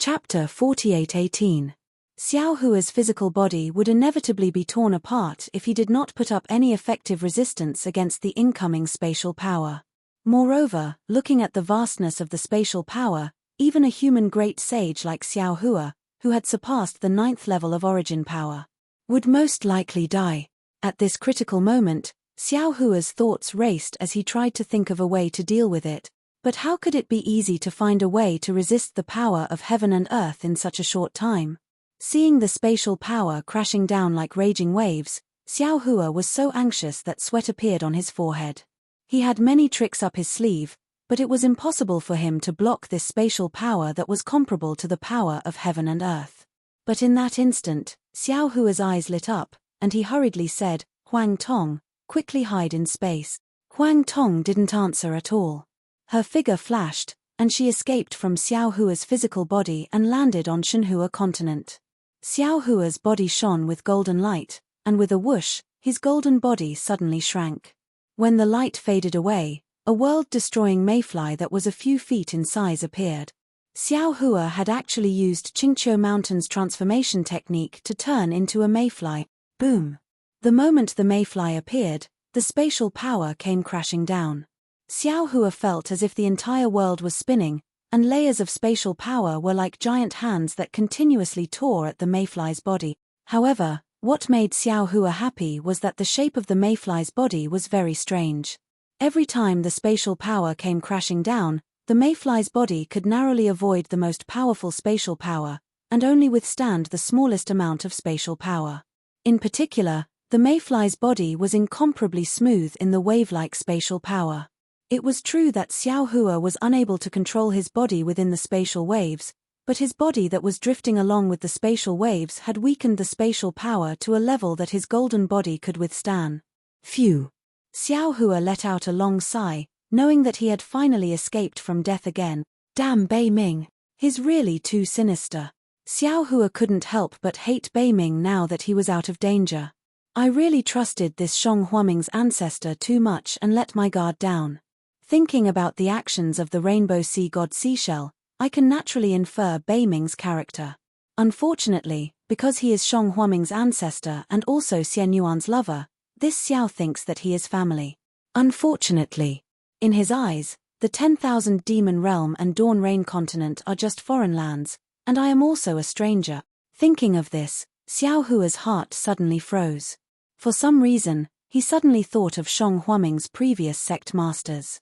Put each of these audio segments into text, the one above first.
Chapter 48:18. Xiao Hua's physical body would inevitably be torn apart if he did not put up any effective resistance against the incoming spatial power. Moreover, looking at the vastness of the spatial power, even a human great sage like Xiao Hua, who had surpassed the 9th level of origin power, would most likely die. At this critical moment, Xiao Hua's thoughts raced as he tried to think of a way to deal with it. But how could it be easy to find a way to resist the power of heaven and earth in such a short time? Seeing the spatial power crashing down like raging waves, Xiao Hua was so anxious that sweat appeared on his forehead. He had many tricks up his sleeve, but it was impossible for him to block this spatial power that was comparable to the power of heaven and earth. But in that instant, Xiao Hua's eyes lit up, and he hurriedly said, "Huang Tong, quickly hide in space." Huang Tong didn't answer at all. Her figure flashed, and she escaped from Xiao Hua's physical body and landed on Shenhua continent. Xiao Hua's body shone with golden light, and with a whoosh, his golden body suddenly shrank. When the light faded away, a world-destroying mayfly that was a few feet in size appeared. Xiao Hua had actually used Qingqiu Mountain's transformation technique to turn into a mayfly. Boom! The moment the mayfly appeared, the spatial power came crashing down. Xiao Hua felt as if the entire world was spinning, and layers of spatial power were like giant hands that continuously tore at the mayfly's body. However, what made Xiao Hua happy was that the shape of the mayfly's body was very strange. Every time the spatial power came crashing down, the mayfly's body could narrowly avoid the most powerful spatial power, and only withstand the smallest amount of spatial power. In particular, the mayfly's body was incomparably smooth in the wave-like spatial power. It was true that Xiao Hua was unable to control his body within the spatial waves, but his body that was drifting along with the spatial waves had weakened the spatial power to a level that his golden body could withstand. Phew! Xiao Hua let out a long sigh, knowing that he had finally escaped from death again. Damn Bei Ming! He's really too sinister. Xiao Hua couldn't help but hate Bei Ming now that he was out of danger. I really trusted this Shang Huaming's ancestor too much and let my guard down. Thinking about the actions of the rainbow sea god Seashell, I can naturally infer Bei Ming's character. Unfortunately, because he is Shang Huaming's ancestor and also Xian Yuan's lover, this Xiao thinks that he is family. Unfortunately, in his eyes, the 10,000 demon realm and Dawn Rain continent are just foreign lands, and I am also a stranger. Thinking of this, Xiao Hua's heart suddenly froze. For some reason, he suddenly thought of Shang Huaming's previous sect masters.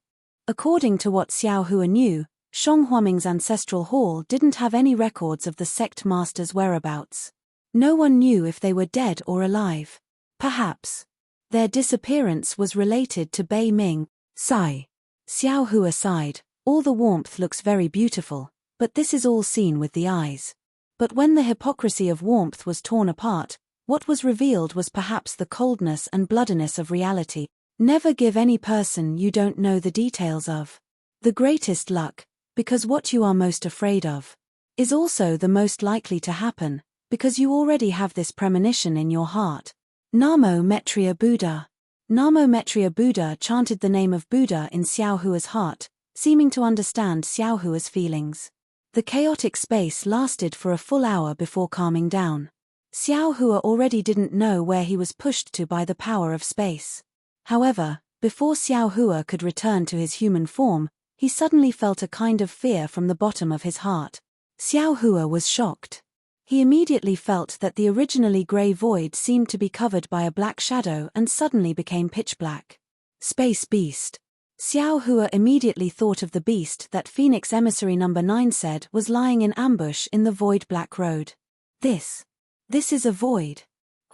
According to what Xiao Hua knew, Shang Huaming's ancestral hall didn't have any records of the sect masters' whereabouts. No one knew if they were dead or alive. Perhaps their disappearance was related to Bei Ming. Sigh. Xiao Hua sighed. All the warmth looks very beautiful, but this is all seen with the eyes. But when the hypocrisy of warmth was torn apart, what was revealed was perhaps the coldness and bloodiness of reality. Never give any person you don't know the details of the greatest luck, because what you are most afraid of is also the most likely to happen, because you already have this premonition in your heart. Namo Metria Buddha. Namo Metria Buddha chanted the name of Buddha in Xiao Hua's heart, seeming to understand Xiao Hua's feelings. The chaotic space lasted for a full hour before calming down. Xiao Hua already didn't know where he was pushed to by the power of space. However, before Xiao Hua could return to his human form, he suddenly felt a kind of fear from the bottom of his heart. Xiao Hua was shocked. He immediately felt that the originally grey void seemed to be covered by a black shadow and suddenly became pitch black. Space Beast. Xiao Hua immediately thought of the beast that Phoenix Emissary No. 9 said was lying in ambush in the void black road. This is a void.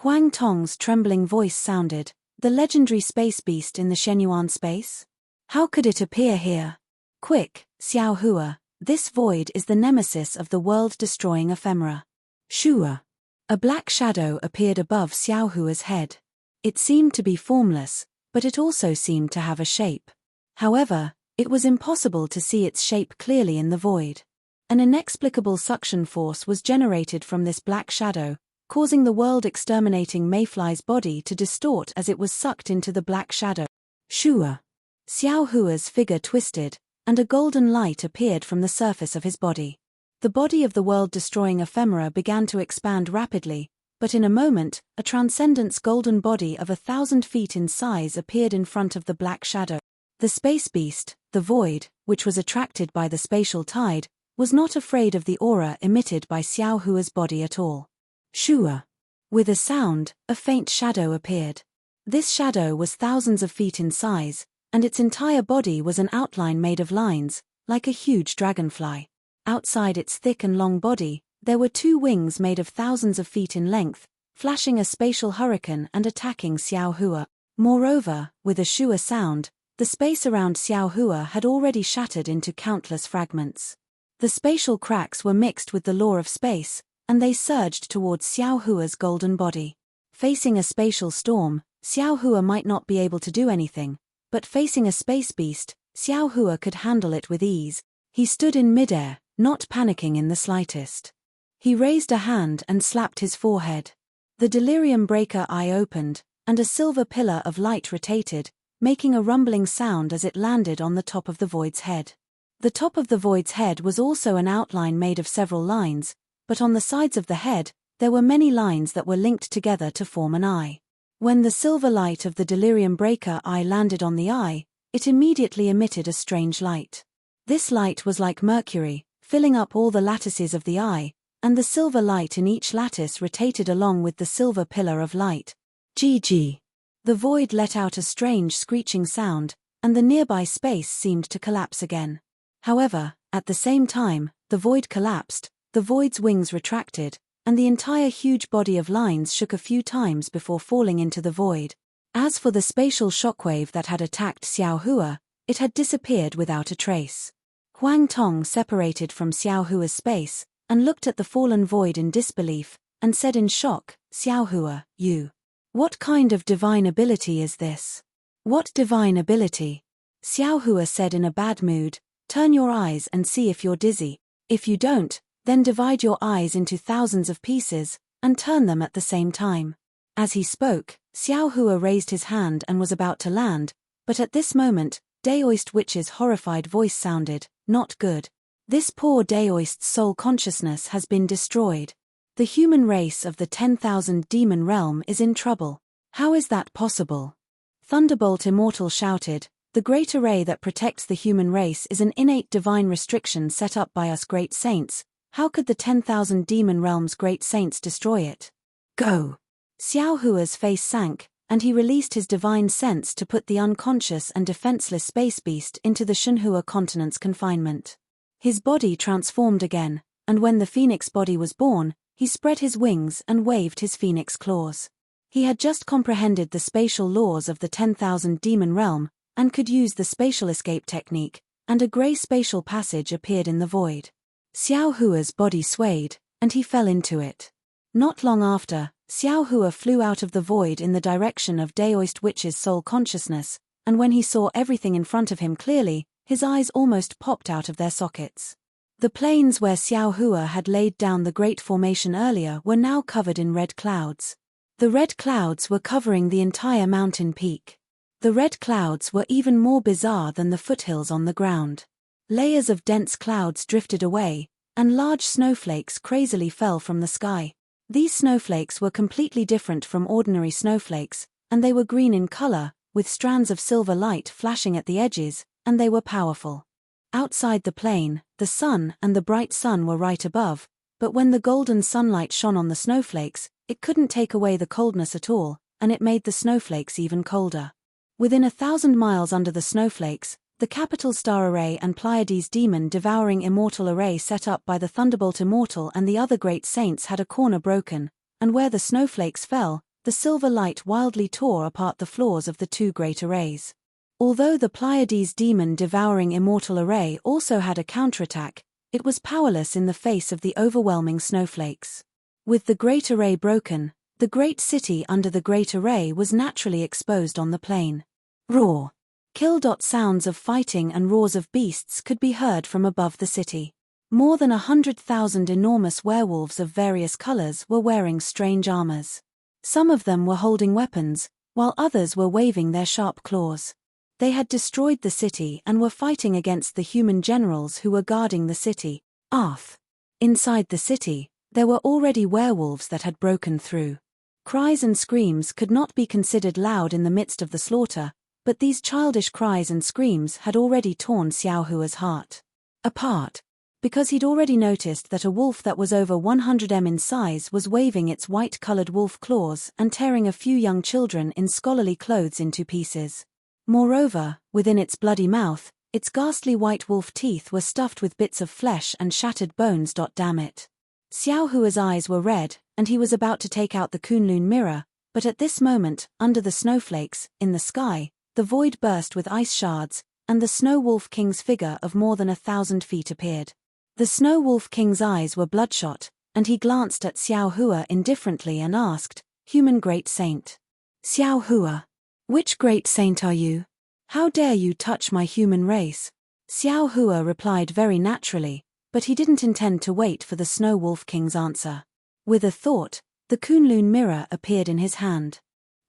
Huang Tong's trembling voice sounded. The legendary space beast in the Shenyuan space? How could it appear here? Quick, Xiao Hua, this void is the nemesis of the world-destroying ephemera. Shua. A black shadow appeared above Xiao Hua's head. It seemed to be formless, but it also seemed to have a shape. However, it was impossible to see its shape clearly in the void. An inexplicable suction force was generated from this black shadow, causing the world-exterminating mayfly's body to distort as it was sucked into the black shadow. Shua. Xiao Hua's figure twisted, and a golden light appeared from the surface of his body. The body of the world-destroying ephemera began to expand rapidly, but in a moment, a transcendence golden body of 1,000 feet in size appeared in front of the black shadow. The space beast, the void, which was attracted by the spatial tide, was not afraid of the aura emitted by Xiao Hua's body at all. Shua. With a sound, a faint shadow appeared. This shadow was thousands of feet in size, and its entire body was an outline made of lines, like a huge dragonfly. Outside its thick and long body, there were 2 wings made of thousands of feet in length, flashing a spatial hurricane and attacking Xiao Hua. Moreover, with a Shua sound, the space around Xiao Hua had already shattered into countless fragments. The spatial cracks were mixed with the law of space, and they surged towards Xiao Hua's golden body. Facing a spatial storm, Xiao Hua might not be able to do anything, but facing a space beast, Xiao Hua could handle it with ease. He stood in midair, not panicking in the slightest. He raised a hand and slapped his forehead. The delirium breaker eye opened, and a silver pillar of light rotated, making a rumbling sound as it landed on the top of the void's head. The top of the void's head was also an outline made of several lines, but on the sides of the head, there were many lines that were linked together to form an eye. When the silver light of the delirium breaker eye landed on the eye, it immediately emitted a strange light. This light was like mercury, filling up all the lattices of the eye, and the silver light in each lattice rotated along with the silver pillar of light. GG. The void let out a strange screeching sound, and the nearby space seemed to collapse again. However, at the same time, the void collapsed, the void's wings retracted, and the entire huge body of lines shook a few times before falling into the void. As for the spatial shockwave that had attacked Xiao Hua, it had disappeared without a trace. Huang Tong separated from Xiao Hua's space, and looked at the fallen void in disbelief, and said in shock, "Xiao Hua, you. What kind of divine ability is this?" "What divine ability?" Xiao Hua said in a bad mood, "Turn your eyes and see if you're dizzy. If you don't, then divide your eyes into thousands of pieces, and turn them at the same time." As he spoke, Xiao Hua raised his hand and was about to land, but at this moment, Daoist Witch's horrified voice sounded, "Not good. This poor Daoist's soul consciousness has been destroyed. The human race of the 10,000 demon realm is in trouble. How is that possible?" Thunderbolt Immortal shouted, "The great array that protects the human race is an innate divine restriction set up by us great saints. How could the 10,000 demon realm's great saints destroy it? Go!" Xiao Hua's face sank, and he released his divine sense to put the unconscious and defenseless space beast into the Shenhua continent's confinement. His body transformed again, and when the phoenix body was born, he spread his wings and waved his phoenix claws. He had just comprehended the spatial laws of the 10,000 demon realm, and could use the spatial escape technique, and a grey spatial passage appeared in the void. Xiao Hua's body swayed, and he fell into it. Not long after, Xiao Hua flew out of the void in the direction of Daoist Witch's soul consciousness, and when he saw everything in front of him clearly, his eyes almost popped out of their sockets. The plains where Xiao Hua had laid down the great formation earlier were now covered in red clouds. The red clouds were covering the entire mountain peak. The red clouds were even more bizarre than the foothills on the ground. Layers of dense clouds drifted away, and large snowflakes crazily fell from the sky. These snowflakes were completely different from ordinary snowflakes, and they were green in color, with strands of silver light flashing at the edges, and they were powerful. Outside the plain, the sun and the bright sun were right above, but when the golden sunlight shone on the snowflakes, it couldn't take away the coldness at all, and it made the snowflakes even colder. Within 1,000 miles under the snowflakes, the capital star array and Pleiades demon devouring immortal array set up by the Thunderbolt Immortal and the other great saints had a corner broken, and where the snowflakes fell, the silver light wildly tore apart the floors of the 2 great arrays. Although the Pleiades demon devouring immortal array also had a counterattack, it was powerless in the face of the overwhelming snowflakes. With the great array broken, the great city under the great array was naturally exposed on the plain. Roar! Kill. Sounds of fighting and roars of beasts could be heard from above the city. More than 100,000 enormous werewolves of various colors were wearing strange armors. Some of them were holding weapons, while others were waving their sharp claws. They had destroyed the city and were fighting against the human generals who were guarding the city. Arth! Inside the city, there were already werewolves that had broken through. Cries and screams could not be considered loud in the midst of the slaughter, but these childish cries and screams had already torn Xiao Hua's heart apart, because he'd already noticed that a wolf that was over 100 in size was waving its white-colored wolf claws and tearing a few young children in scholarly clothes into pieces. Moreover, within its bloody mouth, its ghastly white wolf teeth were stuffed with bits of flesh and shattered bones. Damn it. Xiao Hua's eyes were red, and he was about to take out the Kunlun mirror, but at this moment, under the snowflakes, in the sky, the void burst with ice shards, and the Snow Wolf King's figure of more than 1,000 feet appeared. The Snow Wolf King's eyes were bloodshot, and he glanced at Xiao Hua indifferently and asked, "Human great saint." "Xiao Hua. Which great saint are you? How dare you touch my human race?" Xiao Hua replied very naturally, but he didn't intend to wait for the Snow Wolf King's answer. With a thought, the Kunlun mirror appeared in his hand.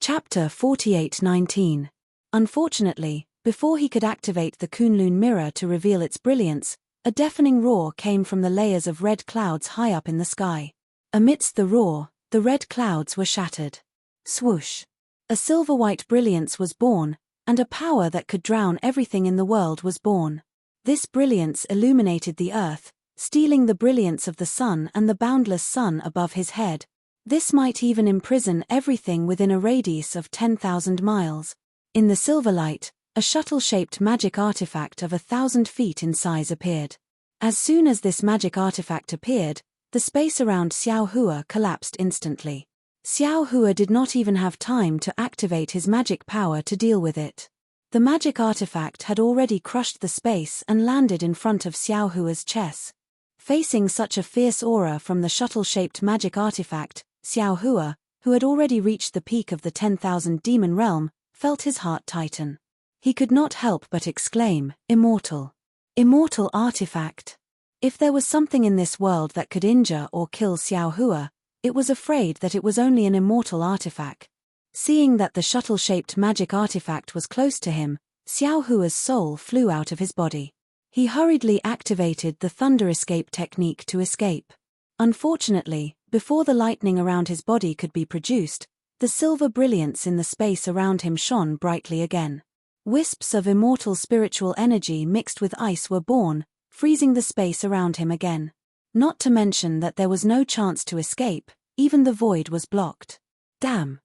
Chapter 48:19. Unfortunately, before he could activate the Kunlun mirror to reveal its brilliance, a deafening roar came from the layers of red clouds high up in the sky. Amidst the roar, the red clouds were shattered. Swoosh! A silver-white brilliance was born, and a power that could drown everything in the world was born. This brilliance illuminated the earth, stealing the brilliance of the sun and the boundless sun above his head. This might even imprison everything within a radius of 10,000 miles. In the silver light, a shuttle-shaped magic artifact of 1,000 feet in size appeared. As soon as this magic artifact appeared, the space around Xiao Hua collapsed instantly. Xiao Hua did not even have time to activate his magic power to deal with it. The magic artifact had already crushed the space and landed in front of Xiao Hua's chest. Facing such a fierce aura from the shuttle-shaped magic artifact, Xiao Hua, who had already reached the peak of the 10,000 demon realm, felt his heart tighten. He could not help but exclaim, "Immortal! Immortal artifact!" If there was something in this world that could injure or kill Xiao Hua, it was afraid that it was only an immortal artifact. Seeing that the shuttle-shaped magic artifact was close to him, Xiao Hua's soul flew out of his body. He hurriedly activated the thunder escape technique to escape. Unfortunately, before the lightning around his body could be produced, the silver brilliance in the space around him shone brightly again. Wisps of immortal spiritual energy mixed with ice were born, freezing the space around him again. Not to mention that there was no chance to escape, even the void was blocked. Damn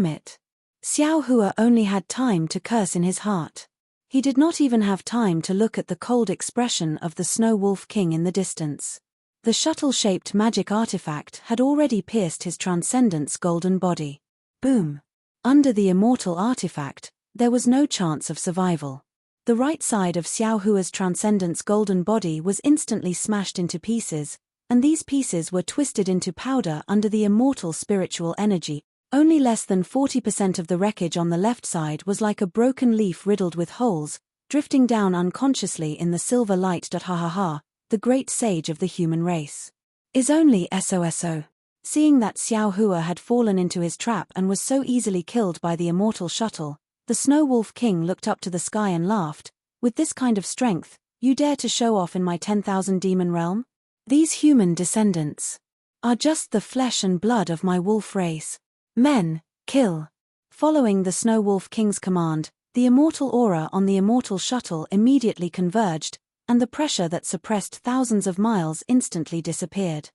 it. Xiao Hua only had time to curse in his heart. He did not even have time to look at the cold expression of the Snow Wolf King in the distance. The shuttle-shaped magic artifact had already pierced his transcendent's golden body. Boom! Under the immortal artifact, there was no chance of survival. The right side of Xiao Hua's transcendent's golden body was instantly smashed into pieces, and these pieces were twisted into powder under the immortal spiritual energy. Only less than 40% of the wreckage on the left side was like a broken leaf riddled with holes, drifting down unconsciously in the silver light. Ha ha ha, the great sage of the human race is only SOSO. Seeing that Xiao Hua had fallen into his trap and was so easily killed by the immortal shuttle, the Snow Wolf King looked up to the sky and laughed. "With this kind of strength, you dare to show off in my 10,000 demon realm? These human descendants are just the flesh and blood of my wolf race. Men, kill!" Following the Snow Wolf King's command, the immortal aura on the immortal shuttle immediately converged, and the pressure that suppressed thousands of miles instantly disappeared.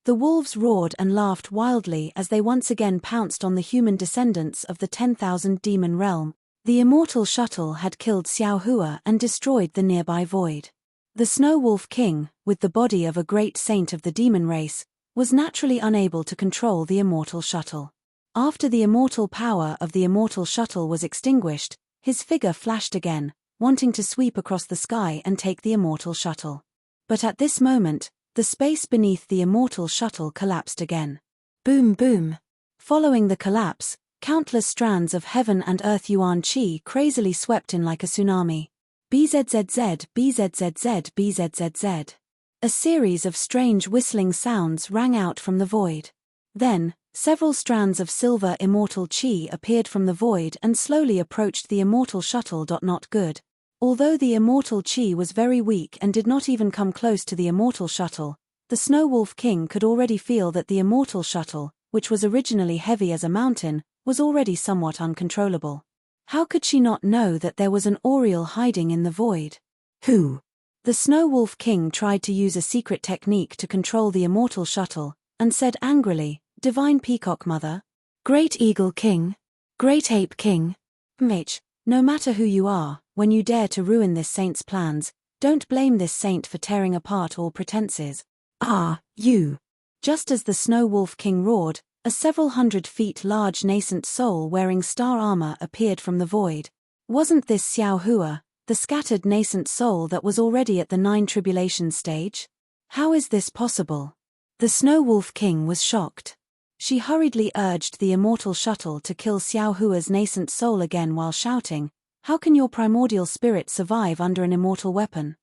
The wolves roared and laughed wildly as they once again pounced on the human descendants of the 10,000 demon realm. The immortal shuttle had killed Xiao Hua and destroyed the nearby void. The Snow Wolf King, with the body of a great saint of the demon race, was naturally unable to control the immortal shuttle. After the immortal power of the immortal shuttle was extinguished, his figure flashed again, wanting to sweep across the sky and take the immortal shuttle. But at this moment, the space beneath the immortal shuttle collapsed again. Boom boom. Following the collapse, countless strands of heaven and earth yuan qi crazily swept in like a tsunami. BZZZ, BZZZ, BZZZ. A series of strange whistling sounds rang out from the void. Then, several strands of silver immortal qi appeared from the void and slowly approached the immortal shuttle. Not good. Although the immortal qi was very weak and did not even come close to the immortal shuttle, The Snow Wolf King could already feel that the immortal shuttle, which was originally heavy as a mountain, was already somewhat uncontrollable. How could she not know that there was an Oriole hiding in the void? Who? The Snow Wolf King tried to use a secret technique to control the immortal shuttle, and said angrily, "Divine Peacock Mother? Great Eagle King? Great Ape King? Mitch, no matter who you are, when you dare to ruin this saint's plans, don't blame this saint for tearing apart all pretenses. Ah, you!" Just as the Snow Wolf King roared, a several hundred feet large nascent soul wearing star armor appeared from the void. Wasn't this Xiao Hua, the scattered nascent soul that was already at the 9 tribulation stage? How is this possible? The Snow Wolf King was shocked. She hurriedly urged the immortal shuttle to kill Xiao Hua's nascent soul again while shouting, "How can your primordial spirit survive under an immortal weapon?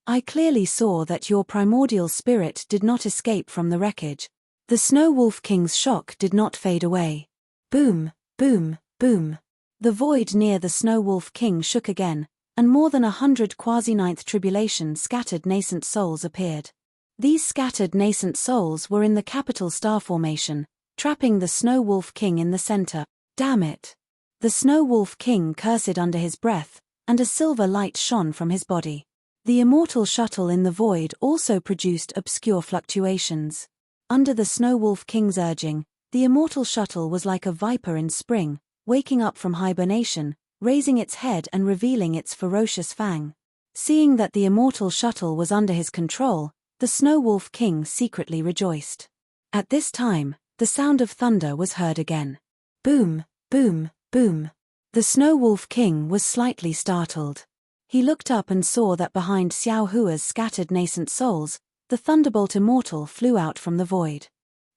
I clearly saw that your primordial spirit did not escape from the wreckage." The Snow Wolf King's shock did not fade away. Boom, boom, boom. The void near the Snow Wolf King shook again, and more than 100 quasi-ninth tribulation scattered nascent souls appeared. These scattered nascent souls were in the capital star formation, trapping the Snow Wolf King in the center. Damn it! The Snow Wolf King cursed under his breath, and a silver light shone from his body. The immortal shuttle in the void also produced obscure fluctuations. Under the Snow Wolf King's urging, the immortal shuttle was like a viper in spring, waking up from hibernation, raising its head and revealing its ferocious fang. Seeing that the immortal shuttle was under his control, the Snow Wolf King secretly rejoiced. At this time, the sound of thunder was heard again. Boom, boom, boom. The Snow Wolf King was slightly startled. He looked up and saw that behind Xiao Hua's scattered nascent souls, the Thunderbolt Immortal flew out from the void.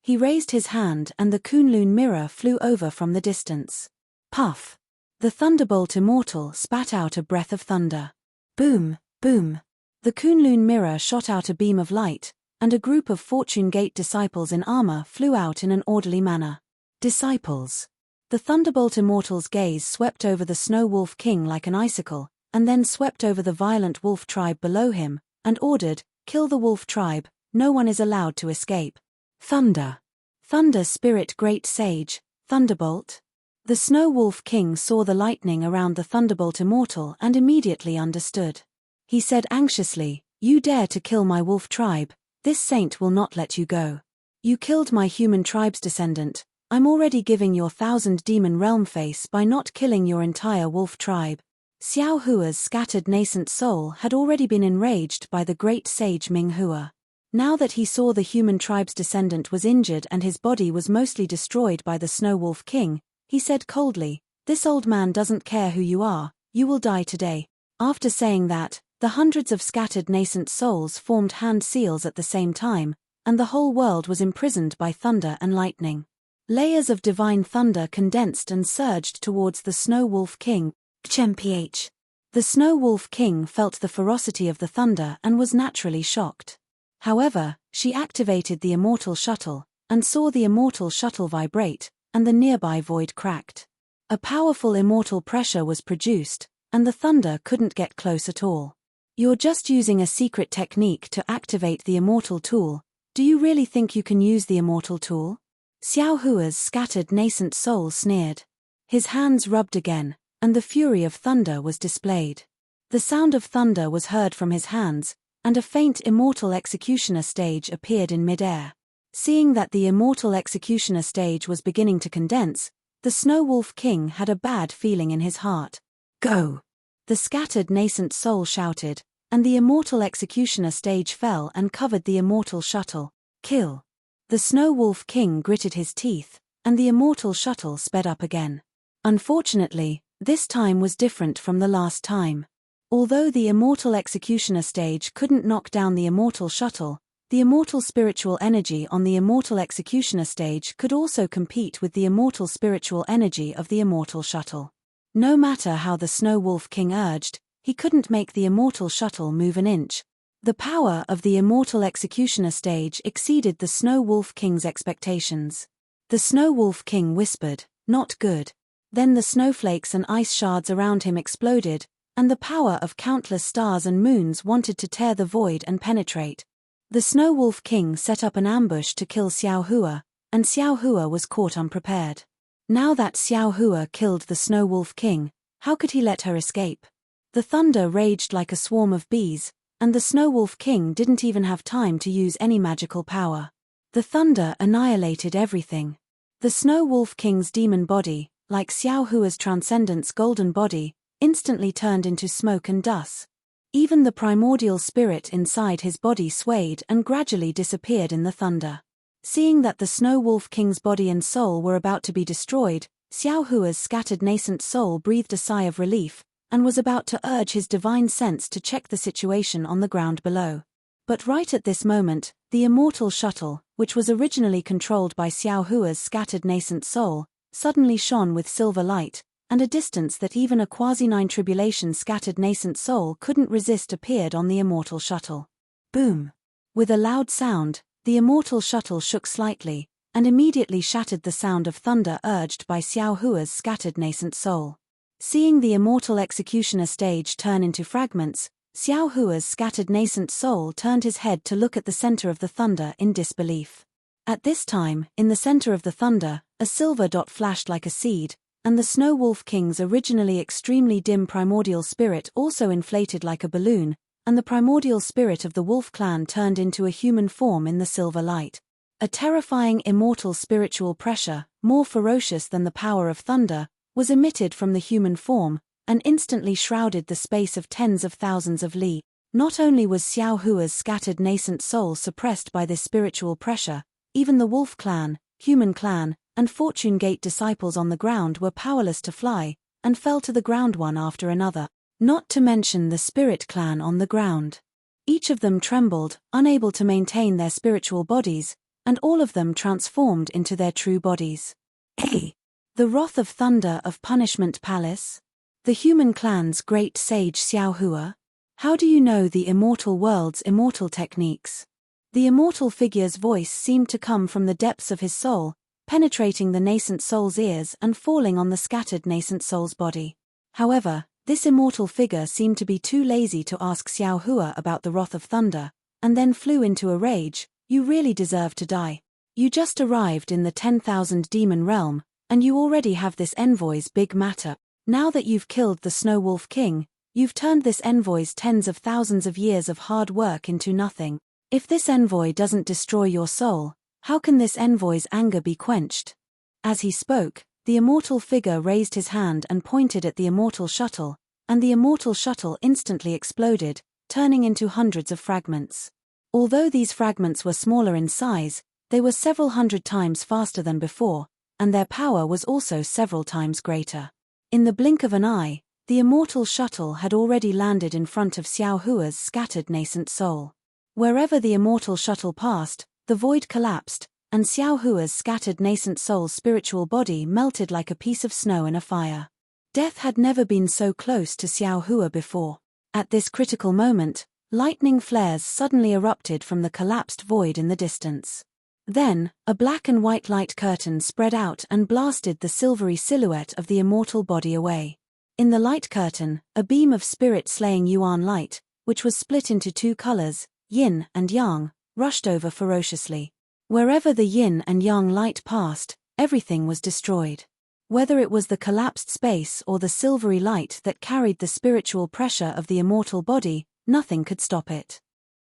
He raised his hand and the Kunlun mirror flew over from the distance. Puff! The Thunderbolt Immortal spat out a breath of thunder. Boom, boom. The Kunlun mirror shot out a beam of light, and a group of Fortune Gate disciples in armor flew out in an orderly manner. Disciples. The Thunderbolt Immortal's gaze swept over the Snow Wolf King like an icicle, and then swept over the violent wolf tribe below him, and ordered, "Kill the wolf tribe, no one is allowed to escape." Thunder. Thunder Spirit Great Sage, Thunderbolt. The Snow Wolf King saw the lightning around the Thunderbolt Immortal and immediately understood. He said anxiously, "You dare to kill my wolf tribe, this saint will not let you go. You killed my human tribe's descendant, I'm already giving your 1,000 demon realm face by not killing your entire wolf tribe." Xiao Hua's scattered nascent soul had already been enraged by the great sage Ming Hua. Now that he saw the human tribe's descendant was injured and his body was mostly destroyed by the Snow Wolf King, he said coldly, "This old man doesn't care who you are, you will die today." After saying that, the hundreds of scattered nascent souls formed hand seals at the same time, and the whole world was imprisoned by thunder and lightning. Layers of divine thunder condensed and surged towards the Snow Wolf King. Chmph. The Snow Wolf King felt the ferocity of the thunder and was naturally shocked. However, she activated the immortal shuttle, and saw the immortal shuttle vibrate, and the nearby void cracked. A powerful immortal pressure was produced, and the thunder couldn't get close at all. "You're just using a secret technique to activate the immortal tool. Do you really think you can use the immortal tool?" Xiao Hua's scattered nascent soul sneered. His hands rubbed again, and the fury of thunder was displayed. The sound of thunder was heard from his hands, and a faint immortal executioner stage appeared in midair. Seeing that the immortal executioner stage was beginning to condense, the Snow Wolf King had a bad feeling in his heart. "Go!" The scattered nascent soul shouted, and the immortal executioner stage fell and covered the immortal shuttle. "Kill!" The Snow Wolf King gritted his teeth, and the immortal shuttle sped up again. Unfortunately, this time was different from the last time. Although the immortal executioner stage couldn't knock down the immortal shuttle, the immortal spiritual energy on the immortal executioner stage could also compete with the immortal spiritual energy of the immortal shuttle. No matter how the Snow Wolf King urged, he couldn't make the immortal shuttle move an inch. The power of the immortal executioner stage exceeded the Snow Wolf King's expectations. The Snow Wolf King whispered, "Not good." Then the snowflakes and ice shards around him exploded, and the power of countless stars and moons wanted to tear the void and penetrate. The Snow Wolf King set up an ambush to kill Xiao Hua, and Xiao Hua was caught unprepared. Now that Xiao Hua killed the Snow Wolf King, how could he let her escape? The thunder raged like a swarm of bees, and the Snow Wolf King didn't even have time to use any magical power. The thunder annihilated everything. The Snow Wolf King's demon body, like Xiao Hua's transcendent's golden body, instantly turned into smoke and dust. Even the primordial spirit inside his body swayed and gradually disappeared in the thunder. Seeing that the Snow Wolf King's body and soul were about to be destroyed, Xiao Hua's scattered nascent soul breathed a sigh of relief, and was about to urge his divine sense to check the situation on the ground below. But right at this moment, the immortal shuttle, which was originally controlled by Xiao Hua's scattered nascent soul, suddenly shone with silver light, and a distance that even a quasi-9 tribulation scattered nascent soul couldn't resist appeared on the immortal shuttle. Boom! With a loud sound, the immortal shuttle shook slightly, and immediately shattered the sound of thunder urged by Xiao Hua's scattered nascent soul. Seeing the immortal executioner stage turn into fragments, Xiao Hua's scattered nascent soul turned his head to look at the center of the thunder in disbelief. At this time, in the center of the thunder, a silver dot flashed like a seed, and the Snow Wolf King's originally extremely dim primordial spirit also inflated like a balloon, and the primordial spirit of the wolf clan turned into a human form in the silver light. A terrifying immortal spiritual pressure, more ferocious than the power of thunder, was emitted from the human form, and instantly shrouded the space of tens of thousands of li. Not only was Xiao Hua's scattered nascent soul suppressed by this spiritual pressure, even the wolf clan, human clan, and Fortune Gate disciples on the ground were powerless to fly, and fell to the ground one after another, not to mention the spirit clan on the ground. Each of them trembled, unable to maintain their spiritual bodies, and all of them transformed into their true bodies. Hey! The Wrath of Thunder of Punishment Palace? The human clan's great sage Xiao Hua? How do you know the immortal world's immortal techniques? The immortal figure's voice seemed to come from the depths of his soul, penetrating the nascent soul's ears and falling on the scattered nascent soul's body. However, this immortal figure seemed to be too lazy to ask Xiao Hua about the Wrath of Thunder, and then flew into a rage. You really deserve to die. You just arrived in the 10,000 demon realm, and you already have this envoy's big matter. Now that you've killed the Snow Wolf King, you've turned this envoy's tens of thousands of years of hard work into nothing. If this envoy doesn't destroy your soul, how can this envoy's anger be quenched? As he spoke, the immortal figure raised his hand and pointed at the immortal shuttle, and the immortal shuttle instantly exploded, turning into hundreds of fragments. Although these fragments were smaller in size, they were several hundred times faster than before, and their power was also several times greater. In the blink of an eye, the immortal shuttle had already landed in front of Xiao Hua's scattered nascent soul. Wherever the immortal shuttle passed, the void collapsed, and Xiao Hua's scattered nascent soul's spiritual body melted like a piece of snow in a fire. Death had never been so close to Xiao Hua before. At this critical moment, lightning flares suddenly erupted from the collapsed void in the distance. Then, a black and white light curtain spread out and blasted the silvery silhouette of the immortal body away. In the light curtain, a beam of spirit-slaying yuan light, which was split into two colors, yin and yang, rushed over ferociously. Wherever the yin and yang light passed, everything was destroyed. Whether it was the collapsed space or the silvery light that carried the spiritual pressure of the immortal body, nothing could stop it.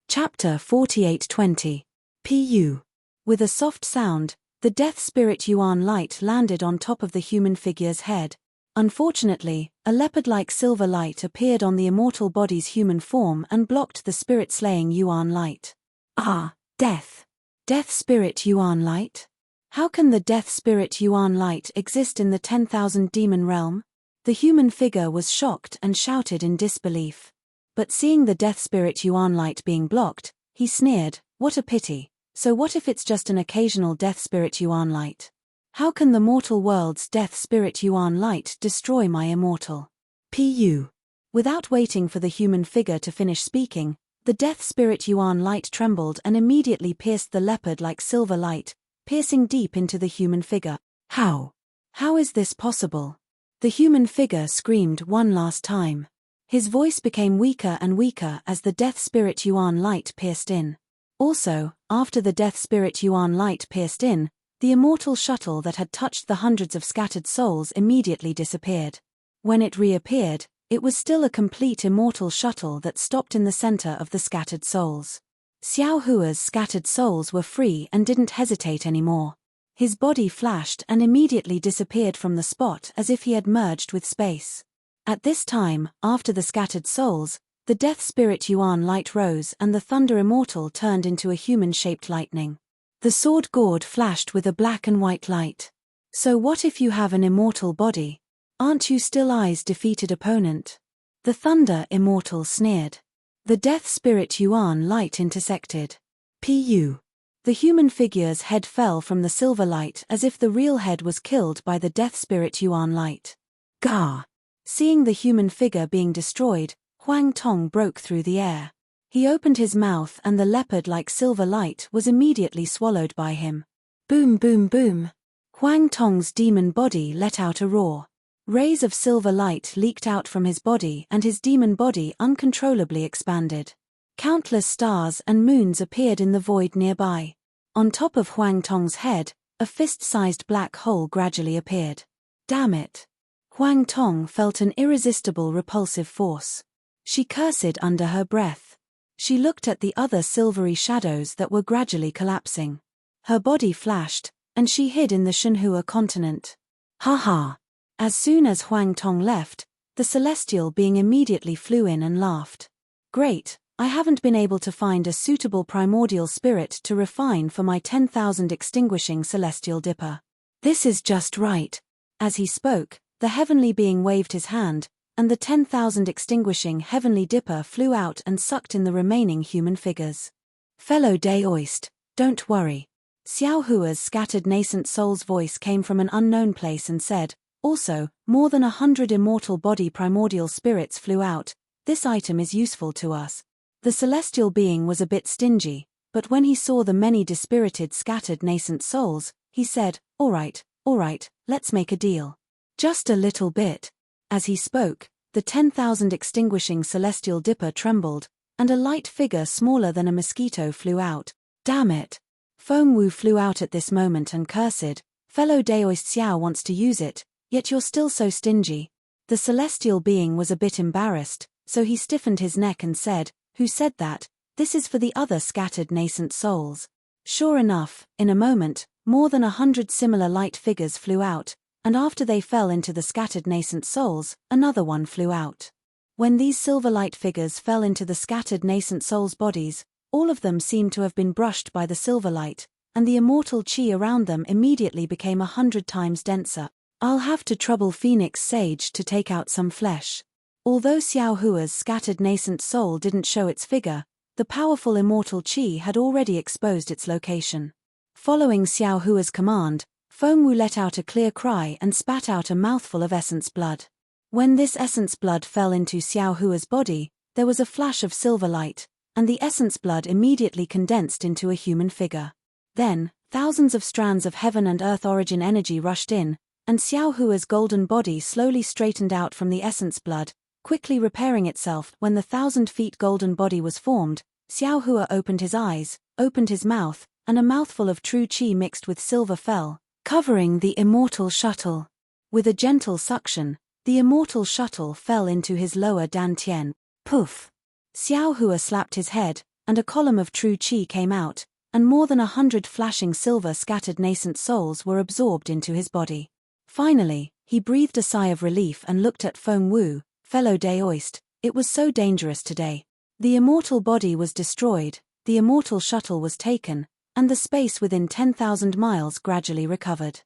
Chapter 48:20. Pu. With a soft sound, the death spirit yuan light landed on top of the human figure's head. Unfortunately, a leopard-like silver light appeared on the immortal body's human form and blocked the spirit-slaying yuan light. Ah, death! Death spirit yuan light? How can the death spirit yuan light exist in the 10,000 demon realm? The human figure was shocked and shouted in disbelief. But seeing the death spirit yuan light being blocked, he sneered, "What a pity. So what if it's just an occasional death spirit yuan light? How can the mortal world's death spirit yuan light destroy my immortal Pu?" Without waiting for the human figure to finish speaking, the death spirit yuan light trembled and immediately pierced the leopard-like silver light, piercing deep into the human figure. How? How is this possible? The human figure screamed one last time. His voice became weaker and weaker as the death spirit yuan light pierced in. Also, after the death spirit Yuan light pierced in, the immortal shuttle that had touched the hundreds of scattered souls immediately disappeared. When it reappeared, it was still a complete immortal shuttle that stopped in the center of the scattered souls. Xiao Hua's scattered souls were free and didn't hesitate anymore. His body flashed and immediately disappeared from the spot as if he had merged with space. At this time, after the scattered souls, the death spirit Yuan light rose and the thunder immortal turned into a human-shaped lightning. The sword gourd flashed with a black and white light. So what if you have an immortal body? Aren't you still I's defeated opponent? The thunder immortal sneered. The death spirit Yuan light intersected. Pu. The human figure's head fell from the silver light as if the real head was killed by the death spirit Yuan light. Gah! Seeing the human figure being destroyed, Huang Tong broke through the air. He opened his mouth and the leopard-like silver light was immediately swallowed by him. Boom boom boom. Huang Tong's demon body let out a roar. Rays of silver light leaked out from his body and his demon body uncontrollably expanded. Countless stars and moons appeared in the void nearby. On top of Huang Tong's head, a fist-sized black hole gradually appeared. Damn it! Huang Tong felt an irresistible repulsive force. She cursed under her breath. She looked at the other silvery shadows that were gradually collapsing. Her body flashed, and she hid in the Shenhua continent. Ha ha! As soon as Huang Tong left, the celestial being immediately flew in and laughed. Great, I haven't been able to find a suitable primordial spirit to refine for my 10,000 extinguishing celestial dipper. This is just right. As he spoke, the heavenly being waved his hand, and the 10,000 extinguishing heavenly dipper flew out and sucked in the remaining human figures. Fellow Daoist, don't worry. Xiao Hua's scattered nascent soul's voice came from an unknown place and said, also, more than 100 immortal body primordial spirits flew out. This item is useful to us. The celestial being was a bit stingy, but when he saw the many dispirited scattered nascent souls, he said, all right, let's make a deal. Just a little bit. As he spoke, the 10,000 extinguishing celestial dipper trembled, and a light figure smaller than a mosquito flew out. Damn it! Feng Wu flew out at this moment and cursed, fellow Daoist Xiao wants to use it, yet you're still so stingy. The celestial being was a bit embarrassed, so he stiffened his neck and said, who said that? This is for the other scattered nascent souls. Sure enough, in a moment, more than 100 similar light figures flew out, and after they fell into the scattered nascent souls, another one flew out. When these silver light figures fell into the scattered nascent souls' bodies, all of them seemed to have been brushed by the silver light, and the immortal qi around them immediately became 100 times denser. I'll have to trouble Phoenix Sage to take out some flesh. Although Xiao Hua's scattered nascent soul didn't show its figure, the powerful immortal qi had already exposed its location. Following Xiao Hua's command, Feng Wu let out a clear cry and spat out a mouthful of essence blood. When this essence blood fell into Xiao Hua's body, there was a flash of silver light, and the essence blood immediately condensed into a human figure. Then, thousands of strands of heaven and earth origin energy rushed in, and Xiao Hua's golden body slowly straightened out from the essence blood, quickly repairing itself. When the 1,000 feet golden body was formed, Xiao Hua opened his eyes, opened his mouth, and a mouthful of true qi mixed with silver fell, covering the immortal shuttle. With a gentle suction, the immortal shuttle fell into his lower dantian. Poof! Xiao Hua slapped his head, and a column of true qi came out, and more than 100 flashing silver scattered nascent souls were absorbed into his body. Finally, he breathed a sigh of relief and looked at Feng Wu, fellow Daoist, it was so dangerous today. The immortal body was destroyed, the immortal shuttle was taken, and the space within 10,000 miles gradually recovered.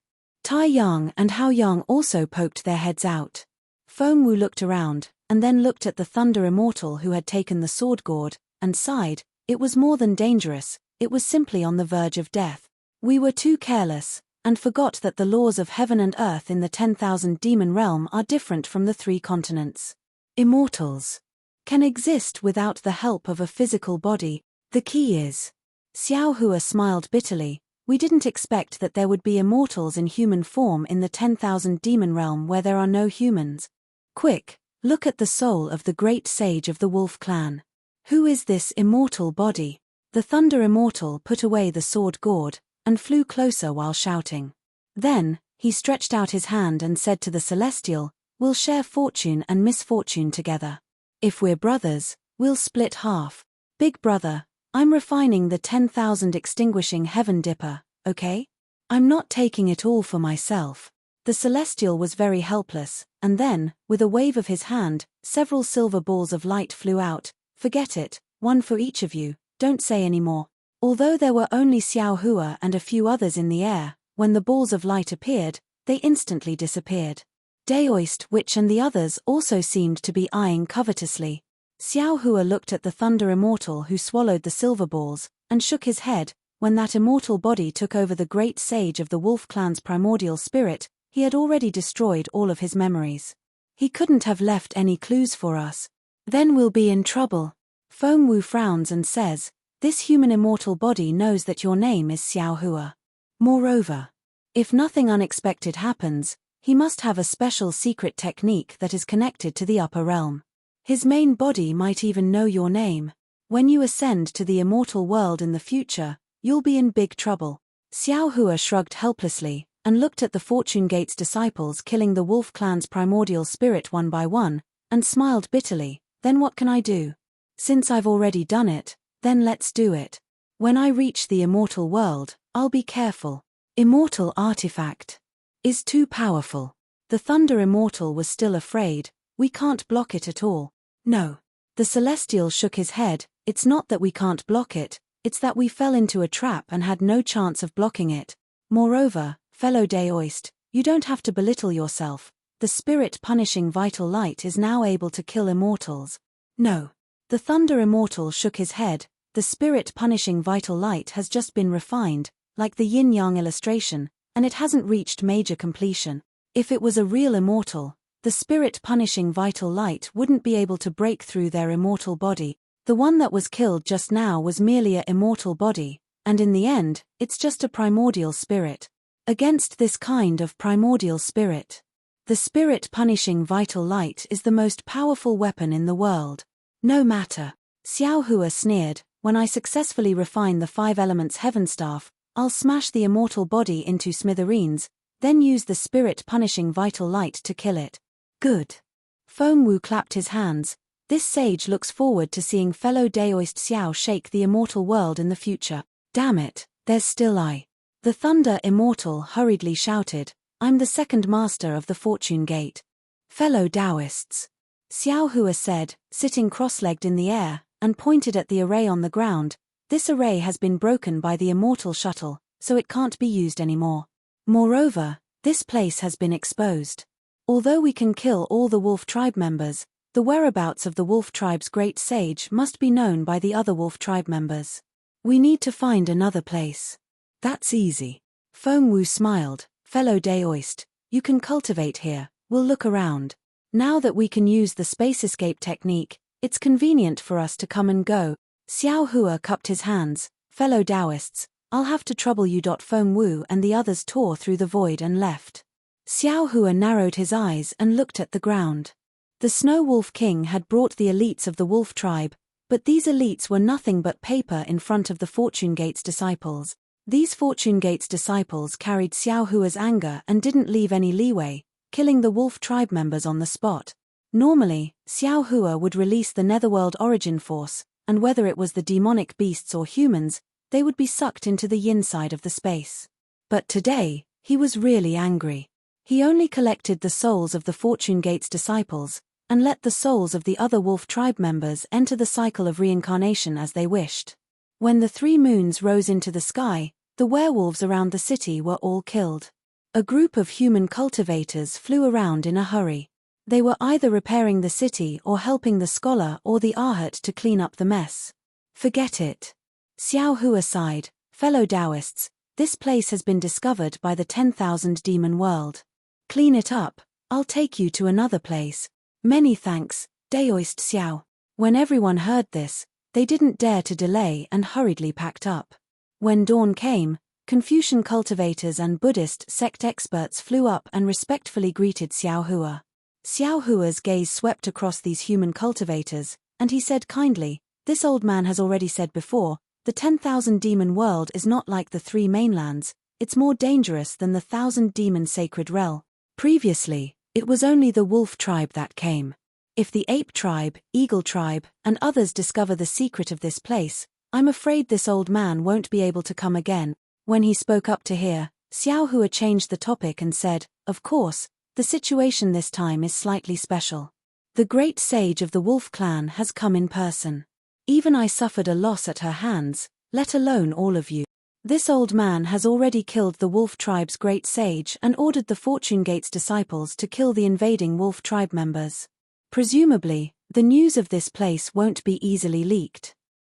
Tai Yang and Hao Yang also poked their heads out. Feng Wu looked around, and then looked at the thunder immortal who had taken the sword gourd, and sighed, it was more than dangerous, it was simply on the verge of death. We were too careless, and forgot that the laws of heaven and earth in the 10,000 demon realm are different from the 3 continents. Immortals can exist without the help of a physical body. The key is. Xiao Hua smiled bitterly, we didn't expect that there would be immortals in human form in the 10,000 demon realm where there are no humans. Quick, look at the soul of the great sage of the wolf clan. Who is this immortal body? The Thunder Immortal put away the sword gourd, and flew closer while shouting. Then, he stretched out his hand and said to the Celestial, "We'll share fortune and misfortune together. If we're brothers, we'll split half. Big brother, I'm refining the 10,000 extinguishing heaven dipper, okay? I'm not taking it all for myself." The Celestial was very helpless, and then, with a wave of his hand, several silver balls of light flew out. "Forget it, one for each of you, don't say any more." Although there were only Xiao Hua and a few others in the air, when the balls of light appeared, they instantly disappeared. Daoist, Witch and the others also seemed to be eyeing covetously. Xiao Hua looked at the Thunder Immortal who swallowed the silver balls, and shook his head. When that immortal body took over the great sage of the Wolf Clan's primordial spirit, he had already destroyed all of his memories. He couldn't have left any clues for us. Then we'll be in trouble. Feng Wu frowns and says, "This human immortal body knows that your name is Xiao Hua. Moreover, if nothing unexpected happens, he must have a special secret technique that is connected to the upper realm. His main body might even know your name. When you ascend to the immortal world in the future, you'll be in big trouble." Xiao Hua shrugged helplessly, and looked at the Fortune Gate's disciples killing the Wolf Clan's primordial spirit one by one, and smiled bitterly. "Then what can I do? Since I've already done it, then let's do it. When I reach the immortal world, I'll be careful. Immortal artifact is too powerful." The Thunder Immortal was still afraid. "We can't block it at all." "No." The Celestial shook his head. "It's not that we can't block it, it's that we fell into a trap and had no chance of blocking it. Moreover, fellow Daoist, you don't have to belittle yourself. The spirit-punishing vital light is now able to kill immortals." "No." The Thunder Immortal shook his head. "The spirit-punishing vital light has just been refined, like the yin-yang illustration, and it hasn't reached major completion. If it was a real immortal, the spirit-punishing vital light wouldn't be able to break through their immortal body. The one that was killed just now was merely an immortal body, and in the end, it's just a primordial spirit. Against this kind of primordial spirit, the spirit-punishing vital light is the most powerful weapon in the world. No matter." Xiao Hua sneered, "When I successfully refine the 5 elements heaven staff, I'll smash the immortal body into smithereens, then use the spirit-punishing vital light to kill it." "Good." Feng Wu clapped his hands. "This sage looks forward to seeing fellow Daoist Xiao shake the immortal world in the future. Damn it, there's still I." The Thunder Immortal hurriedly shouted, "I'm the second master of the Fortune Gate." "Fellow Daoists," Xiao Hua said, sitting cross-legged in the air, and pointed at the array on the ground. "This array has been broken by the immortal shuttle, so it can't be used anymore. Moreover, this place has been exposed. Although we can kill all the Wolf Tribe members, the whereabouts of the Wolf Tribe's great sage must be known by the other Wolf Tribe members. We need to find another place." "That's easy." Feng Wu smiled. "Fellow Daoist, you can cultivate here, we'll look around. Now that we can use the space escape technique, it's convenient for us to come and go." Xiao Hua cupped his hands. "Fellow Daoists, I'll have to trouble you." Feng Wu and the others tore through the void and left. Xiao Hua narrowed his eyes and looked at the ground. The Snow Wolf King had brought the elites of the Wolf Tribe, but these elites were nothing but paper in front of the Fortune Gate's disciples. These Fortune Gate's disciples carried Xiao Hua's anger and didn't leave any leeway, killing the Wolf Tribe members on the spot. Normally, Xiao Hua would release the Netherworld Origin Force, and whether it was the demonic beasts or humans, they would be sucked into the yin side of the space. But today, he was really angry. He only collected the souls of the Fortune Gate's disciples, and let the souls of the other Wolf Tribe members enter the cycle of reincarnation as they wished. When the 3 moons rose into the sky, the werewolves around the city were all killed. A group of human cultivators flew around in a hurry. They were either repairing the city or helping the scholar or the Arhat to clean up the mess. "Forget it." Xiao Hua sighed. "Fellow Daoists, this place has been discovered by the 10,000 demon world. Clean it up, I'll take you to another place." "Many thanks, Daoist Xiao." When everyone heard this, they didn't dare to delay and hurriedly packed up. When dawn came, Confucian cultivators and Buddhist sect experts flew up and respectfully greeted Xiao Hua. Xiao Hua's gaze swept across these human cultivators, and he said kindly, "This old man has already said before, The 10,000 demon world is not like the 3 mainlands, it's more dangerous than the 1,000 demon sacred realm. Previously, it was only the wolf tribe that came. If the ape tribe, eagle tribe, and others discover the secret of this place, I'm afraid this old man won't be able to come again. When he spoke up to hear, Xiao Hua changed the topic and said, of course, the situation this time is slightly special. The great sage of the wolf clan has come in person. Even I suffered a loss at her hands, let alone all of you. This old man has already killed the wolf tribe's great sage and ordered the Fortune Gate's disciples to kill the invading wolf tribe members. Presumably, the news of this place won't be easily leaked.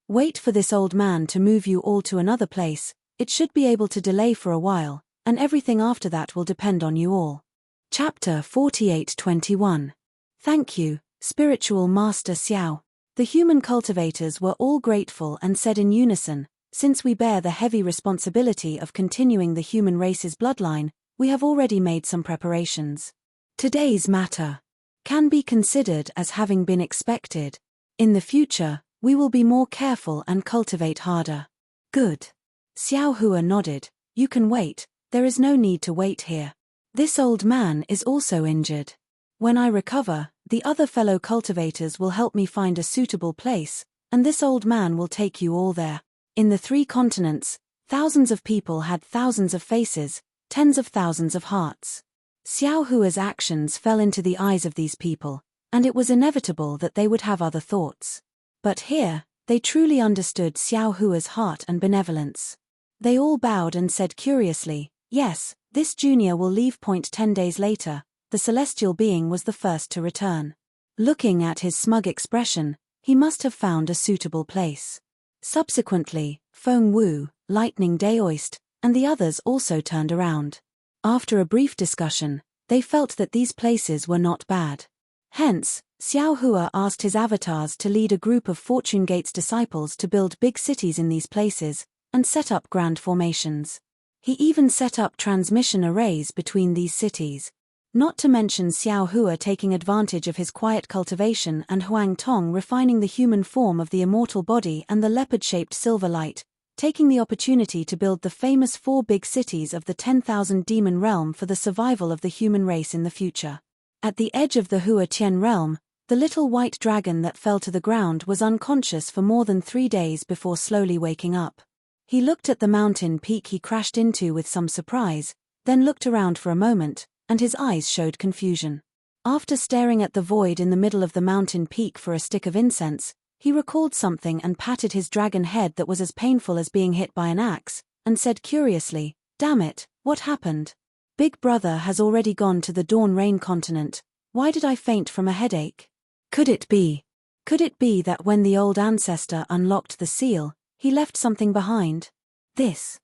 Wait for this old man to move you all to another place, it should be able to delay for a while, and everything after that will depend on you all. Chapter 48:21. Thank you, Spiritual Master Xiao. The human cultivators were all grateful and said in unison, since we bear the heavy responsibility of continuing the human race's bloodline, we have already made some preparations. Today's matter can be considered as having been expected. In the future, we will be more careful and cultivate harder. Good. Xiao Hua nodded. You can wait, there is no need to wait here. This old man is also injured. When I recover, the other fellow cultivators will help me find a suitable place, and this old man will take you all there. In the 3 continents, thousands of people had thousands of faces, tens of thousands of hearts. Xiao Hua's actions fell into the eyes of these people, and it was inevitable that they would have other thoughts. But here, they truly understood Xiao Hua's heart and benevolence. They all bowed and said curiously, yes, this junior will leave. 10 days later, the celestial being was the first to return. Looking at his smug expression, he must have found a suitable place. Subsequently, Feng Wu, Lightning Daoist, and the others also turned around. After a brief discussion, they felt that these places were not bad. Hence, Xiao Hua asked his avatars to lead a group of Fortune Gate's disciples to build big cities in these places, and set up grand formations. He even set up transmission arrays between these cities. Not to mention Xiao Hua taking advantage of his quiet cultivation and Huang Tong refining the human form of the immortal body and the leopard-shaped silver light, taking the opportunity to build the famous 4 big cities of the 10,000 demon realm for the survival of the human race in the future. At the edge of the Hua Tian realm, the little white dragon that fell to the ground was unconscious for more than 3 days before slowly waking up. He looked at the mountain peak he crashed into with some surprise, then looked around for a moment, and his eyes showed confusion. After staring at the void in the middle of the mountain peak for a stick of incense, he recalled something and patted his dragon head that was as painful as being hit by an axe, and said curiously, "Damn it, what happened? Big brother has already gone to the Dawn Rain continent, why did I faint from a headache? Could it be that when the old ancestor unlocked the seal, he left something behind? This.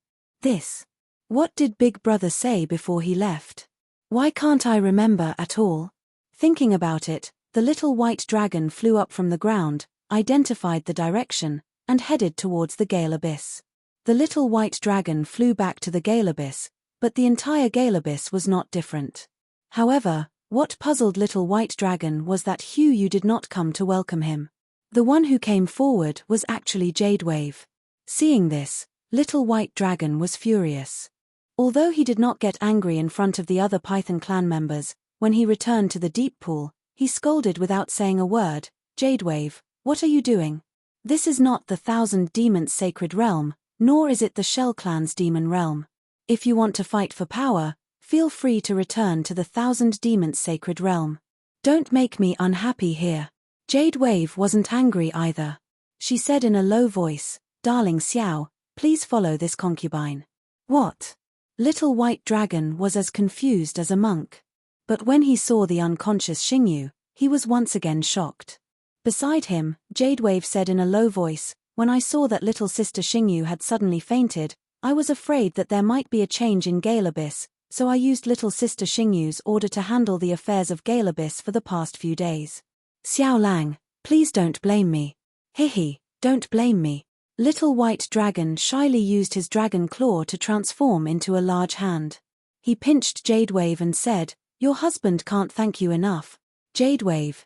What did Big Brother say before he left? Why can't I remember at all?" Thinking about it, the little white dragon flew up from the ground, identified the direction, and headed towards the Gale Abyss. The little white dragon flew back to the Gale Abyss, but the entire Gale Abyss was not different. However, what puzzled little white dragon was that Yu did not come to welcome him. The one who came forward was actually Jade Wave. Seeing this, little white dragon was furious. Although he did not get angry in front of the other Python clan members, when he returned to the deep pool, he scolded without saying a word, "Jade Wave, what are you doing? This is not the 1,000 Demons sacred realm, nor is it the Shell Clan's demon realm. If you want to fight for power, feel free to return to the 1,000 Demons sacred realm. Don't make me unhappy here." Jade Wave wasn't angry either. She said in a low voice, "Darling Xiao, please follow this concubine." What? Little white dragon was as confused as a monk. But when he saw the unconscious Xingyu, he was once again shocked. Beside him, Jade Wave said in a low voice, "When I saw that little sister Xingyu had suddenly fainted, I was afraid that there might be a change in Gale Abyss, so I used little sister Xingyu's order to handle the affairs of Gale Abyss for the past few days. Xiao Lang, please don't blame me." "Hihi, don't blame me." Little white dragon shyly used his dragon claw to transform into a large hand. He pinched Jade Wave and said, "Your husband can't thank you enough." Jade Wave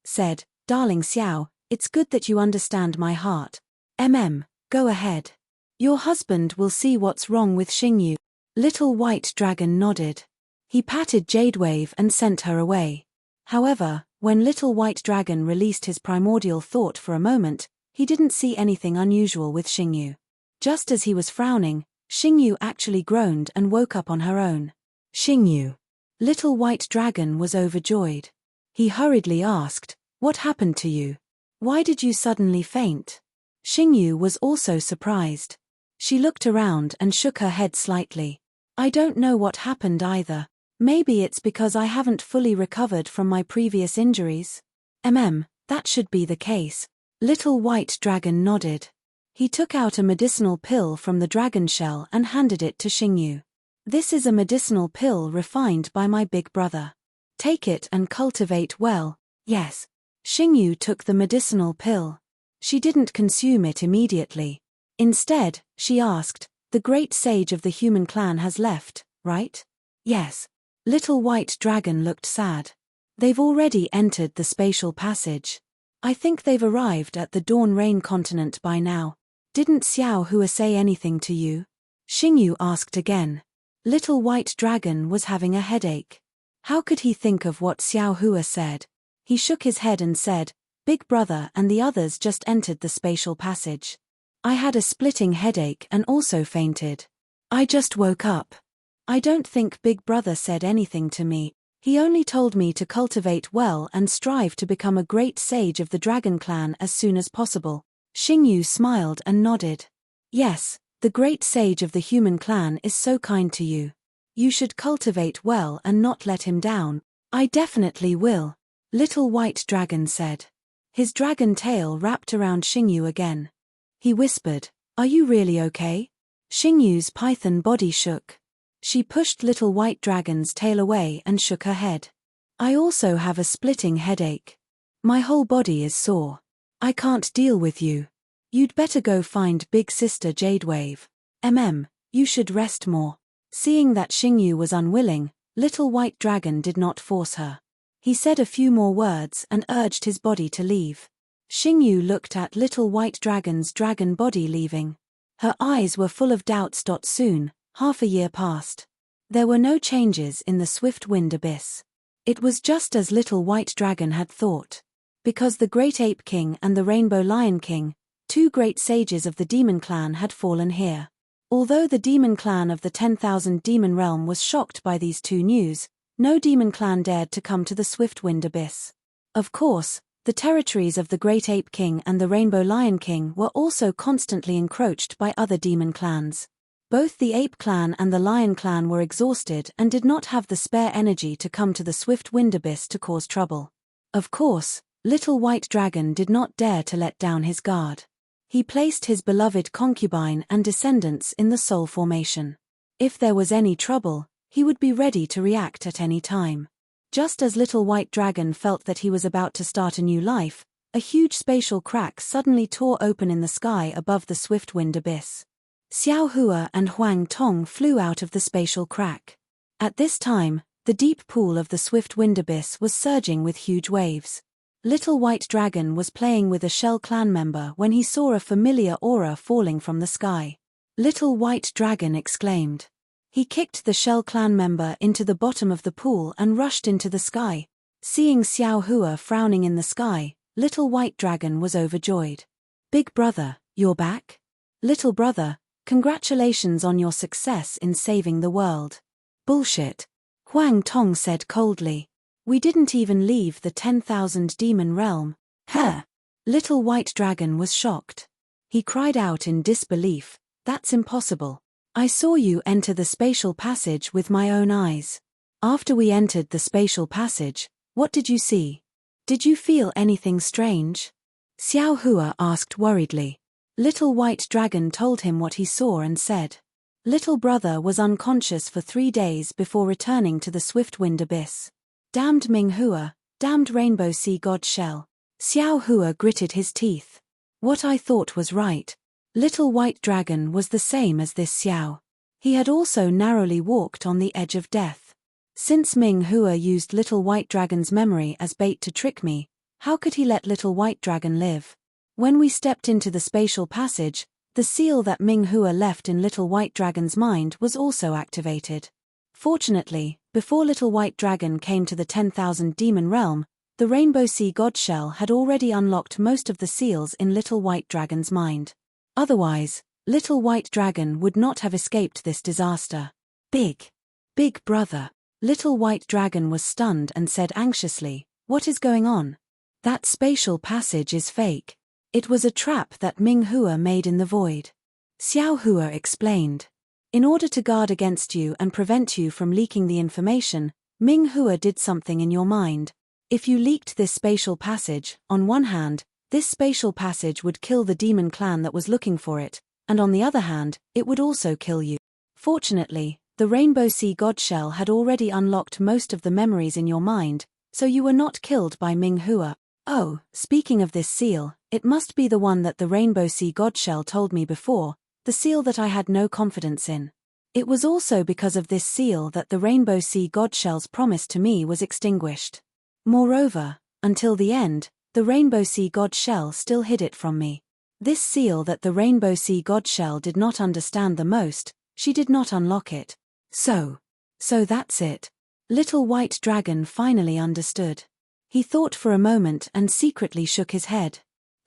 said, "Darling Xiao, it's good that you understand my heart. Go ahead. Your husband will see what's wrong with Xingyu. Little White Dragon nodded. He patted Jadewave and sent her away. However, when Little White Dragon released his primordial thought for a moment, he didn't see anything unusual with Xingyu. Just as he was frowning, Xingyu actually groaned and woke up on her own. Xingyu. Little White Dragon was overjoyed. He hurriedly asked, "What happened to you? Why did you suddenly faint?" Xingyu was also surprised. She looked around and shook her head slightly. "I don't know what happened either. Maybe it's because I haven't fully recovered from my previous injuries." That should be the case." Little White Dragon nodded. He took out a medicinal pill from the dragon shell and handed it to Xingyu. "This is a medicinal pill refined by my big brother. Take it and cultivate well." "Yes." Xingyu took the medicinal pill. She didn't consume it immediately. Instead, she asked, "The great sage of the human clan has left, right?" "Yes." Little White Dragon looked sad. "They've already entered the spatial passage. I think they've arrived at the Dawn Rain continent by now. Didn't Xiao Hua say anything to you?" Xingyu asked again. Little White Dragon was having a headache. How could he think of what Xiao Hua said? He shook his head and said, "Big brother and the others just entered the spatial passage. I had a splitting headache and also fainted. I just woke up. I don't think Big Brother said anything to me. He only told me to cultivate well and strive to become a great sage of the Dragon Clan as soon as possible." Xingyu smiled and nodded. "Yes, the great sage of the human clan is so kind to you. You should cultivate well and not let him down." "I definitely will," Little White Dragon said. His dragon tail wrapped around Xingyu again. He whispered, "Are you really okay?" Xingyu's python body shook. She pushed Little White Dragon's tail away and shook her head. "I also have a splitting headache. My whole body is sore. I can't deal with you. You'd better go find big sister Jadewave. You should rest more." Seeing that Xingyu was unwilling, Little White Dragon did not force her. He said a few more words and urged his body to leave. Xingyu looked at Little White Dragon's dragon body leaving. Her eyes were full of doubts. Soon, half a year passed. There were no changes in the Swift Wind Abyss. It was just as Little White Dragon had thought. Because the Great Ape King and the Rainbow Lion King, two great sages of the Demon Clan, had fallen here. Although the Demon Clan of the 10,000 Demon Realm was shocked by these two news, no Demon Clan dared to come to the Swift Wind Abyss. Of course, the territories of the Great Ape King and the Rainbow Lion King were also constantly encroached by other Demon Clans. Both the Ape Clan and the Lion Clan were exhausted and did not have the spare energy to come to the Swift Wind Abyss to cause trouble. Of course, Little White Dragon did not dare to let down his guard. He placed his beloved concubine and descendants in the Soul Formation. If there was any trouble, he would be ready to react at any time. Just as Little White Dragon felt that he was about to start a new life, a huge spatial crack suddenly tore open in the sky above the Swift Wind Abyss. Xiao Hua and Huang Tong flew out of the spatial crack. At this time, the deep pool of the Swift Wind Abyss was surging with huge waves. Little White Dragon was playing with a Shell Clan member when he saw a familiar aura falling from the sky. Little White Dragon exclaimed. He kicked the Shell Clan member into the bottom of the pool and rushed into the sky. Seeing Xiao Hua frowning in the sky, Little White Dragon was overjoyed. "Big brother, you're back? Little brother, congratulations on your success in saving the world." "Bullshit," Huang Tong said coldly. "We didn't even leave the 10,000 Demon Realm." "Huh?" Little White Dragon was shocked. He cried out in disbelief, "That's impossible. I saw you enter the spatial passage with my own eyes." "After we entered the spatial passage, what did you see? Did you feel anything strange?" Xiao Hua asked worriedly. Little White Dragon told him what he saw and said. Little brother was unconscious for 3 days before returning to the Swift Wind Abyss. Damned Ming Hua, damned Rainbow Sea God Shell. Xiao Hua gritted his teeth. What I thought was right. Little White Dragon was the same as this Xiao. He had also narrowly walked on the edge of death. Since Ming Hua used Little White Dragon's memory as bait to trick me, how could he let Little White Dragon live? When we stepped into the spatial passage, The seal that Ming Hua left in Little White Dragon's mind was also activated. Fortunately, before Little White Dragon came to the 10,000 demon realm, the Rainbow Sea God Shell had already unlocked most of the seals in Little White Dragon's mind. Otherwise, Little White Dragon would not have escaped this disaster. Big brother. Little White Dragon was stunned and said anxiously, "What is going on?" "That spatial passage is fake. It was a trap that Ming Hua made in the void." Xiao Hua explained. "In order to guard against you and prevent you from leaking the information, Ming Hua did something in your mind. If you leaked this spatial passage, on one hand, this spatial passage would kill the demon clan that was looking for it, and on the other hand, it would also kill you. Fortunately, the Rainbow Sea God Shell had already unlocked most of the memories in your mind, so you were not killed by Ming Hua. Oh, speaking of this seal, it must be the one that the Rainbow Sea God Shell told me before, the seal that I had no confidence in. It was also because of this seal that the Rainbow Sea God Shell's promise to me was extinguished. Moreover, until the end, the Rainbow Sea God Shell still hid it from me. This seal that the Rainbow Sea God Shell did not understand the most, she did not unlock it. So that's it." Little White Dragon finally understood. He thought for a moment and secretly shook his head.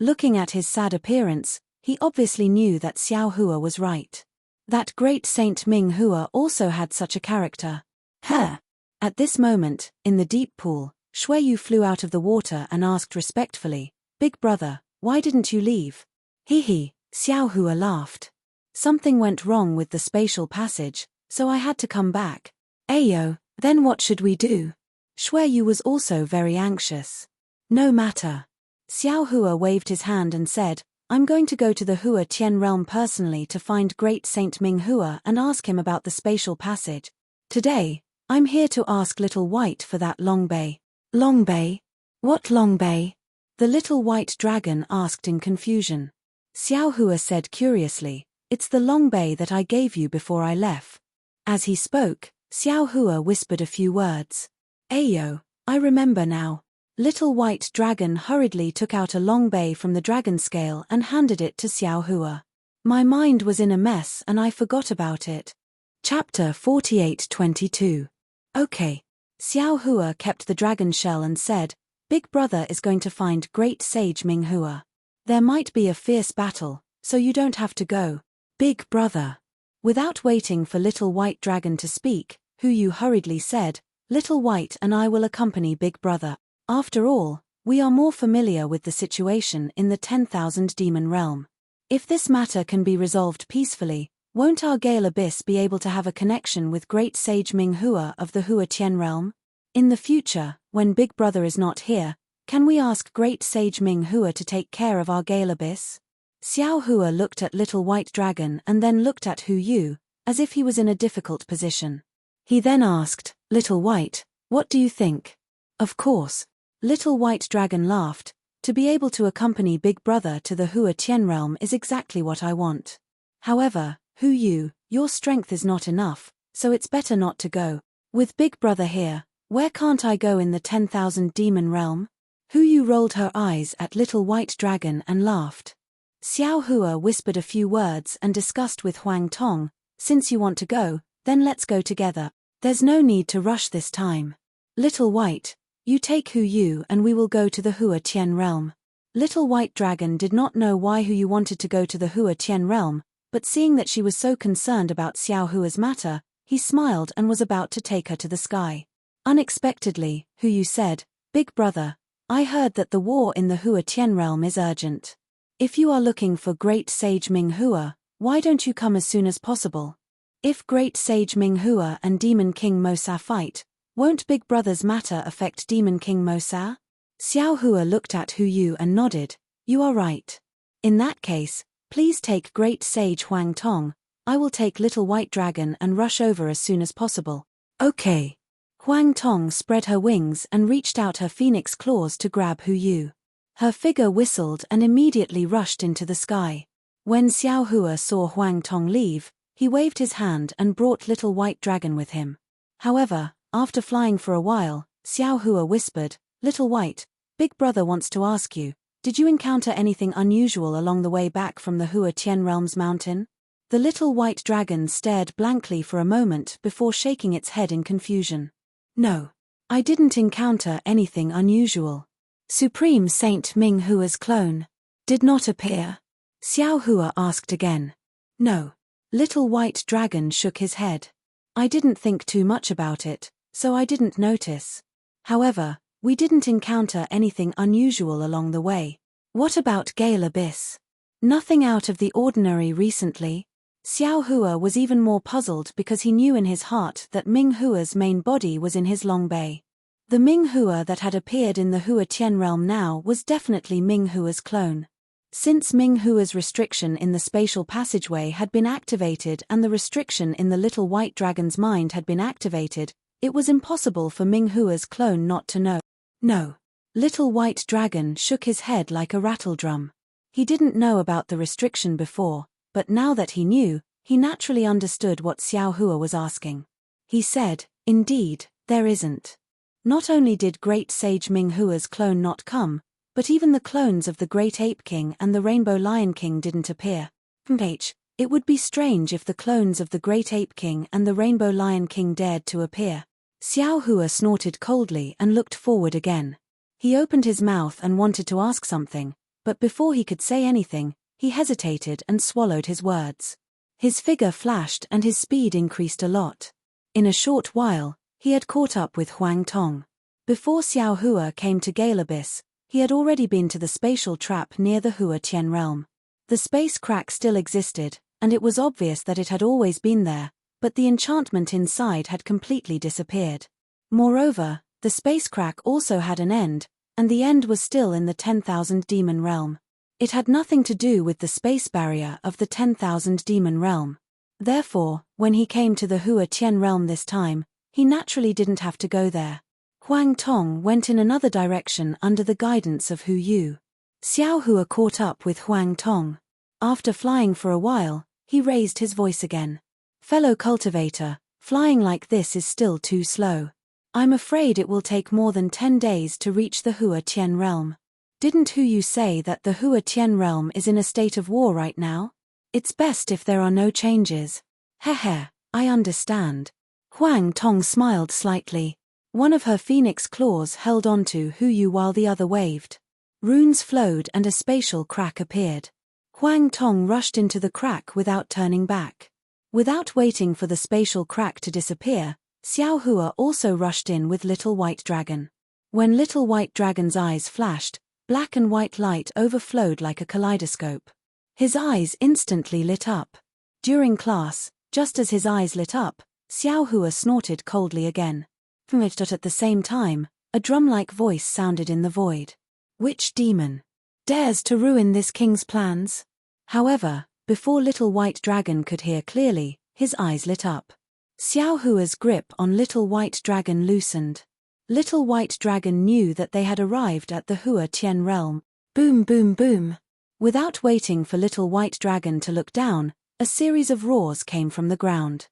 Looking at his sad appearance, he obviously knew that Xiao Hua was right. That great Saint Ming Hua also had such a character. At this moment, in the deep pool, Shui Yu flew out of the water and asked respectfully, "Big brother, why didn't you leave?" "Hee," Xiao Hua laughed. "Something went wrong with the spatial passage, so I had to come back." "Ayo, then what should we do?" Shui Yu was also very anxious. "No matter." Xiao Hua waved his hand and said, "I'm going to go to the Hua Tian realm personally to find Great Saint Ming Hua and ask him about the spatial passage. Today, I'm here to ask Little White for that long bay." "Long bay? What long bay?" the Little White Dragon asked in confusion. Xiao Hua said curiously, "It's the long bay that I gave you before I left." As he spoke, Xiao Hua whispered a few words. "Ayo, I remember now." Little White Dragon hurriedly took out a long bay from the dragon scale and handed it to Xiao Hua. "My mind was in a mess and I forgot about it." Chapter 48:22. "Okay." Xiao Hua kept the dragon shell and said, "Big brother is going to find Great Sage Ming Hua. There might be a fierce battle, so you don't have to go." "Big brother." Without waiting for Little White Dragon to speak, Hu Yu hurriedly said, "Little White and I will accompany Big brother. After all, we are more familiar with the situation in the 10,000 demon realm. If this matter can be resolved peacefully, won't our Gale Abyss be able to have a connection with Great Sage Ming Hua of the Hua Tian realm? In the future, when Big brother is not here, can we ask Great Sage Ming Hua to take care of our Gale Abyss?" Xiao Hua looked at Little White Dragon and then looked at Hu Yu, as if he was in a difficult position. He then asked, "Little White, what do you think?" "Of course." Little White Dragon laughed. "To be able to accompany Big brother to the Hua Tian realm is exactly what I want. However, Hu Yu, your strength is not enough, so it's better not to go. With Big brother here, where can't I go in the 10,000 demon realm?" Hu Yu rolled her eyes at Little White Dragon and laughed. Xiao Hua whispered a few words and discussed with Huang Tong, "Since you want to go, then let's go together. There's no need to rush this time. Little White, you take Hu Yu and we will go to the Hua Tian realm." Little White Dragon did not know why Hu Yu wanted to go to the Hua Tian realm, but seeing that she was so concerned about Xiao Hua's matter, he smiled and was about to take her to the sky. Unexpectedly, Hu Yu said, "Big brother, I heard that the war in the Hua Tian realm is urgent. If you are looking for Great Sage Ming Hua, why don't you come as soon as possible? If Great Sage Ming Hua and Demon King Mo Sa fight, won't Big brother's matter affect Demon King Mo Sa?" Xiao Hua looked at Hu Yu and nodded. "You are right. In that case, please take Great Sage Huang Tong. I will take Little White Dragon and rush over as soon as possible." "Okay." Huang Tong spread her wings and reached out her phoenix claws to grab Hu Yu. Her figure whistled and immediately rushed into the sky. When Xiao Hua saw Huang Tong leave, he waved his hand and brought Little White Dragon with him. However, after flying for a while, Xiao Hua whispered, "Little White, Big brother wants to ask you, Did you encounter anything unusual along the way back from the Hua Tian Realm's mountain? The little white dragon stared blankly for a moment before shaking its head in confusion. No. I didn't encounter anything unusual. Supreme Saint Ming Hua's clone did not appear. Xiao Hua asked again. No. Little white dragon shook his head. I didn't think too much about it, so I didn't notice. However, we didn't encounter anything unusual along the way. What about Gale Abyss? Nothing out of the ordinary recently. Xiao Hua was even more puzzled because he knew in his heart that Ming Hua's main body was in his Long Bay. The Ming Hua that had appeared in the Hua Tian realm now was definitely Ming Hua's clone. Since Ming Hua's restriction in the spatial passageway had been activated and the restriction in the little white dragon's mind had been activated, it was impossible for Ming Hua's clone not to know. No. Little white dragon shook his head like a rattledrum. He didn't know about the restriction before, but now that he knew, he naturally understood what Xiao Hua was asking. He said, indeed, there isn't. Not only did Great Sage Ming Hua's clone not come, but even the clones of the Great Ape King and the Rainbow Lion King didn't appear. It would be strange if the clones of the Great Ape King and the Rainbow Lion King dared to appear. Xiao Hua snorted coldly and looked forward again. He opened his mouth and wanted to ask something, but before he could say anything, he hesitated and swallowed his words. His figure flashed and his speed increased a lot. In a short while, he had caught up with Huang Tong. Before Xiao Hua came to Gale Abyss, he had already been to the spatial trap near the Hua Tian realm. The space crack still existed, and it was obvious that it had always been there, but the enchantment inside had completely disappeared. Moreover, the space crack also had an end, and the end was still in the 10,000 demon realm. It had nothing to do with the space barrier of the 10,000 demon realm. Therefore, when he came to the Hua Tian realm this time, he naturally didn't have to go there. Huang Tong went in another direction under the guidance of Hu Yu. Xiao Hua caught up with Huang Tong. After flying for a while, he raised his voice again. Fellow cultivator, flying like this is still too slow. I'm afraid it will take more than 10 days to reach the Hua Tian realm. Didn't Hu Yu say that the Hua Tian realm is in a state of war right now? It's best if there are no changes. Heh, I understand. Huang Tong smiled slightly. One of her phoenix claws held onto Hu Yu while the other waved. Runes flowed and a spatial crack appeared. Huang Tong rushed into the crack without turning back. Without waiting for the spatial crack to disappear, Xiao Hua also rushed in with Little White Dragon. When Little White Dragon's eyes flashed, black and white light overflowed like a kaleidoscope. His eyes instantly lit up. During class, just as his eyes lit up, Xiao Hua snorted coldly again. At the same time, a drum-like voice sounded in the void. Which demon dares to ruin this king's plans? However, before Little White Dragon could hear clearly, his eyes lit up. Xiao Hua's grip on Little White Dragon loosened. Little White Dragon knew that they had arrived at the Hua Tian realm. Boom boom boom. Without waiting for Little White Dragon to look down, a series of roars came from the ground.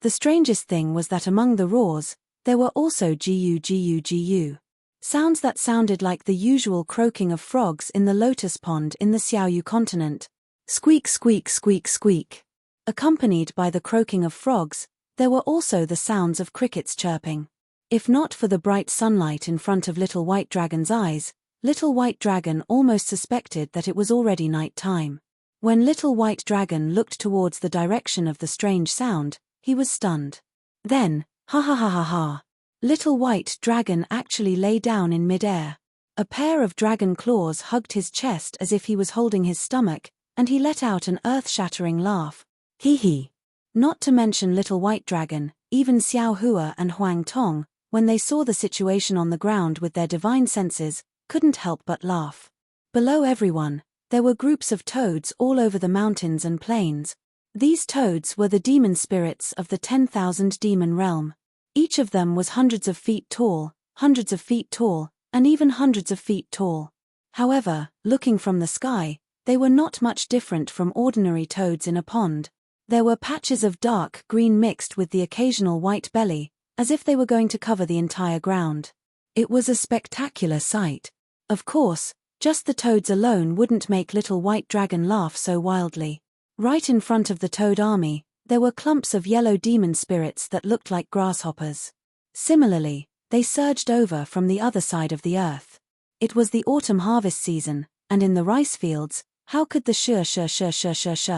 The strangest thing was that among the roars, there were also gu. Sounds that sounded like the usual croaking of frogs in the lotus pond in the Xiaoyu continent. Squeak squeak squeak squeak. Accompanied by the croaking of frogs, there were also the sounds of crickets chirping. If not for the bright sunlight in front of Little White Dragon's eyes, Little White Dragon almost suspected that it was already night time. When Little White Dragon looked towards the direction of the strange sound, he was stunned. Then, ha ha ha ha ha. Little White Dragon actually lay down in midair. A pair of dragon claws hugged his chest as if he was holding his stomach, and he let out an earth-shattering laugh. Hee hee. Not to mention Little White Dragon, even Xiao Hua and Huang Tong, when they saw the situation on the ground with their divine senses, couldn't help but laugh. Below everyone, there were groups of toads all over the mountains and plains. These toads were the demon spirits of the 10,000 demon realm. Each of them was hundreds of feet tall, and even hundreds of feet tall. However, looking from the sky, they were not much different from ordinary toads in a pond. There were patches of dark green mixed with the occasional white belly, as if they were going to cover the entire ground. It was a spectacular sight. Of course, Just the toads alone wouldn't make Little White Dragon laugh so wildly. Right in front of the toad army, there were clumps of yellow demon spirits that looked like grasshoppers. Similarly, they surged over from the other side of the earth. It was the autumn harvest season, and in the rice fields, how could the shh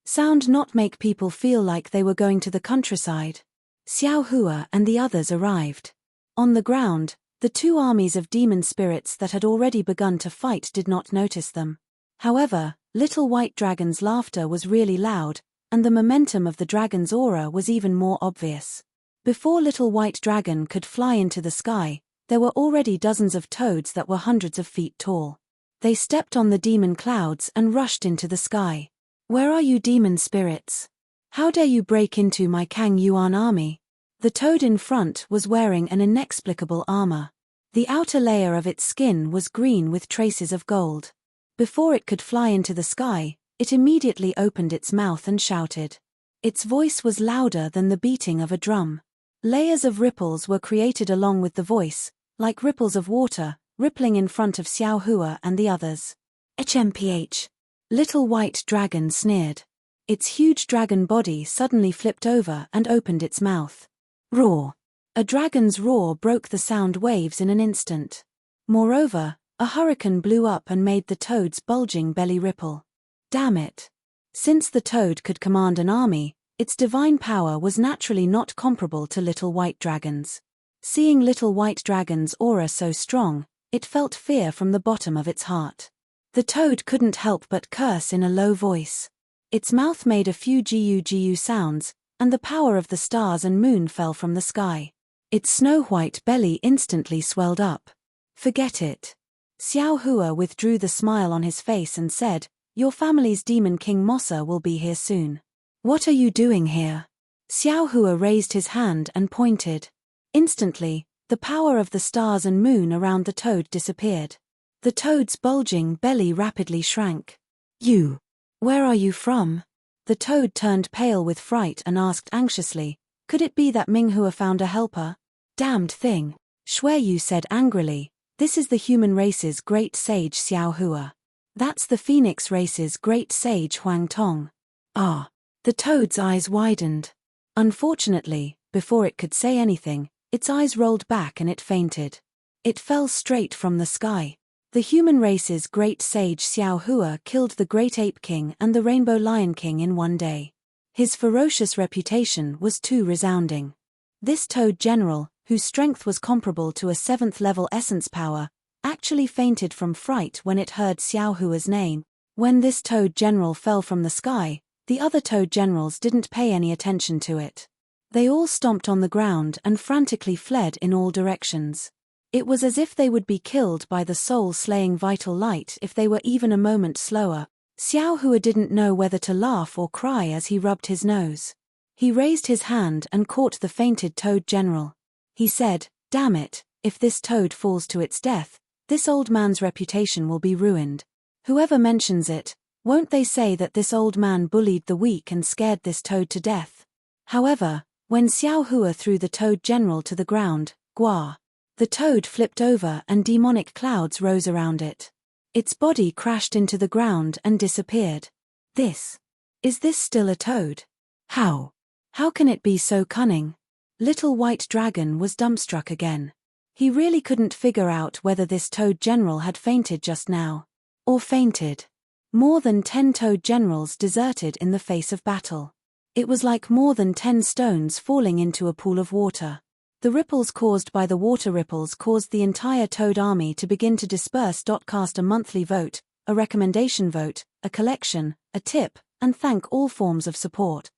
sound not make people feel like they were going to the countryside? Xiao Hua and the others arrived. On the ground, the two armies of demon spirits that had already begun to fight did not notice them. However, Little White Dragon's laughter was really loud, and the momentum of the dragon's aura was even more obvious. Before Little White Dragon could fly into the sky, there were already dozens of toads that were hundreds of feet tall. They stepped on the demon clouds and rushed into the sky. "Where are you, demon spirits? How dare you break into my Kang Yuan army?" The toad in front was wearing an inexplicable armor. The outer layer of its skin was green with traces of gold. Before it could fly into the sky, it immediately opened its mouth and shouted. Its voice was louder than the beating of a drum. Layers of ripples were created along with the voice, like ripples of water, rippling in front of Xiao Hua and the others. HMPH. Little White Dragon sneered. Its huge dragon body suddenly flipped over and opened its mouth. Roar. A dragon's roar broke the sound waves in an instant. Moreover, a hurricane blew up and made the toad's bulging belly ripple. Damn it. Since the toad could command an army, its divine power was naturally not comparable to Little White Dragon's. Seeing Little White Dragon's aura so strong, it felt fear from the bottom of its heart. The toad couldn't help but curse in a low voice. Its mouth made a few gu sounds, and the power of the stars and moon fell from the sky. Its snow-white belly instantly swelled up. Forget it. Xiao Hua withdrew the smile on his face and said, "Your family's demon king Mossa will be here soon." "What are you doing here?" Xiao Hua raised his hand and pointed. Instantly, the power of the stars and moon around the toad disappeared. The toad's bulging belly rapidly shrank. "You. Where are you from?" The toad turned pale with fright and asked anxiously, "Could it be that Minghua found a helper?" "Damned thing," Shueyu said angrily, "this is the human race's great sage Xiao Hua. That's the phoenix race's great sage Huang Tong." "Ah." The toad's eyes widened. Unfortunately, before it could say anything, its eyes rolled back and it fainted. It fell straight from the sky. The human race's great sage Xiao Hua killed the Great Ape King and the Rainbow Lion King in one day. His ferocious reputation was too resounding. This toad general, whose strength was comparable to a 7th-level essence power, actually fainted from fright when it heard Xiao Hua's name. When this toad general fell from the sky, the other toad generals didn't pay any attention to it. They all stomped on the ground and frantically fled in all directions. It was as if they would be killed by the soul-slaying vital light if they were even a moment slower. Xiao Hua didn't know whether to laugh or cry as he rubbed his nose. He raised his hand and caught the fainted toad general. He said, "Damn it, if this toad falls to its death, this old man's reputation will be ruined. Whoever mentions it, won't they say that this old man bullied the weak and scared this toad to death?" However, when Xiao Hua threw the toad general to the ground, Gua, the toad flipped over and demonic clouds rose around it. Its body crashed into the ground and disappeared. Is this still a toad? How can it be so cunning? Little White Dragon was dumbstruck again. He really couldn't figure out whether this toad general had fainted just now. Or fainted. More than 10 toad generals deserted in the face of battle. It was like more than 10 stones falling into a pool of water. The ripples caused by the water ripples caused the entire toad army to begin to disperse. Cast a monthly vote, a recommendation vote, a collection, a tip, and thank all forms of support.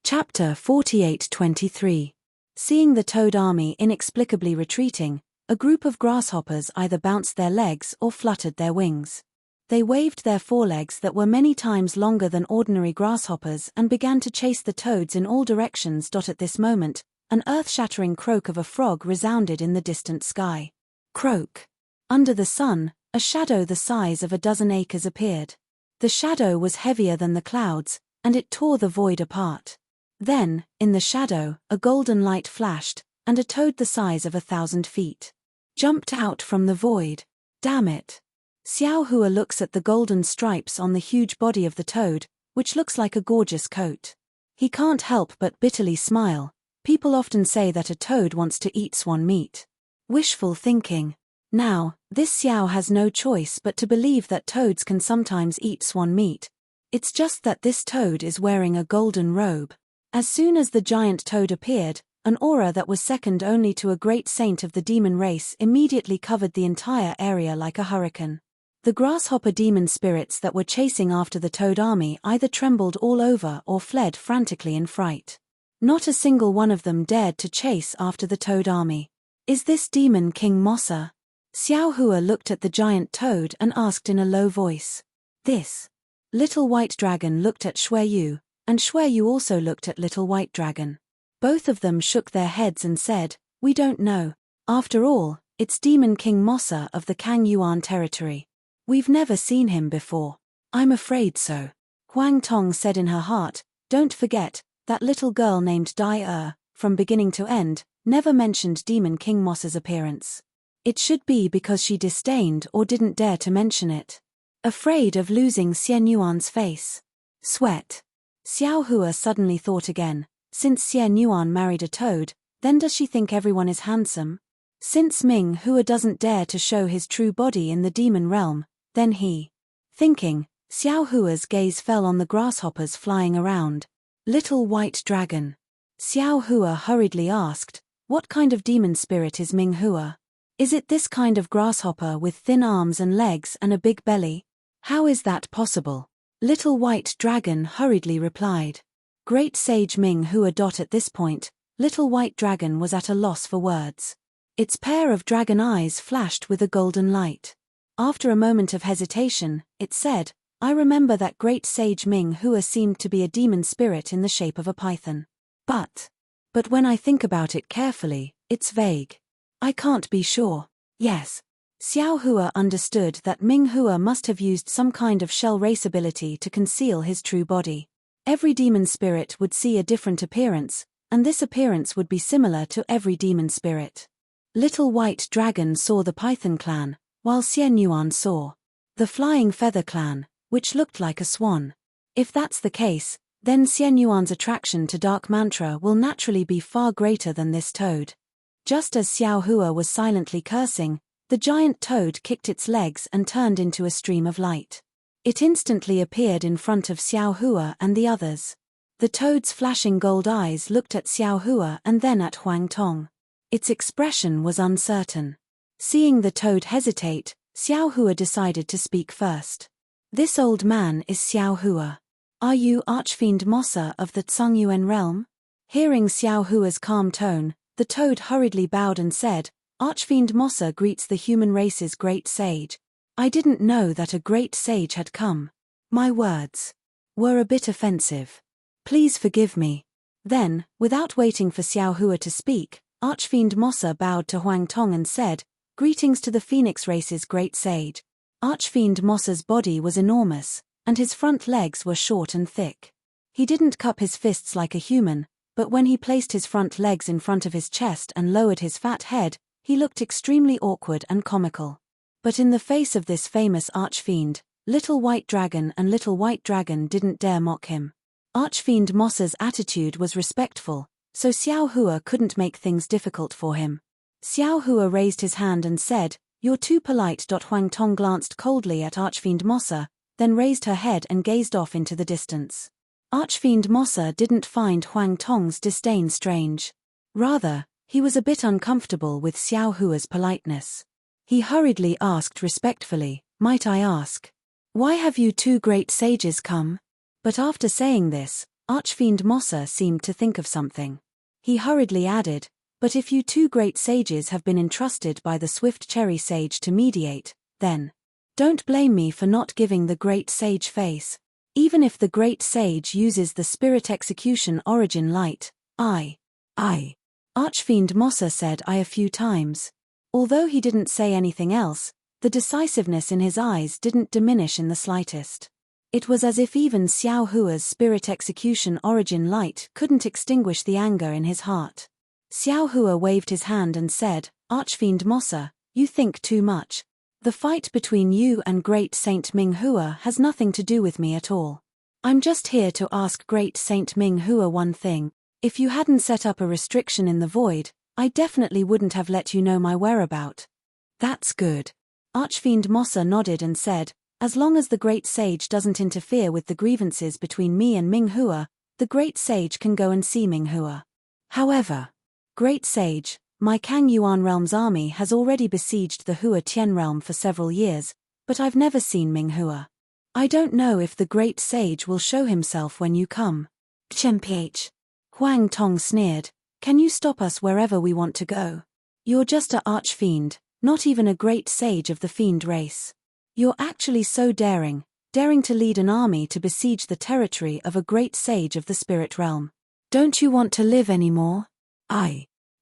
Chapter 48-23. Seeing the toad army inexplicably retreating, a group of grasshoppers either bounced their legs or fluttered their wings. They waved their forelegs that were many times longer than ordinary grasshoppers and began to chase the toads in all directions. At this moment, an earth-shattering croak of a frog resounded in the distant sky. Croak. Under the sun, a shadow the size of a dozen acres appeared. The shadow was heavier than the clouds, and it tore the void apart. Then, in the shadow, a golden light flashed, and a toad the size of 1,000 feet jumped out from the void. Damn it. Xiao Hua looks at the golden stripes on the huge body of the toad, which looks like a gorgeous coat. He can't help but bitterly smile. People often say that a toad wants to eat swan meat. Wishful thinking. Now, this Xiao has no choice but to believe that toads can sometimes eat swan meat. It's just that this toad is wearing a golden robe. As soon as the giant toad appeared, an aura that was second only to a great saint of the demon race immediately covered the entire area like a hurricane. The grasshopper demon spirits that were chasing after the toad army either trembled all over or fled frantically in fright. Not a single one of them dared to chase after the toad army. Is this demon King Mossa? Xiao Hua looked at the giant toad and asked in a low voice. This. Little White Dragon looked at Shui Yu, and Shui Yu also looked at Little White Dragon. Both of them shook their heads and said, "We don't know. After all, it's Demon King Mossa of the Kang Yuan territory. We've never seen him before." "I'm afraid so," Huang Tong said in her heart. Don't forget, that little girl named Dai from beginning to end, never mentioned Demon King Mossa's appearance. It should be because she disdained or didn't dare to mention it. Afraid of losing Xian Yuan's face. Sweat. Xiao Hua suddenly thought again, since Xian Yuan married a toad, then does she think everyone is handsome? Since Ming Hua doesn't dare to show his true body in the demon realm, then he. Thinking, Xiao Hua's gaze fell on the grasshoppers flying around. Little White Dragon. Xiao Hua hurriedly asked, "What kind of demon spirit is Ming Hua? Is it this kind of grasshopper with thin arms and legs and a big belly? How is that possible?" Little White Dragon hurriedly replied. Great Sage Ming Hua. At this point, Little White Dragon was at a loss for words. Its pair of dragon eyes flashed with a golden light. After a moment of hesitation, it said, "I remember that Great Sage Ming Hua seemed to be a demon spirit in the shape of a python. But when I think about it carefully, it's vague. I can't be sure." Yes. Xiao Hua understood that Ming Hua must have used some kind of shell race ability to conceal his true body. Every demon spirit would see a different appearance, and this appearance would be similar to every demon spirit. Little White Dragon saw the Python clan, while Xian Yuan saw the Flying Feather clan, which looked like a swan. If that's the case, then Xian Yuan's attraction to dark mantra will naturally be far greater than this toad. Just as Xiao Hua was silently cursing, the giant toad kicked its legs and turned into a stream of light. It instantly appeared in front of Xiao Hua and the others. The toad's flashing gold eyes looked at Xiao Hua and then at Huang Tong. Its expression was uncertain. Seeing the toad hesitate, Xiao Hua decided to speak first. "This old man is Xiao Hua. Are you Archfiend Mossa of the Tsungyuan realm?" Hearing Xiao Hua's calm tone, the toad hurriedly bowed and said, "Archfiend Mossa greets the human race's great sage. I didn't know that a great sage had come. My words were a bit offensive. Please forgive me." Then, without waiting for Xiao Hua to speak, Archfiend Mossa bowed to Huang Tong and said, "Greetings to the Phoenix race's great sage." Archfiend Mossa's body was enormous, and his front legs were short and thick. He didn't cup his fists like a human, but when he placed his front legs in front of his chest and lowered his fat head, he looked extremely awkward and comical. But in the face of this famous Archfiend, Little White Dragon and Little White Dragon didn't dare mock him. Archfiend Mossa's attitude was respectful, so Xiao Hua couldn't make things difficult for him. Xiao Hua raised his hand and said, "You're too polite." Huang Tong glanced coldly at Archfiend Mossa, then raised her head and gazed off into the distance. Archfiend Mossa didn't find Huang Tong's disdain strange. Rather, he was a bit uncomfortable with Xiao Hua's politeness. He hurriedly asked respectfully, "Might I ask, why have you two great sages come?" But after saying this, Archfiend Mossa seemed to think of something. He hurriedly added, "But if you two great sages have been entrusted by the Swift Cherry Sage to mediate, then don't blame me for not giving the great sage face. Even if the great sage uses the Spirit Execution Origin Light, I. Archfiend Mossa said "I" a few times. Although he didn't say anything else, the decisiveness in his eyes didn't diminish in the slightest. It was as if even Xiao Hua's Spirit Execution Origin Light couldn't extinguish the anger in his heart. Xiao Hua waved his hand and said, "Archfiend Mossa, you think too much. The fight between you and Great Saint Ming Hua has nothing to do with me at all. I'm just here to ask Great Saint Ming Hua one thing. If you hadn't set up a restriction in the void, I definitely wouldn't have let you know my whereabout. That's good. Archfiend Mossa nodded and said, as long as the Great Sage doesn't interfere with the grievances between me and Ming Hua, the Great Sage can go and see Ming Hua. However, Great Sage, my Kang Yuan Realm's army has already besieged the Hua Tian realm for several years, but I've never seen Ming Hua. I don't know if the Great Sage will show himself when you come. Mph. Huang Tong sneered, can you stop us wherever we want to go? You're just a archfiend, not even a Great Sage of the fiend race. You're actually so daring to lead an army to besiege the territory of a Great Sage of the spirit realm. Don't you want to live anymore?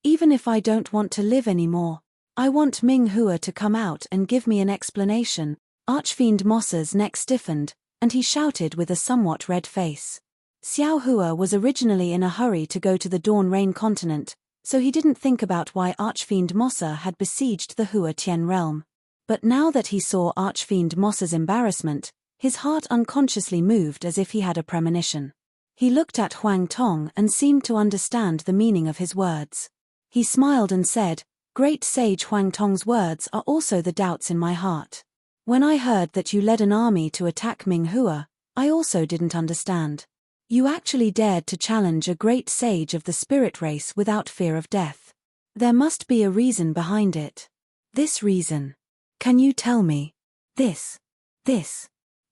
Even if I don't want to live anymore, I want Ming Hua to come out and give me an explanation. Archfiend Mossa's neck stiffened, and he shouted with a somewhat red face. Xiao Hua was originally in a hurry to go to the Dawn Rain continent, so he didn't think about why Archfiend Mossa had besieged the Hua Tian realm. But now that he saw Archfiend Mossa's embarrassment, his heart unconsciously moved as if he had a premonition. He looked at Huang Tong and seemed to understand the meaning of his words. He smiled and said, Great Sage Huang Tong's words are also the doubts in my heart. When I heard that you led an army to attack Ming Hua, I also didn't understand. You actually dared to challenge a Great Sage of the spirit race without fear of death. There must be a reason behind it. This reason. Can you tell me? This.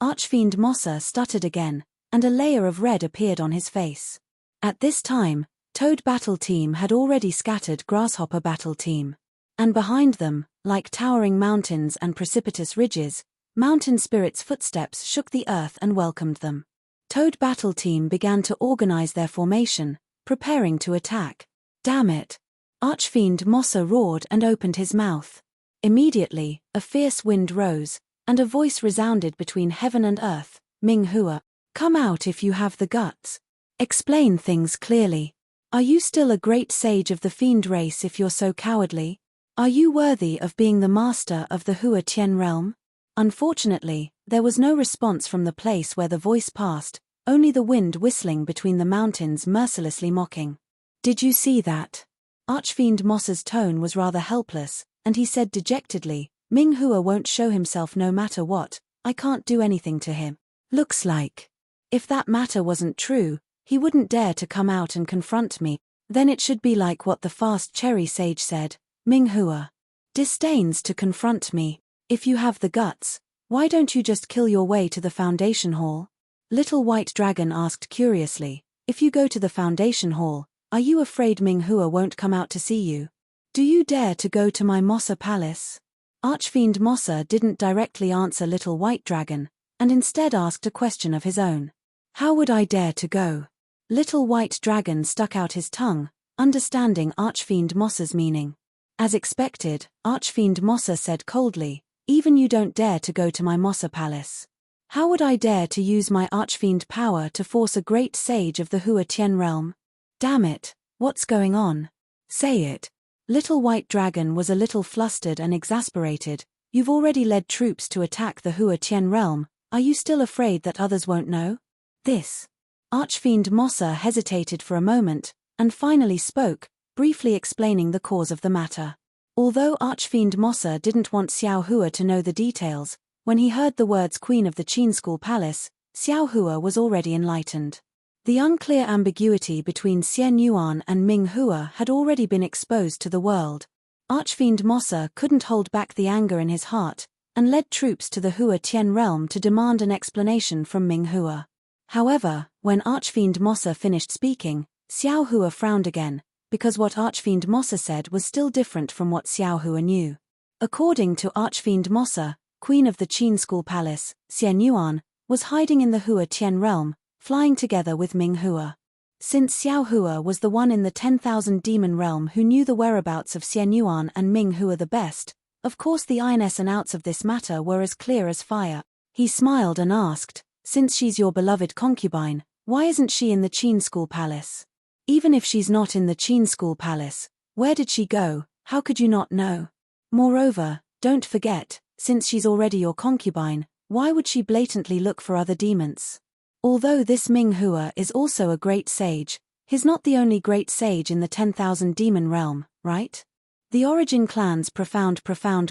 Archfiend Mossa stuttered again, and a layer of red appeared on his face. At this time, Toad Battle Team had already scattered Grasshopper Battle Team. And behind them, like towering mountains and precipitous ridges, mountain spirits' footsteps shook the earth and welcomed them. Toad Battle Team began to organize their formation, preparing to attack. Damn it! Archfiend Mossa roared and opened his mouth. Immediately, a fierce wind rose, and a voice resounded between heaven and earth. Ming Hua, come out if you have the guts. Explain things clearly. Are you still a Great Sage of the fiend race if you're so cowardly? Are you worthy of being the master of the Hua Tian realm? Unfortunately, there was no response from the place where the voice passed, only the wind whistling between the mountains mercilessly mocking. Did you see that? Archfiend Mossa's tone was rather helpless, and he said dejectedly, Ming Hua won't show himself no matter what, I can't do anything to him. Looks like. If that matter wasn't true, he wouldn't dare to come out and confront me, then it should be like what the fast cherry sage said. Ming Hua disdains to confront me. If you have the guts, why don't you just kill your way to the Foundation Hall? Little White Dragon asked curiously, if you go to the Foundation Hall, are you afraid Ming Hua won't come out to see you? Do you dare to go to my Mossa Palace? Archfiend Mossa didn't directly answer Little White Dragon, and instead asked a question of his own. How would I dare to go? Little White Dragon stuck out his tongue, understanding Archfiend Mossa's meaning. As expected, Archfiend Mossa said coldly, even you don't dare to go to my Mossa Palace. How would I dare to use my Archfiend power to force a Great Sage of the Hua Tian realm? Damn it, what's going on? Say it. Little White Dragon was a little flustered and exasperated. You've already led troops to attack the Hua Tian realm, are you still afraid that others won't know? This. Archfiend Mossa hesitated for a moment, and finally spoke, briefly explaining the cause of the matter. Although Archfiend Mossa didn't want Xiao Hua to know the details, when he heard the words Queen of the Qin School Palace, Xiao Hua was already enlightened. The unclear ambiguity between Xian Yuan and Ming Hua had already been exposed to the world. Archfiend Mossa couldn't hold back the anger in his heart, and led troops to the Hua Tian realm to demand an explanation from Ming Hua. However, when Archfiend Mossa finished speaking, Xiao Hua frowned again, because what Archfiend Mossa said was still different from what Xiao Hua knew. According to Archfiend Mossa, Queen of the Qin School Palace, Xian Yuan, was hiding in the Hua Tian realm, flying together with Ming Hua. Since Xiao Hua was the one in the 10,000 demon realm who knew the whereabouts of Xian Yuan and Ming Hua the best, of course the ins and outs of this matter were as clear as fire. He smiled and asked, since she's your beloved concubine, why isn't she in the Qin School Palace? Even if she's not in the Qin School Palace, where did she go? How could you not know? Moreover, don't forget, Since she's already your concubine, why would she blatantly look for other demons? Although this Ming Hua is also a great sage, he's not the only great sage in the 10,000 demon realm, right? The Origin Clan's Profound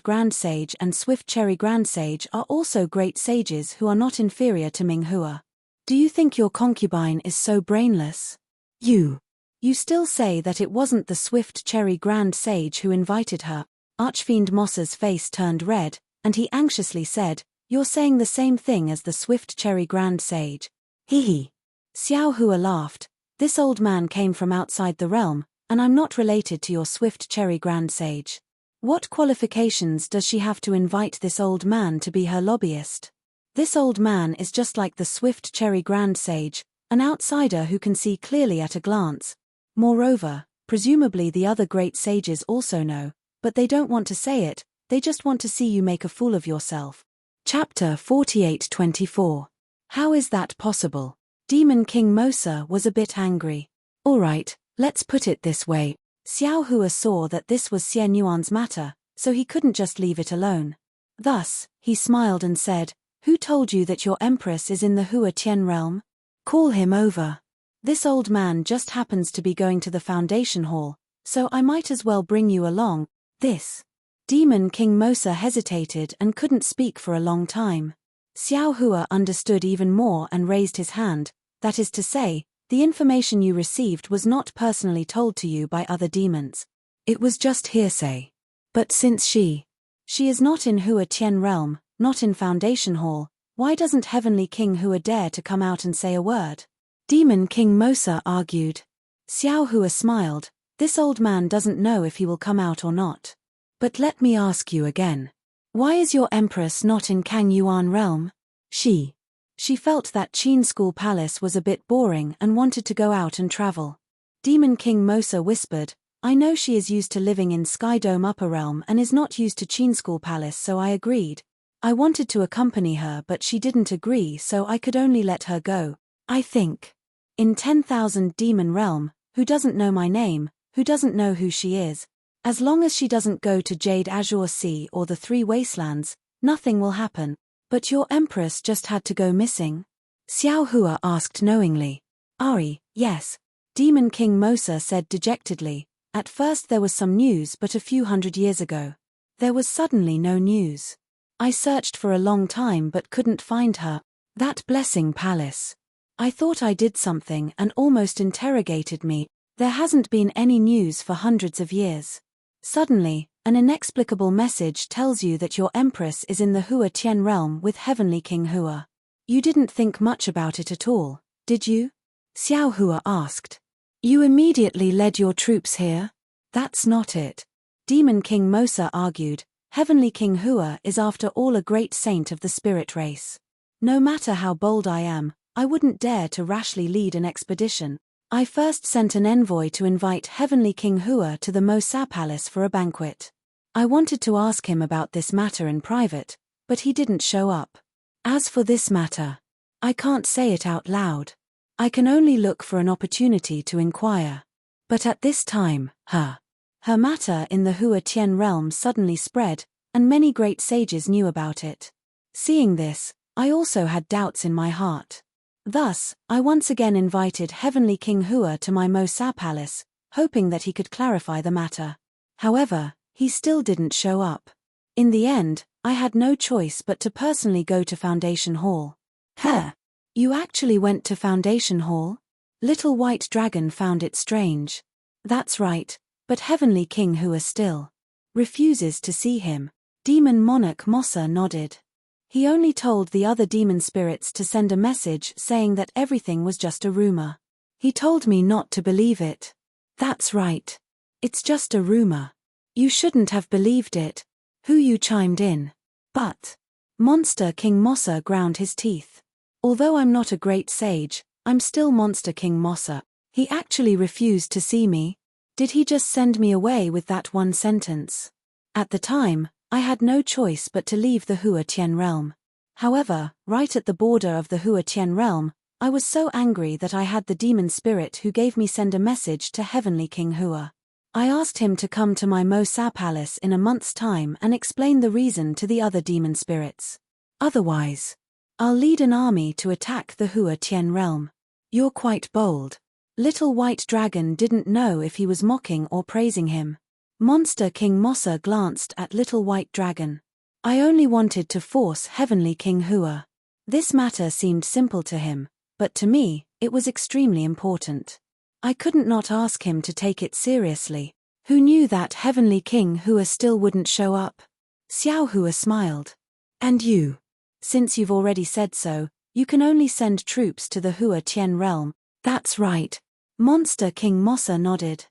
Grand Sage and Swift Cherry Grand Sage are also great sages who are not inferior to Ming Hua. Do you think your concubine is so brainless? You still say that it wasn't the Swift Cherry Grand Sage who invited her. Archfiend Mossa's face turned red, and he anxiously said, "You're saying the same thing as the Swift Cherry Grand Sage." Hee. Xiao Hua laughed. "This old man came from outside the realm, and I'm not related to your Swift Cherry Grand Sage. What qualifications does she have to invite this old man to be her lobbyist? This old man is just like the Swift Cherry Grand Sage, an outsider who can see clearly at a glance. Moreover, presumably the other great sages also know, but they don't want to say it, they just want to see you make a fool of yourself." Chapter 48-24. How is that possible? Demon King Mosa was a bit angry. Alright, let's put it this way. Xiao Hua saw that this was Xian Yuan's matter, so he couldn't just leave it alone. Thus, he smiled and said, "Who told you that your empress is in the Hua Tian realm? Call him over. This old man just happens to be going to the foundation hall, so I might as well bring you along." This. Demon King Mosa hesitated and couldn't speak for a long time. Xiao Hua understood even more and raised his hand. "That is to say, the information you received was not personally told to you by other demons. It was just hearsay. But since she is not in Hua Tian realm, not in Foundation Hall, why doesn't Heavenly King Hua dare to come out and say a word?" Demon King Mosa argued. Xiao Hua smiled. "This old man doesn't know if he will come out or not. But let me ask you again. Why is your empress not in Kang Yuan realm?" She felt that Qin School Palace was a bit boring and wanted to go out and travel. Demon King Mosa whispered, "I know she is used to living in Sky Dome Upper Realm and is not used to Qin School Palace, so I agreed. I wanted to accompany her but she didn't agree, so I could only let her go. I think. In 10,000 Demon Realm, who doesn't know my name, who doesn't know who she is? As long as she doesn't go to Jade Azure Sea or the Three Wastelands, nothing will happen." "But your empress just had to go missing?" Xiao Hua asked knowingly. "Ari, yes." Demon King Mosa said dejectedly. "At first there was some news, but a few hundred years ago. There was suddenly no news. I searched for a long time but couldn't find her. That Blessing Palace. I thought I did something and almost interrogated me. There hasn't been any news for hundreds of years. Suddenly, an inexplicable message tells you that your empress is in the Hua Tian realm with Heavenly King Hua. You didn't think much about it at all, did you?" Xiao Hua asked. "You immediately led your troops here?" "That's not it." Demon King Mosa argued. "Heavenly King Hua is after all a great saint of the spirit race. No matter how bold I am, I wouldn't dare to rashly lead an expedition. I first sent an envoy to invite Heavenly King Hua to the Mo Sa Palace for a banquet. I wanted to ask him about this matter in private, but he didn't show up. As for this matter, I can't say it out loud. I can only look for an opportunity to inquire. But at this time, her matter in the Hua Tian realm suddenly spread, and many great sages knew about it. Seeing this, I also had doubts in my heart. Thus, I once again invited Heavenly King Hua to my Mo Sa Palace, hoping that he could clarify the matter. However, he still didn't show up. In the end, I had no choice but to personally go to Foundation Hall." "Huh? You actually went to Foundation Hall?" Little White Dragon found it strange. "That's right, but Heavenly King Hua still refuses to see him." Demon Monarch Mossa nodded. "He only told the other demon spirits to send a message saying that everything was just a rumor. He told me not to believe it." "That's right. It's just a rumor. You shouldn't have believed it." Yu chimed in. "But..." Monster King Mossa ground his teeth. "Although I'm not a great sage, I'm still Monster King Mossa. He actually refused to see me. Did he just send me away with that one sentence? At the time, I had no choice but to leave the Hua Tian realm. However, right at the border of the Hua Tian realm, I was so angry that I had the demon spirit who gave me send a message to Heavenly King Hua. I asked him to come to my Mo Sa palace in a month's time and explain the reason to the other demon spirits. Otherwise, I'll lead an army to attack the Hua Tian realm. You're quite bold. Little White Dragon didn't know if he was mocking or praising him. Monster King Mossa glanced at Little White Dragon. I only wanted to force Heavenly King Hua. This matter seemed simple to him, but to me, it was extremely important. I couldn't not ask him to take it seriously. Who knew that Heavenly King Hua still wouldn't show up? Xiao Hua smiled. And you? Since you've already said so, you can only send troops to the Hua Tian realm. That's right. Monster King Mossa nodded.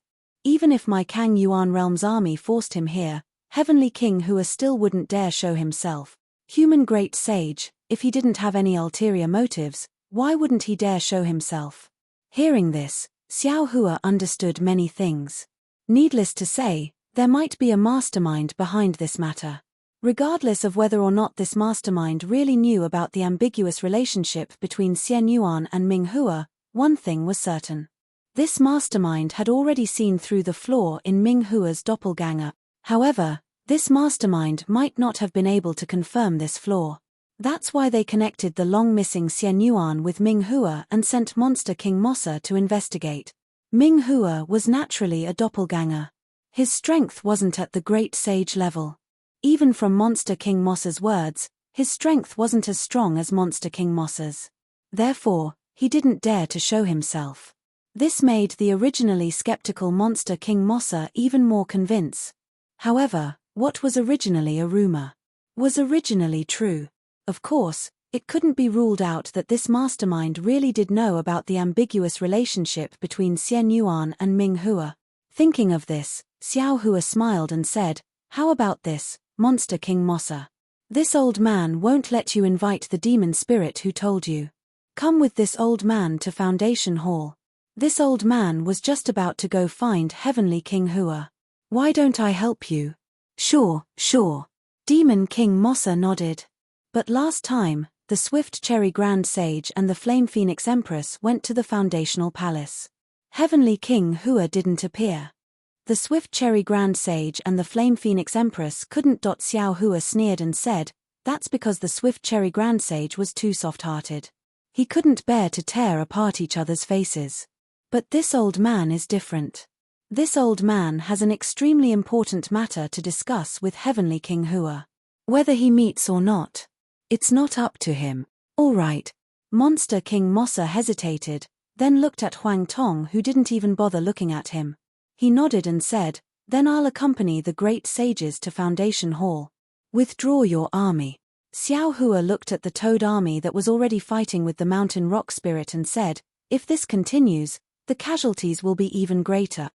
Even if my Kang Yuan realm's army forced him here, Heavenly King Hua still wouldn't dare show himself. Human great sage, if he didn't have any ulterior motives, why wouldn't he dare show himself? Hearing this, Xiao Hua understood many things. Needless to say, there might be a mastermind behind this matter. Regardless of whether or not this mastermind really knew about the ambiguous relationship between Xian Yuan and Ming Hua, one thing was certain. This mastermind had already seen through the flaw in Ming Hua's doppelganger. However, this mastermind might not have been able to confirm this flaw. That's why they connected the long-missing Xian Yuan with Ming Hua and sent Monster King Mossa to investigate. Ming Hua was naturally a doppelganger. His strength wasn't at the great sage level. Even from Monster King Mossa's words, his strength wasn't as strong as Monster King Mossa's. Therefore, he didn't dare to show himself. This made the originally skeptical Monster King Mossa even more convinced. However, what was originally a rumor was originally true. Of course, it couldn't be ruled out that this mastermind really did know about the ambiguous relationship between Xian Yuan and Ming Hua. Thinking of this, Xiao Hua smiled and said, "How about this, Monster King Mossa? This old man won't let you invite the demon spirit who told you. Come with this old man to Foundation Hall. This old man was just about to go find Heavenly King Hua. Why don't I help you?" Sure. Demon King Mossa nodded. But last time, the Swift Cherry Grand Sage and the Flame Phoenix Empress went to the Foundational Palace. Heavenly King Hua didn't appear. The Swift Cherry Grand Sage and the Flame Phoenix Empress couldn't. Xiao Hua sneered and said, "That's because the Swift Cherry Grand Sage was too soft-hearted. He couldn't bear to tear apart each other's faces. But this old man is different. This old man has an extremely important matter to discuss with Heavenly King Hua. Whether he meets or not, it's not up to him." All right. Monster King Mossa hesitated, then looked at Huang Tong, who didn't even bother looking at him. He nodded and said, "Then I'll accompany the great sages to Foundation Hall. Withdraw your army." Xiao Hua looked at the toad army that was already fighting with the mountain rock spirit and said, "If this continues, the casualties will be even greater.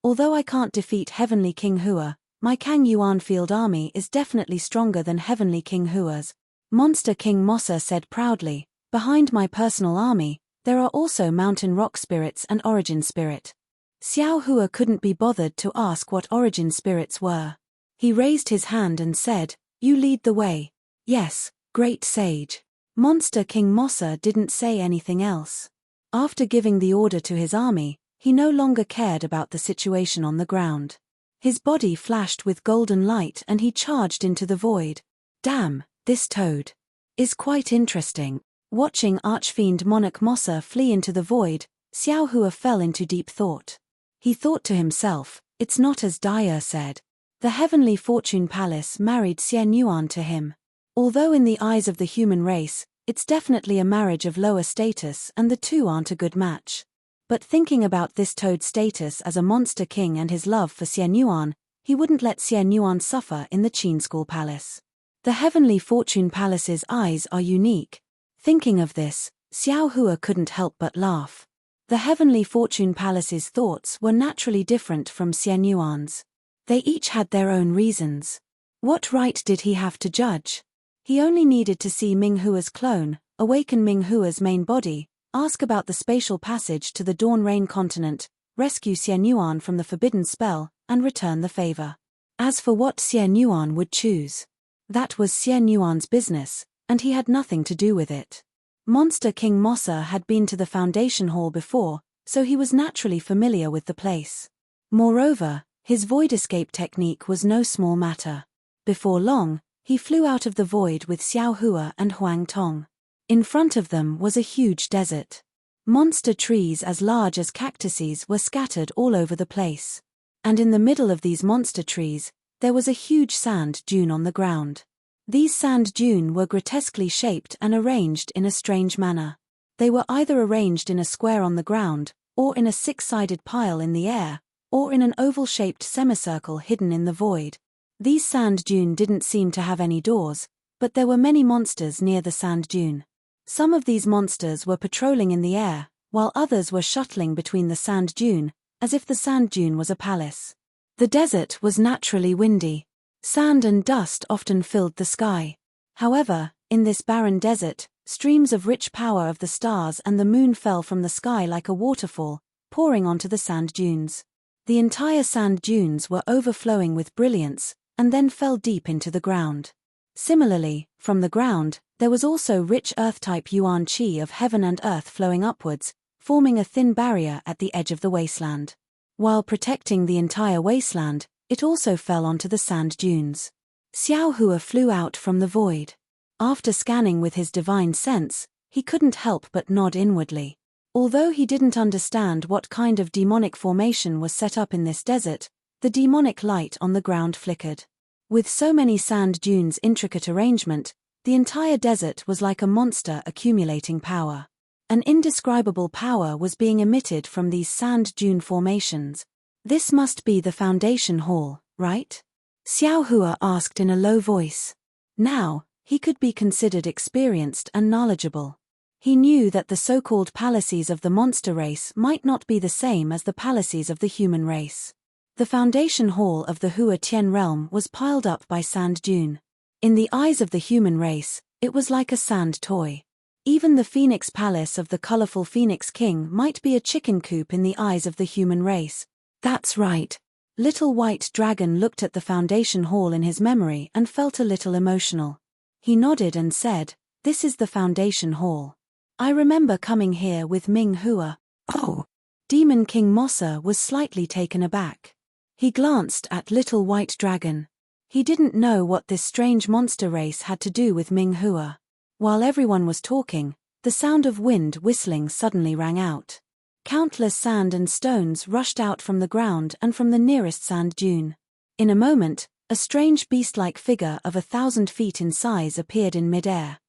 Although I can't defeat Heavenly King Hua, my Kang Yuan field army is definitely stronger than Heavenly King Hua's." Monster King Mossa said proudly, "Behind my personal army, there are also mountain rock spirits and origin spirit." Xiao Hua couldn't be bothered to ask what origin spirits were. He raised his hand and said, "You lead the way." "Yes, great sage." Monster King Mossa didn't say anything else. After giving the order to his army, he no longer cared about the situation on the ground. His body flashed with golden light and he charged into the void. Damn, this toad is quite interesting. Watching Archfiend Monarch Mossa flee into the void, Xiao Hua fell into deep thought. He thought to himself, it's not as Daya said. The Heavenly Fortune Palace married Xian Yuan to him. Although in the eyes of the human race, it's definitely a marriage of lower status and the two aren't a good match. But thinking about this toad's status as a monster king and his love for Xian Yuan, he wouldn't let Xian Yuan suffer in the Qin School Palace. The Heavenly Fortune Palace's eyes are unique. Thinking of this, Xiao Hua couldn't help but laugh. The Heavenly Fortune Palace's thoughts were naturally different from Xian Yuan's. They each had their own reasons. What right did he have to judge? He only needed to see Ming Hua's clone, awaken Ming Hua's main body, ask about the spatial passage to the Dawn Rain continent, rescue Xian Yuan from the forbidden spell, and return the favor. As for what Xian Yuan would choose, that was Xian Yuan's business, and he had nothing to do with it. Monster King Mossa had been to the Foundation Hall before, so he was naturally familiar with the place. Moreover, his void escape technique was no small matter. Before long, he flew out of the void with Xiao Hua and Huang Tong. In front of them was a huge desert. Monster trees as large as cactuses were scattered all over the place. And in the middle of these monster trees, there was a huge sand dune on the ground. These sand dunes were grotesquely shaped and arranged in a strange manner. They were either arranged in a square on the ground, or in a six-sided pile in the air, or in an oval-shaped semicircle hidden in the void. These sand dunes didn't seem to have any doors, but there were many monsters near the sand dune. Some of these monsters were patrolling in the air, while others were shuttling between the sand dune, as if the sand dune was a palace. The desert was naturally windy. Sand and dust often filled the sky. However, in this barren desert, streams of rich power of the stars and the moon fell from the sky like a waterfall, pouring onto the sand dunes. The entire sand dunes were overflowing with brilliance, and then fell deep into the ground. Similarly, from the ground, there was also rich earth-type yuan qi of heaven and earth flowing upwards, forming a thin barrier at the edge of the wasteland. While protecting the entire wasteland, it also fell onto the sand dunes. Xiao Hua flew out from the void. After scanning with his divine sense, he couldn't help but nod inwardly. Although he didn't understand what kind of demonic formation was set up in this desert, the demonic light on the ground flickered. With so many sand dunes' intricate arrangement, the entire desert was like a monster accumulating power. An indescribable power was being emitted from these sand dune formations. This must be the foundation hall, right? Xiao Hua asked in a low voice. Now, he could be considered experienced and knowledgeable. He knew that the so-called palaces of the monster race might not be the same as the palaces of the human race. The foundation hall of the Hua Tian realm was piled up by sand dune. In the eyes of the human race, it was like a sand toy. Even the Phoenix Palace of the colorful Phoenix King might be a chicken coop in the eyes of the human race. That's right. Little White Dragon looked at the foundation hall in his memory and felt a little emotional. He nodded and said, "This is the foundation hall. I remember coming here with Ming Hua." Oh! Demon King Mossa was slightly taken aback. He glanced at Little White Dragon. He didn't know what this strange monster race had to do with Ming Hua. While everyone was talking, the sound of wind whistling suddenly rang out. Countless sand and stones rushed out from the ground and from the nearest sand dune. In a moment, a strange beast-like figure of 1,000 feet in size appeared in mid-air.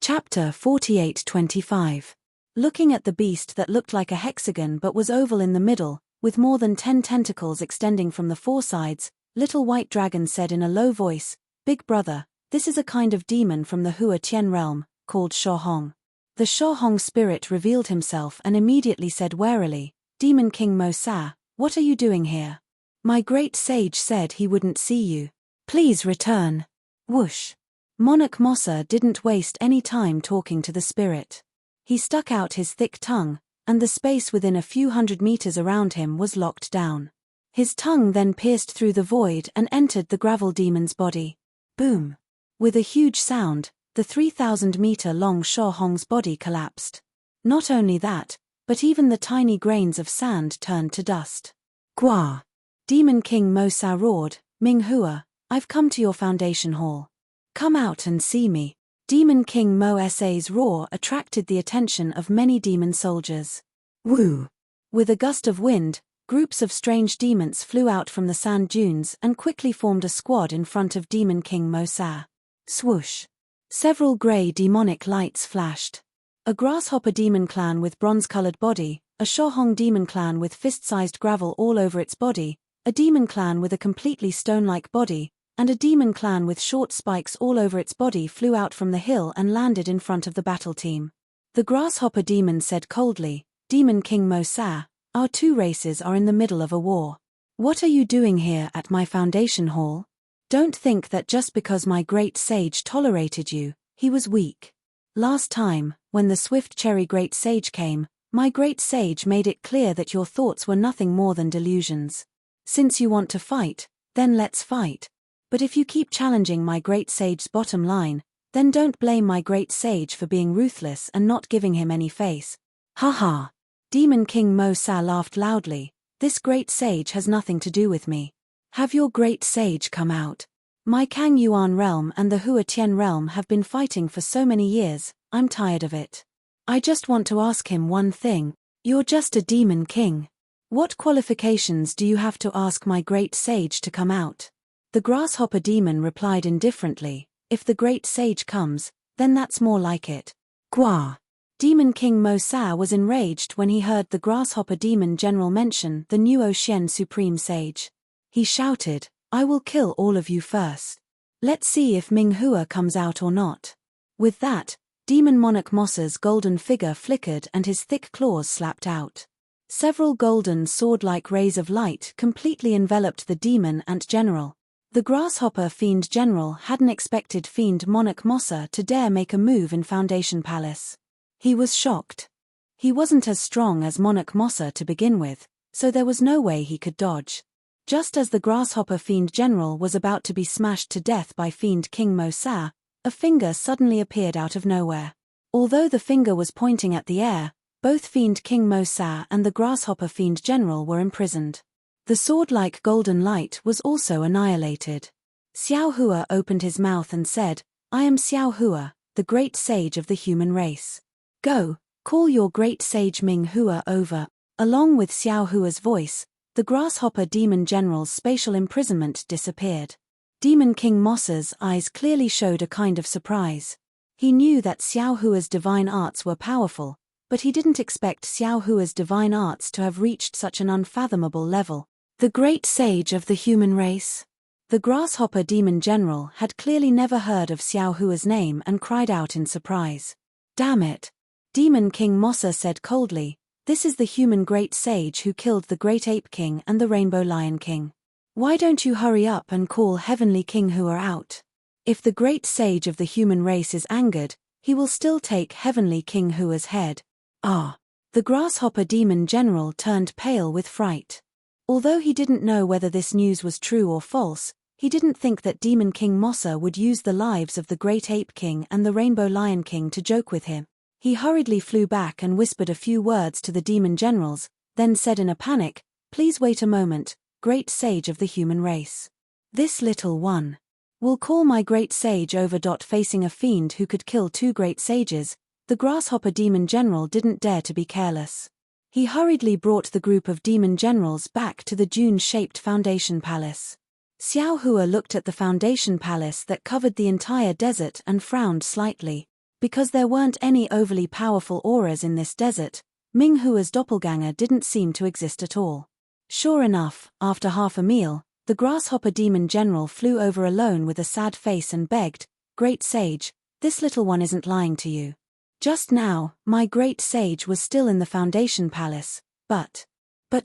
Chapter 48-25. Looking at the beast that looked like a hexagon but was oval in the middle, with more than 10 tentacles extending from the four sides, Little White Dragon said in a low voice, "Big brother, this is a kind of demon from the Hua Tian realm, called Shohong." The Shohong spirit revealed himself and immediately said warily, "Demon King Mo Sa, what are you doing here? My great sage said he wouldn't see you. Please return." Whoosh! Monarch Mossa didn't waste any time talking to the spirit. He stuck out his thick tongue, and the space within a few hundred meters around him was locked down. His tongue then pierced through the void and entered the gravel demon's body. Boom! With a huge sound, the 3,000-meter-long Shohong's body collapsed. Not only that, but even the tiny grains of sand turned to dust. Gua! Demon King Mo Sa roared, "Ming Hua, I've come to your foundation hall. Come out and see me." Demon King Mo Sa's roar attracted the attention of many demon soldiers. Woo! With a gust of wind, groups of strange demons flew out from the sand dunes and quickly formed a squad in front of Demon King Mo Sa. Swoosh! Several grey demonic lights flashed. A grasshopper demon clan with bronze-colored body, a Shohong demon clan with fist-sized gravel all over its body, a demon clan with a completely stone-like body, and a demon clan with short spikes all over its body flew out from the hill and landed in front of the battle team. The grasshopper demon said coldly, "Demon King Mo Sa, our two races are in the middle of a war. What are you doing here at my foundation hall? Don't think that just because my great sage tolerated you, he was weak. Last time, when the swift cherry great sage came, my great sage made it clear that your thoughts were nothing more than delusions. Since you want to fight, then let's fight. But if you keep challenging my great sage's bottom line, then don't blame my great sage for being ruthless and not giving him any face." Ha ha! Demon King Mo Sa laughed loudly, This great sage has nothing to do with me. Have your great sage come out. My Kang Yuan realm and the Hua Tian realm have been fighting for so many years, I'm tired of it. I just want to ask him one thing. You're just a demon king. What qualifications do you have to ask my great sage to come out? The grasshopper demon replied indifferently, if the great sage comes, then that's more like it. Gua. Demon King Mo Sa was enraged when he heard the grasshopper demon general mention the new Ocean supreme sage. He shouted, I will kill all of you first. Let's see if Ming Hua comes out or not. With that, Demon Monarch Mosa's golden figure flickered and his thick claws slapped out. Several golden sword-like rays of light completely enveloped the demon ant general. The grasshopper fiend general hadn't expected fiend Monarch Mosa to dare make a move in Foundation Palace. He was shocked. He wasn't as strong as Monarch Mosa to begin with, so there was no way he could dodge. Just as the grasshopper fiend general was about to be smashed to death by fiend King Mo Sa, a finger suddenly appeared out of nowhere. Although the finger was pointing at the air, both fiend King Mo Sa and the grasshopper fiend general were imprisoned. The sword-like golden light was also annihilated. Xiao Hua opened his mouth and said, I am Xiao Hua, the great sage of the human race. Go, call your great sage Ming Hua over. Along with Xiao Hua's voice, the grasshopper demon general's spatial imprisonment disappeared. Demon King Mosa's eyes clearly showed a kind of surprise. He knew that Xiao Hua's divine arts were powerful, but he didn't expect Xiao Hua's divine arts to have reached such an unfathomable level. The great sage of the human race? The grasshopper demon general had clearly never heard of Xiao Hua's name and cried out in surprise. Damn it! Demon King Mosa said coldly, this is the human great sage who killed the great ape king and the rainbow lion king. Why don't you hurry up and call Heavenly King Hua out? If the great sage of the human race is angered, he will still take Heavenly King Hua's head. Ah! The grasshopper demon general turned pale with fright. Although he didn't know whether this news was true or false, he didn't think that Demon King Mosa would use the lives of the great ape king and the rainbow lion king to joke with him. He hurriedly flew back and whispered a few words to the demon generals, then said in a panic, please wait a moment, great sage of the human race. This little one will call my great sage over. Facing a fiend who could kill two great sages, the grasshopper demon general didn't dare to be careless. He hurriedly brought the group of demon generals back to the dune-shaped Foundation Palace. Xiao Hua looked at the Foundation Palace that covered the entire desert and frowned slightly. Because there weren't any overly powerful auras in this desert, Ming Hua's doppelganger didn't seem to exist at all. Sure enough, after half a meal, the grasshopper demon general flew over alone with a sad face and begged, Great sage, this little one isn't lying to you. Just now, my great sage was still in the Foundation Palace, but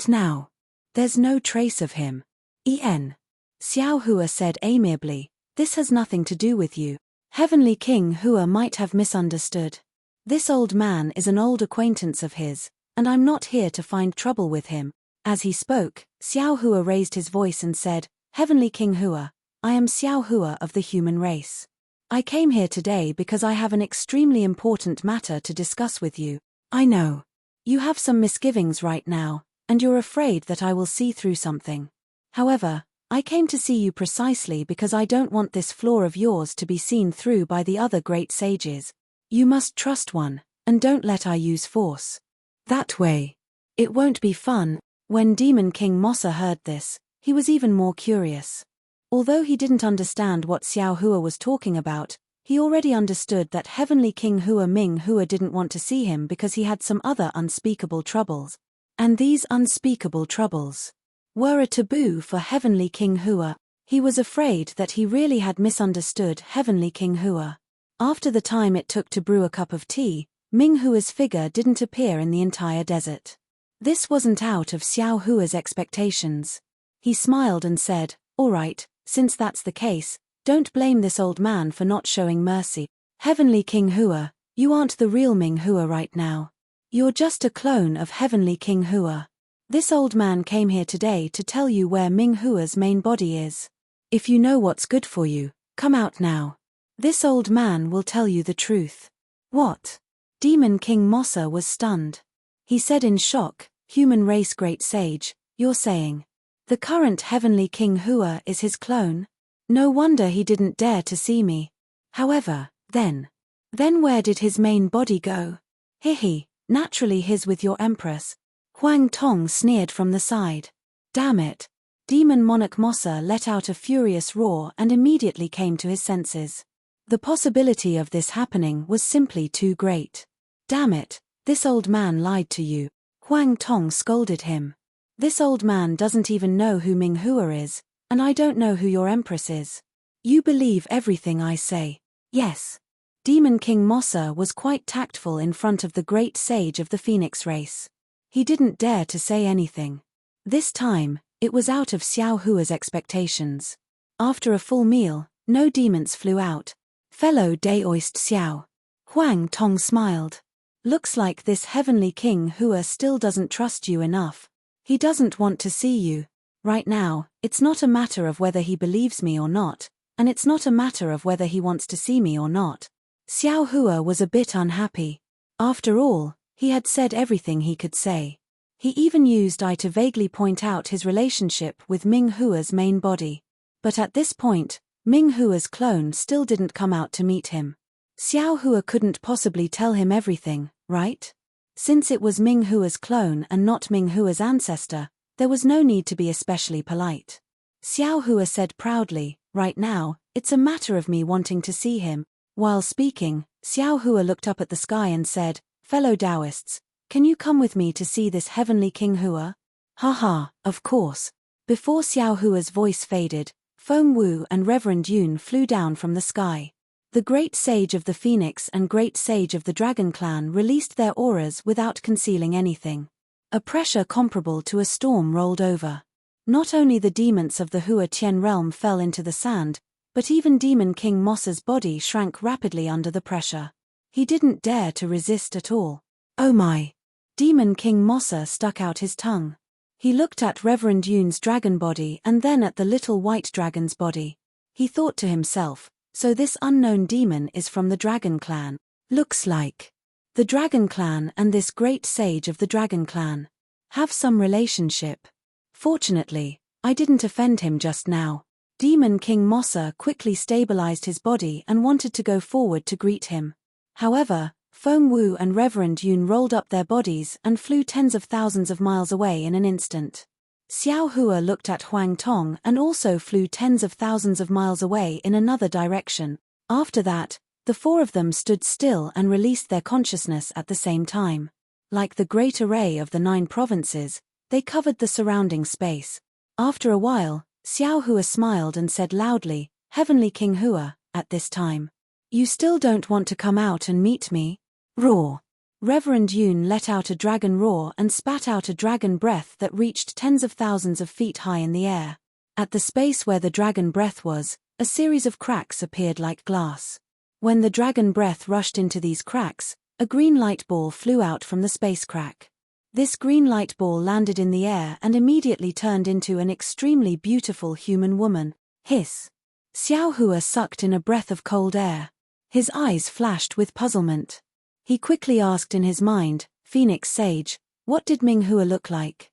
now, there's no trace of him. Xiao Hua said amiably, this has nothing to do with you. Heavenly King Hua might have misunderstood. This old man is an old acquaintance of his, and I'm not here to find trouble with him. As he spoke, Xiao Hua raised his voice and said, Heavenly King Hua, I am Xiao Hua of the human race. I came here today because I have an extremely important matter to discuss with you. I know. You have some misgivings right now, and you're afraid that I will see through something. However, I came to see you precisely because I don't want this flaw of yours to be seen through by the other great sages. You must trust one, and don't let I use force. That way, it won't be fun. When Demon King Mosa heard this, he was even more curious. Although he didn't understand what Xiao Hua was talking about, he already understood that Heavenly King Hua Ming Hua didn't want to see him because he had some other unspeakable troubles. And these unspeakable troubles were a taboo for Heavenly King Hua. He was afraid that he really had misunderstood Heavenly King Hua. After the time it took to brew a cup of tea, Ming Hua's figure didn't appear in the entire desert. This wasn't out of Xiao Hua's expectations. He smiled and said, all right, since that's the case, don't blame this old man for not showing mercy. Heavenly King Hua, you aren't the real Ming Hua right now. You're just a clone of Heavenly King Hua. This old man came here today to tell you where Ming Hua's main body is. If you know what's good for you, come out now. This old man will tell you the truth. What? Demon King Mosa was stunned. He said in shock, human race great sage, You're saying the current heavenly King Hua is his clone? No wonder he didn't dare to see me. However, then where did his main body go? Hihi, naturally his with your empress. Huang Tong sneered from the side. Damn it. Demon Monarch Mossa let out a furious roar and immediately came to his senses. The possibility of this happening was simply too great. Damn it, this old man lied to you. Huang Tong scolded him. This old man doesn't even know who Ming Hua is, and I don't know who your empress is. You believe everything I say. Yes. Demon King Mossa was quite tactful in front of the great sage of the Phoenix race. He didn't dare to say anything. This time, it was out of Xiao Hua's expectations. After a full meal, no demons flew out. Fellow Daoist Xiao. Huang Tong smiled. Looks like this heavenly King Hua still doesn't trust you enough. He doesn't want to see you. Right now, it's not a matter of whether he believes me or not, and it's not a matter of whether he wants to see me or not. Xiao Hua was a bit unhappy. After all, he had said everything he could say. He even used I to vaguely point out his relationship with Ming Hua's main body. But at this point, Ming Hua's clone still didn't come out to meet him. Xiao Hua couldn't possibly tell him everything, right? Since it was Ming Hua's clone and not Ming Hua's ancestor, there was no need to be especially polite. Xiao Hua said proudly, right now, it's a matter of me wanting to see him. While speaking, Xiao Hua looked up at the sky and said, fellow Taoists, can you come with me to see this heavenly King Hua? Haha, of course. Before Xiao Hua's voice faded, Feng Wu and Reverend Yun flew down from the sky. The Great Sage of the Phoenix and Great Sage of the Dragon Clan released their auras without concealing anything. A pressure comparable to a storm rolled over. Not only the demons of the Hua Tian realm fell into the sand, but even Demon King Mossa's body shrank rapidly under the pressure. He didn't dare to resist at all. Oh my! Demon King Mossa stuck out his tongue. He looked at Reverend Yun's dragon body and then at the little white dragon's body. He thought to himself, so this unknown demon is from the Dragon Clan. Looks like the Dragon Clan and this great sage of the Dragon Clan have some relationship. Fortunately, I didn't offend him just now. Demon King Mossa quickly stabilized his body and wanted to go forward to greet him. However, Feng Wu and Reverend Yun rolled up their bodies and flew tens of thousands of miles away in an instant. Xiao Hua looked at Huang Tong and also flew tens of thousands of miles away in another direction. After that, the four of them stood still and released their consciousness at the same time. Like the great array of the 9 provinces, they covered the surrounding space. After a while, Xiao Hua smiled and said loudly, Heavenly King Hua, at this time. You still don't want to come out and meet me? Roar! Reverend Yun let out a dragon roar and spat out a dragon breath that reached tens of thousands of feet high in the air. At the space where the dragon breath was, a series of cracks appeared like glass. When the dragon breath rushed into these cracks, a green light ball flew out from the space crack. This green light ball landed in the air and immediately turned into an extremely beautiful human woman. Hiss! Xiao Hua sucked in a breath of cold air. His eyes flashed with puzzlement. He quickly asked in his mind, Phoenix Sage, what did Ming Hua look like?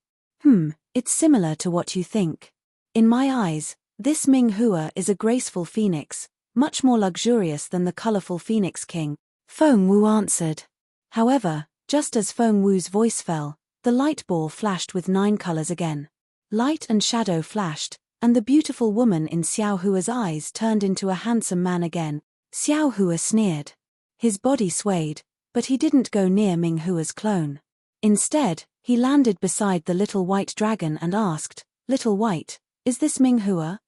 It's similar to what you think. In my eyes, this Ming Hua is a graceful phoenix, much more luxurious than the colorful Phoenix King. Feng Wu answered. However, just as Feng Wu's voice fell, the light ball flashed with 9 colors again. Light and shadow flashed, and the beautiful woman in Xiao Hua's eyes turned into a handsome man again. Xiao Hua sneered. His body swayed, but he didn't go near Ming Hua's clone. Instead, he landed beside the little white dragon and asked, Little White, is this Ming Hua?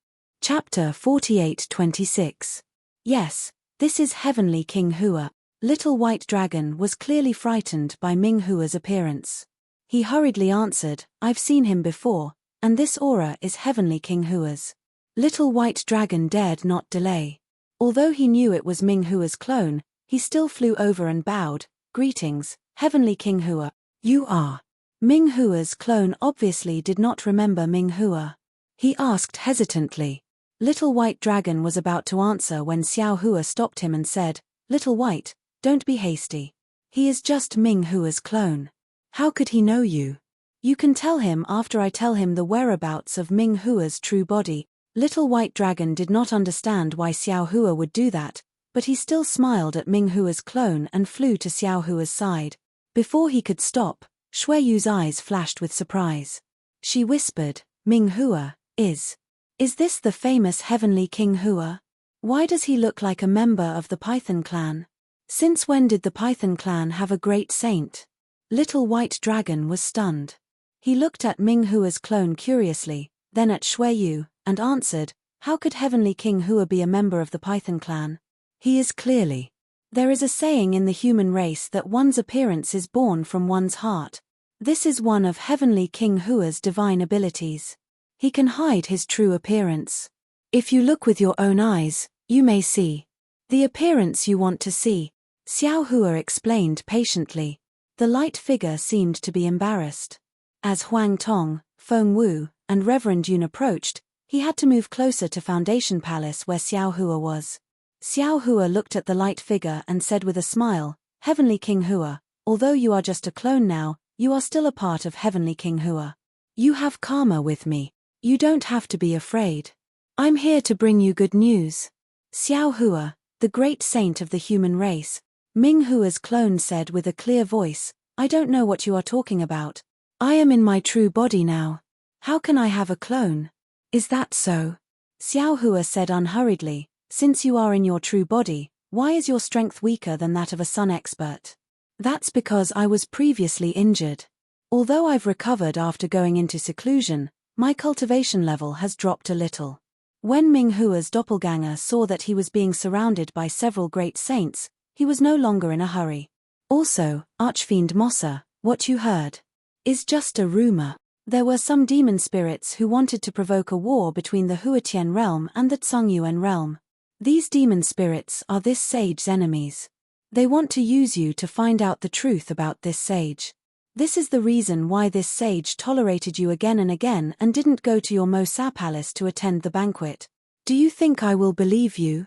Chapter 48-26. Yes, this is Heavenly King Hua. Little White Dragon was clearly frightened by Ming Hua's appearance. He hurriedly answered, I've seen him before, and this aura is Heavenly King Hua's. Little White Dragon dared not delay. Although he knew it was Ming Hua's clone, he still flew over and bowed. Greetings, Heavenly King Hua. You are. Ming Hua's clone obviously did not remember Ming Hua. He asked hesitantly. Little White Dragon was about to answer when Xiao Hua stopped him and said, Little White, don't be hasty. He is just Ming Hua's clone. How could he know you? You can tell him after I tell him the whereabouts of Ming Hua's true body. Little White Dragon did not understand why Xiao Hua would do that, but he still smiled at Ming Hua's clone and flew to Xiao Hua's side. Before he could stop, Shui Yu's eyes flashed with surprise. She whispered, Ming Hua, is this the famous Heavenly King Hua? Why does he look like a member of the Python clan? Since when did the Python clan have a great saint? Little White Dragon was stunned. He looked at Ming Hua's clone curiously, then at Shui Yu, and answered, how could Heavenly King Hua be a member of the Python clan? He is clearly. There is a saying in the human race that one's appearance is born from one's heart. This is one of Heavenly King Hua's divine abilities. He can hide his true appearance. If you look with your own eyes, you may see the appearance you want to see, Xiao Hua explained patiently. The light figure seemed to be embarrassed. As Huang Tong, Feng Wu, and Reverend Yun approached, he had to move closer to Foundation Palace where Xiao Hua was. Xiao Hua looked at the light figure and said with a smile, Heavenly King Hua, although you are just a clone now, you are still a part of Heavenly King Hua. You have karma with me. You don't have to be afraid. I'm here to bring you good news. Xiao Hua, the great saint of the human race, Ming Hua's clone said with a clear voice, I don't know what you are talking about. I am in my true body now. How can I have a clone? Is that so? Xiao Hua said unhurriedly, since you are in your true body, why is your strength weaker than that of a sun expert? That's because I was previously injured. Although I've recovered after going into seclusion, my cultivation level has dropped a little. When Ming Hua's doppelganger saw that he was being surrounded by several great saints, he was no longer in a hurry. Also, Archfiend Mossa, what you heard is just a rumor. There were some demon spirits who wanted to provoke a war between the Huatian realm and the Tsongyuan realm. These demon spirits are this sage's enemies. They want to use you to find out the truth about this sage. This is the reason why this sage tolerated you again and again and didn't go to your Mosa palace to attend the banquet. Do you think I will believe you?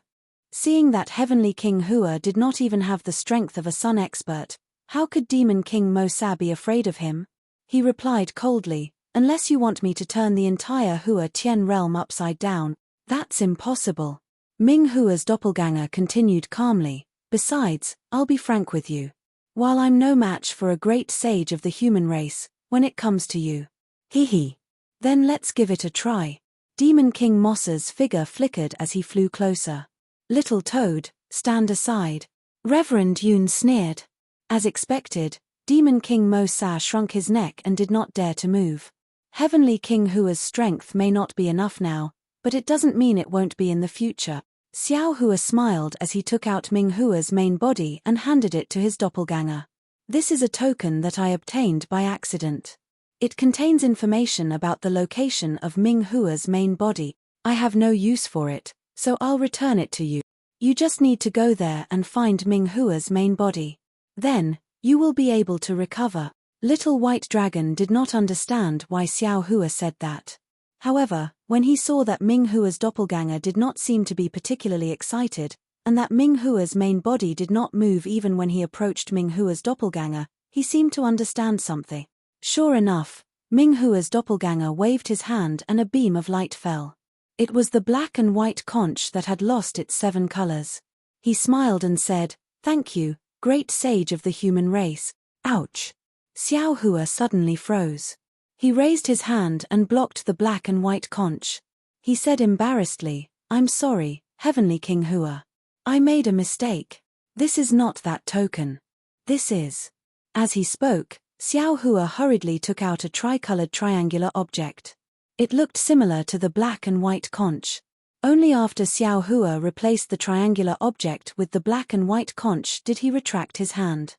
Seeing that Heavenly King Hua did not even have the strength of a sun expert, how could Demon King Mosa be afraid of him? He replied coldly, unless you want me to turn the entire Hua Tian realm upside down, that's impossible. Ming Hua's doppelganger continued calmly, besides, I'll be frank with you. While I'm no match for a great sage of the human race, when it comes to you. Hee. Then let's give it a try. Demon King Mossa's figure flickered as he flew closer. Little toad, stand aside. Reverend Yun sneered. As expected, Demon King Mosa shrunk his neck and did not dare to move. Heavenly King Hua's strength may not be enough now, but it doesn't mean it won't be in the future. Xiao Hua smiled as he took out Ming Hua's main body and handed it to his doppelganger. This is a token that I obtained by accident. It contains information about the location of Ming Hua's main body. I have no use for it, so I'll return it to you. You just need to go there and find Ming Hua's main body. Then, you will be able to recover. Little White Dragon did not understand why Xiao Hua said that. However, when he saw that Ming Hua's doppelganger did not seem to be particularly excited, and that Ming Hua's main body did not move even when he approached Ming Hua's doppelganger, he seemed to understand something. Sure enough, Ming Hua's doppelganger waved his hand and a beam of light fell. It was the black and white conch that had lost its 7 colors. He smiled and said, "Thank you, great sage of the human race." Ouch! Xiao Hua suddenly froze. He raised his hand and blocked the black and white conch. He said embarrassedly, "I'm sorry, Heavenly King Hua. I made a mistake. This is not that token. This is." As he spoke, Xiao Hua hurriedly took out a tricolored triangular object. It looked similar to the black and white conch. Only after Xiao Hua replaced the triangular object with the black and white conch did he retract his hand.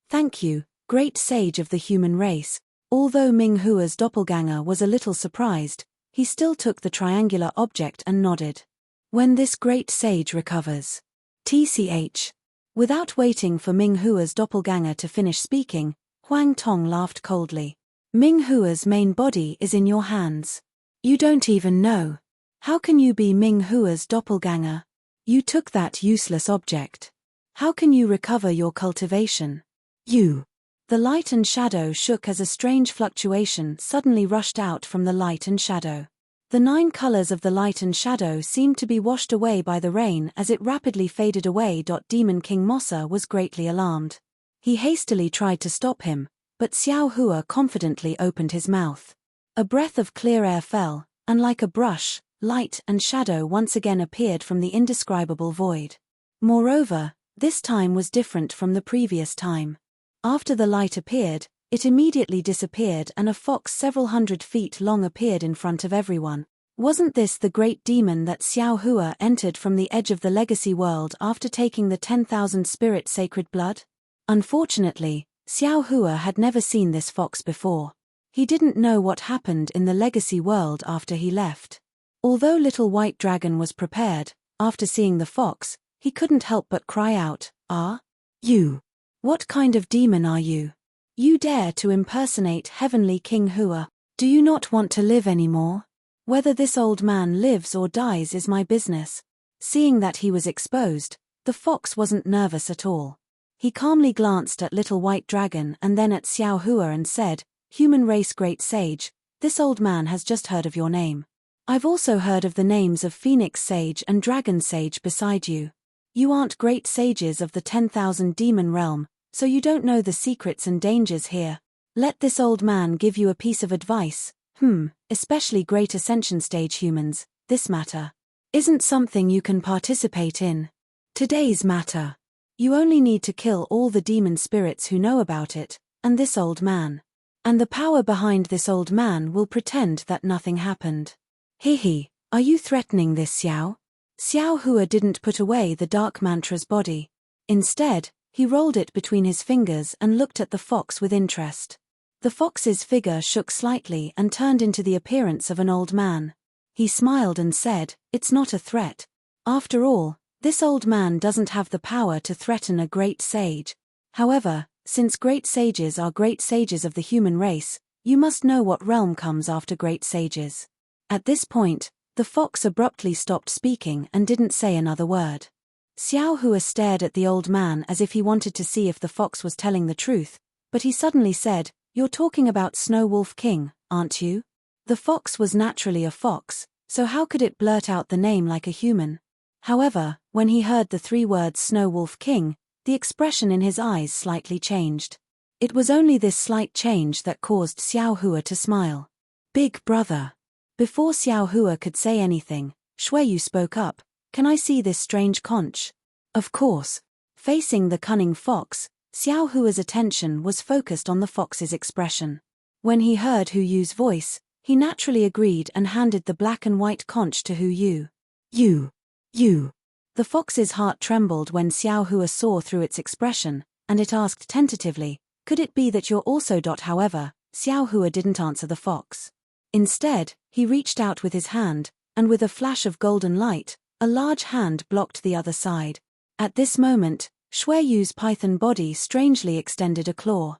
Thank you, great sage of the human race." Although Ming Hua's doppelganger was a little surprised, he still took the triangular object and nodded. "When this great sage recovers. TCH. Without waiting for Ming Hua's doppelganger to finish speaking, Huang Tong laughed coldly. "Ming Hua's main body is in your hands. You don't even know. How can you be Ming Hua's doppelganger? You took that useless object. How can you recover your cultivation? You The light and shadow shook as a strange fluctuation suddenly rushed out from the light and shadow. The 9 colors of the light and shadow seemed to be washed away by the rain as it rapidly faded away. Demon King Mossa was greatly alarmed. He hastily tried to stop him, but Xiao Hua confidently opened his mouth. A breath of clear air fell, and like a brush, light and shadow once again appeared from the indescribable void. Moreover, this time was different from the previous time. After the light appeared, it immediately disappeared and a fox several hundred feet long appeared in front of everyone. Wasn't this the great demon that Xiao Hua entered from the edge of the legacy world after taking the 10,000 spirit sacred blood? Unfortunately, Xiao Hua had never seen this fox before. He didn't know what happened in the legacy world after he left. Although Little White Dragon was prepared, after seeing the fox, he couldn't help but cry out, "Ah? You? What kind of demon are you? You dare to impersonate Heavenly King Hua? Do you not want to live anymore? Whether this old man lives or dies is my business." Seeing that he was exposed, the fox wasn't nervous at all. He calmly glanced at Little White Dragon and then at Xiao Hua and said, "Human race great sage, this old man has just heard of your name. I've also heard of the names of Phoenix Sage and Dragon Sage beside you. You aren't great sages of the 10,000 demon realm, so you don't know the secrets and dangers here. Let this old man give you a piece of advice. Especially great ascension stage humans, this matter isn't something you can participate in. Today's matter. You only need to kill all the demon spirits who know about it, and this old man. And the power behind this old man will pretend that nothing happened." Hihi, are you threatening this, Xiao? Xiao Hua didn't put away the dark mantra's body. Instead, he rolled it between his fingers and looked at the fox with interest. The fox's figure shook slightly and turned into the appearance of an old man. He smiled and said, "It's not a threat. After all, this old man doesn't have the power to threaten a great sage. However, since great sages are great sages of the human race, you must know what realm comes after great sages." At this point, the fox abruptly stopped speaking and didn't say another word. Xiao Hua stared at the old man as if he wanted to see if the fox was telling the truth, but he suddenly said, "You're talking about Snow Wolf King, aren't you?" The fox was naturally a fox, so how could it blurt out the name like a human? However, when he heard the 3 words Snow Wolf King, the expression in his eyes slightly changed. It was only this slight change that caused Xiao Hua to smile. "Big brother." Before Xiao Hua could say anything, Shuiyu spoke up, "Can I see this strange conch?" Of course. Facing the cunning fox, Xiao Hua's attention was focused on the fox's expression. When he heard Hu Yu's voice, he naturally agreed and handed the black and white conch to Hu Yu. You. The fox's heart trembled when Xiao Hua saw through its expression, and it asked tentatively, "Could it be that you're also?" However, Xiao Hua didn't answer the fox. Instead, he reached out with his hand, and with a flash of golden light, a large hand blocked the other side. At this moment, Shuiyu's python body strangely extended a claw.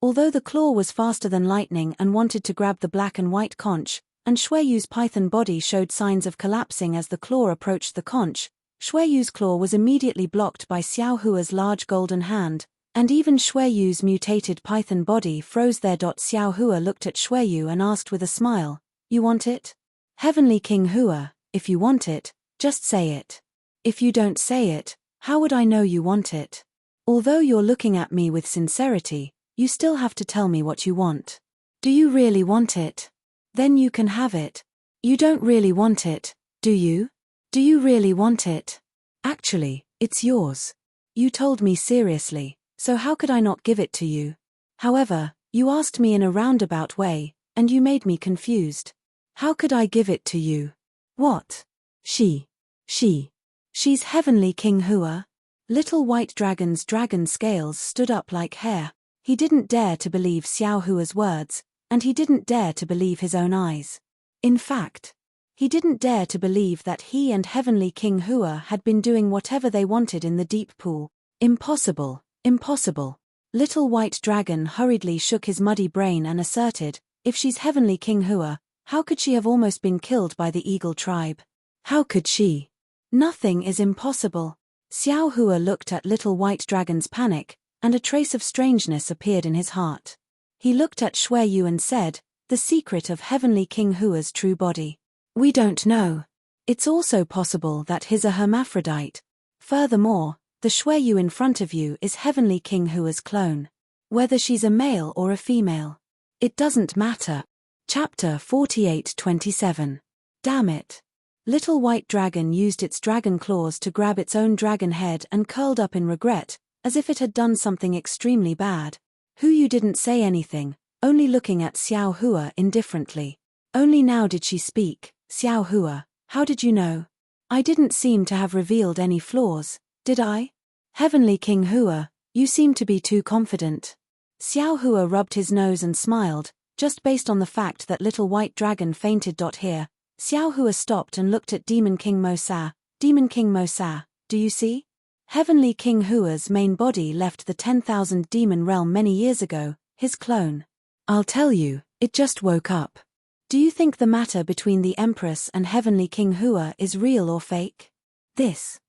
Although the claw was faster than lightning and wanted to grab the black and white conch, and Shuiyu's python body showed signs of collapsing as the claw approached the conch, Shuiyu's claw was immediately blocked by Xiao Hua's large golden hand, and even Shuiyu's mutated python body froze there. Xiao Hua looked at Shuiyu and asked with a smile, "You want it? Heavenly King Hua, if you want it, just say it. If you don't say it, how would I know you want it? Although you're looking at me with sincerity, you still have to tell me what you want. Do you really want it? Then you can have it. You don't really want it, do you? Do you really want it? Actually, it's yours. You told me seriously, so how could I not give it to you? However, you asked me in a roundabout way, and you made me confused. How could I give it to you? What? She's Heavenly King Hua?" Little White Dragon's dragon scales stood up like hair. He didn't dare to believe Xiao Hua's words, and he didn't dare to believe his own eyes. In fact, he didn't dare to believe that he and Heavenly King Hua had been doing whatever they wanted in the deep pool. Impossible. Little White Dragon hurriedly shook his muddy brain and asserted, "If she's Heavenly King Hua, how could she have almost been killed by the Eagle tribe? How could she? Nothing is impossible." Xiao Hua looked at Little White Dragon's panic, and a trace of strangeness appeared in his heart. He looked at Shui Yu and said, "The secret of Heavenly King Hua's true body. We don't know. It's also possible that he's a hermaphrodite. Furthermore, the Shui Yu in front of you is Heavenly King Hua's clone. Whether she's a male or a female, it doesn't matter." Chapter 48:27. Damn it. Little White Dragon used its dragon claws to grab its own dragon head and curled up in regret, as if it had done something extremely bad. Hu Yu didn't say anything, only looking at Xiao Hua indifferently. Only now did she speak. "Xiao Hua, how did you know? I didn't seem to have revealed any flaws, did I? Heavenly King Hua, you seem to be too confident." Xiao Hua rubbed his nose and smiled, just based on the fact that Little White Dragon fainted. Here, Xiao Hua stopped and looked at Demon King Mo Sa. "Demon King Mo Sa, do you see? Heavenly King Hua's main body left the 10,000 demon realm many years ago, his clone. I'll tell you, it just woke up. Do you think the matter between the Empress and Heavenly King Hua is real or fake?" This.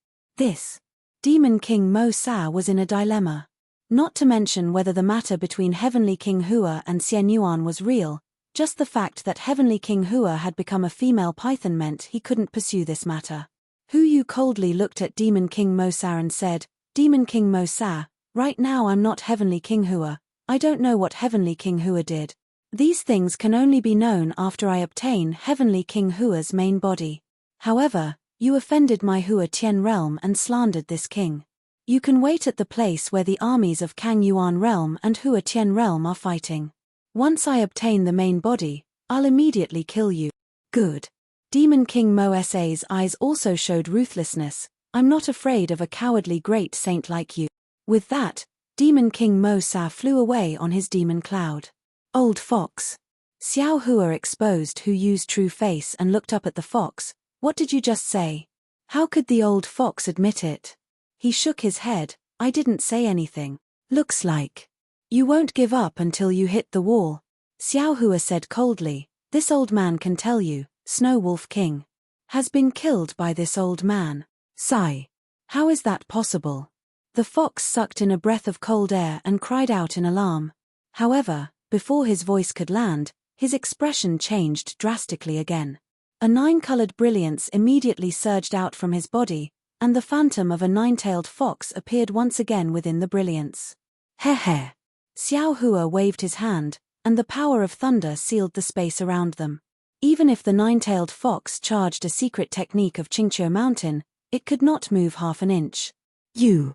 Demon King Mo Sa was in a dilemma. Not to mention whether the matter between Heavenly King Hua and Xian Yuan was real, just the fact that Heavenly King Hua had become a female python meant he couldn't pursue this matter. Hu Yu coldly looked at Demon King Mo Sa and said, "Demon King Mo Sa, right now I'm not Heavenly King Hua. I don't know what Heavenly King Hua did. These things can only be known after I obtain Heavenly King Hua's main body. However, you offended my Hua Tian realm and slandered this king. You can wait at the place where the armies of Kang Yuan realm and Hua Tian realm are fighting. Once I obtain the main body, I'll immediately kill you." "Good." Demon King Mo Sa's eyes also showed ruthlessness. "I'm not afraid of a cowardly great saint like you." With that, Demon King Mo Sa flew away on his demon cloud. "Old fox." Xiao Hua exposed Hu Yu's true face and looked up at the fox. "What did you just say? How could the old fox admit it?" He shook his head. "I didn't say anything. Looks like you won't give up until you hit the wall." Xiao Hua said coldly, "This old man can tell you, Snow Wolf King has been killed by this old man." Sigh. "How is that possible?" The fox sucked in a breath of cold air and cried out in alarm. However, before his voice could land, his expression changed drastically again. A 9-colored brilliance immediately surged out from his body, and the phantom of a 9-tailed fox appeared once again within the brilliance. Heh. Xiao Hua waved his hand, and the power of thunder sealed the space around them. Even if the 9-tailed fox charged a secret technique of Qingqiu Mountain, it could not move half an inch. You.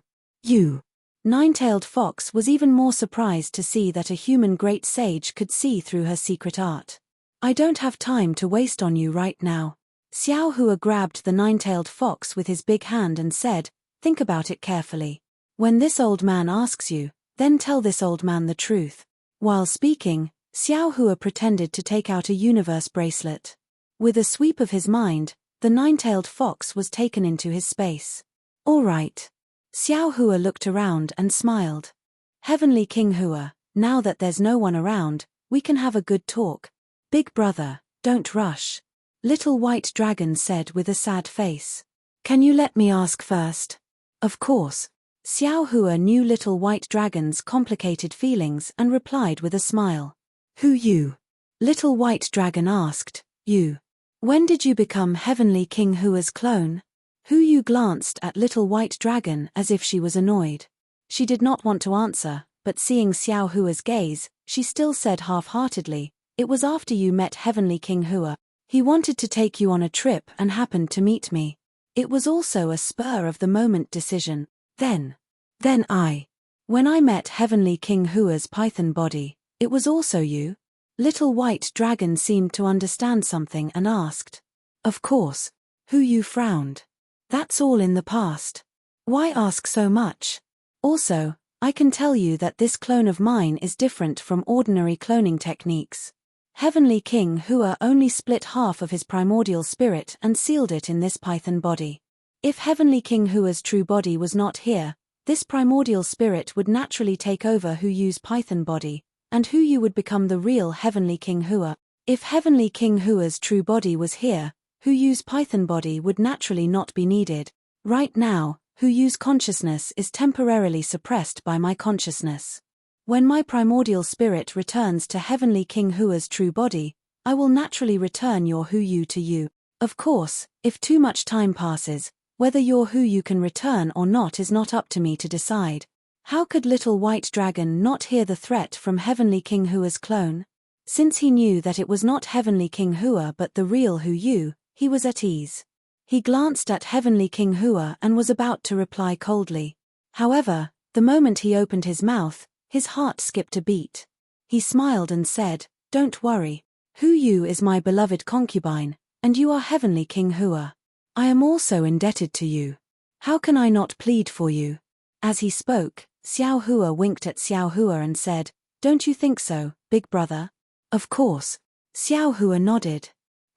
9-tailed fox was even more surprised to see that a human great sage could see through her secret art. "I don't have time to waste on you right now." Xiao Hua grabbed the 9-tailed fox with his big hand and said, "Think about it carefully. When this old man asks you, then tell this old man the truth." While speaking, Xiao Hua pretended to take out a universe bracelet. With a sweep of his mind, the 9-tailed fox was taken into his space. "All right." Xiao Hua looked around and smiled. "Heavenly King Hua, now that there's no one around, we can have a good talk. Big brother, don't rush." Little White Dragon said with a sad face. "Can you let me ask first?" "Of course." Xiao Hua knew Little White Dragon's complicated feelings and replied with a smile. "Who you?" Little White Dragon asked. "You. When did you become Heavenly King Hua's clone?" Hu Yu glanced at Little White Dragon as if she was annoyed. She did not want to answer, but seeing Xiao Hua's gaze, she still said half-heartedly, "It was after you met Heavenly King Hua. He wanted to take you on a trip and happened to meet me. It was also a spur-of-the-moment decision. When I met Heavenly King Hua's python body, it was also you?" Little White Dragon seemed to understand something and asked. "Of course." Hu Yu frowned. "That's all in the past. Why ask so much? Also, I can tell you that this clone of mine is different from ordinary cloning techniques. Heavenly King Hua only split half of his primordial spirit and sealed it in this python body. If Heavenly King Hua's true body was not here, this primordial spirit would naturally take over Hu Yu's python body, and Hu Yu would become the real Heavenly King Hua. If Heavenly King Hua's true body was here, Hu Yu's python body would naturally not be needed. Right now, Huyu's consciousness is temporarily suppressed by my consciousness. When my primordial spirit returns to Heavenly King Hua's true body, I will naturally return your Huyu to you. Of course, if too much time passes, whether your Huyu can return or not is not up to me to decide. How could little white dragon not hear the threat from Heavenly King Hua's clone? Since he knew that it was not Heavenly King Hua but the real Huyu, he was at ease. He glanced at Heavenly King Hua and was about to reply coldly. However, the moment he opened his mouth, his heart skipped a beat. He smiled and said, "Don't worry. Huyu is my beloved concubine, and you are Heavenly King Hua. I am also indebted to you. How can I not plead for you?" As he spoke, Xiao Hua winked at Xiao Hua and said, "Don't you think so, big brother?" Of course. Xiao Hua nodded.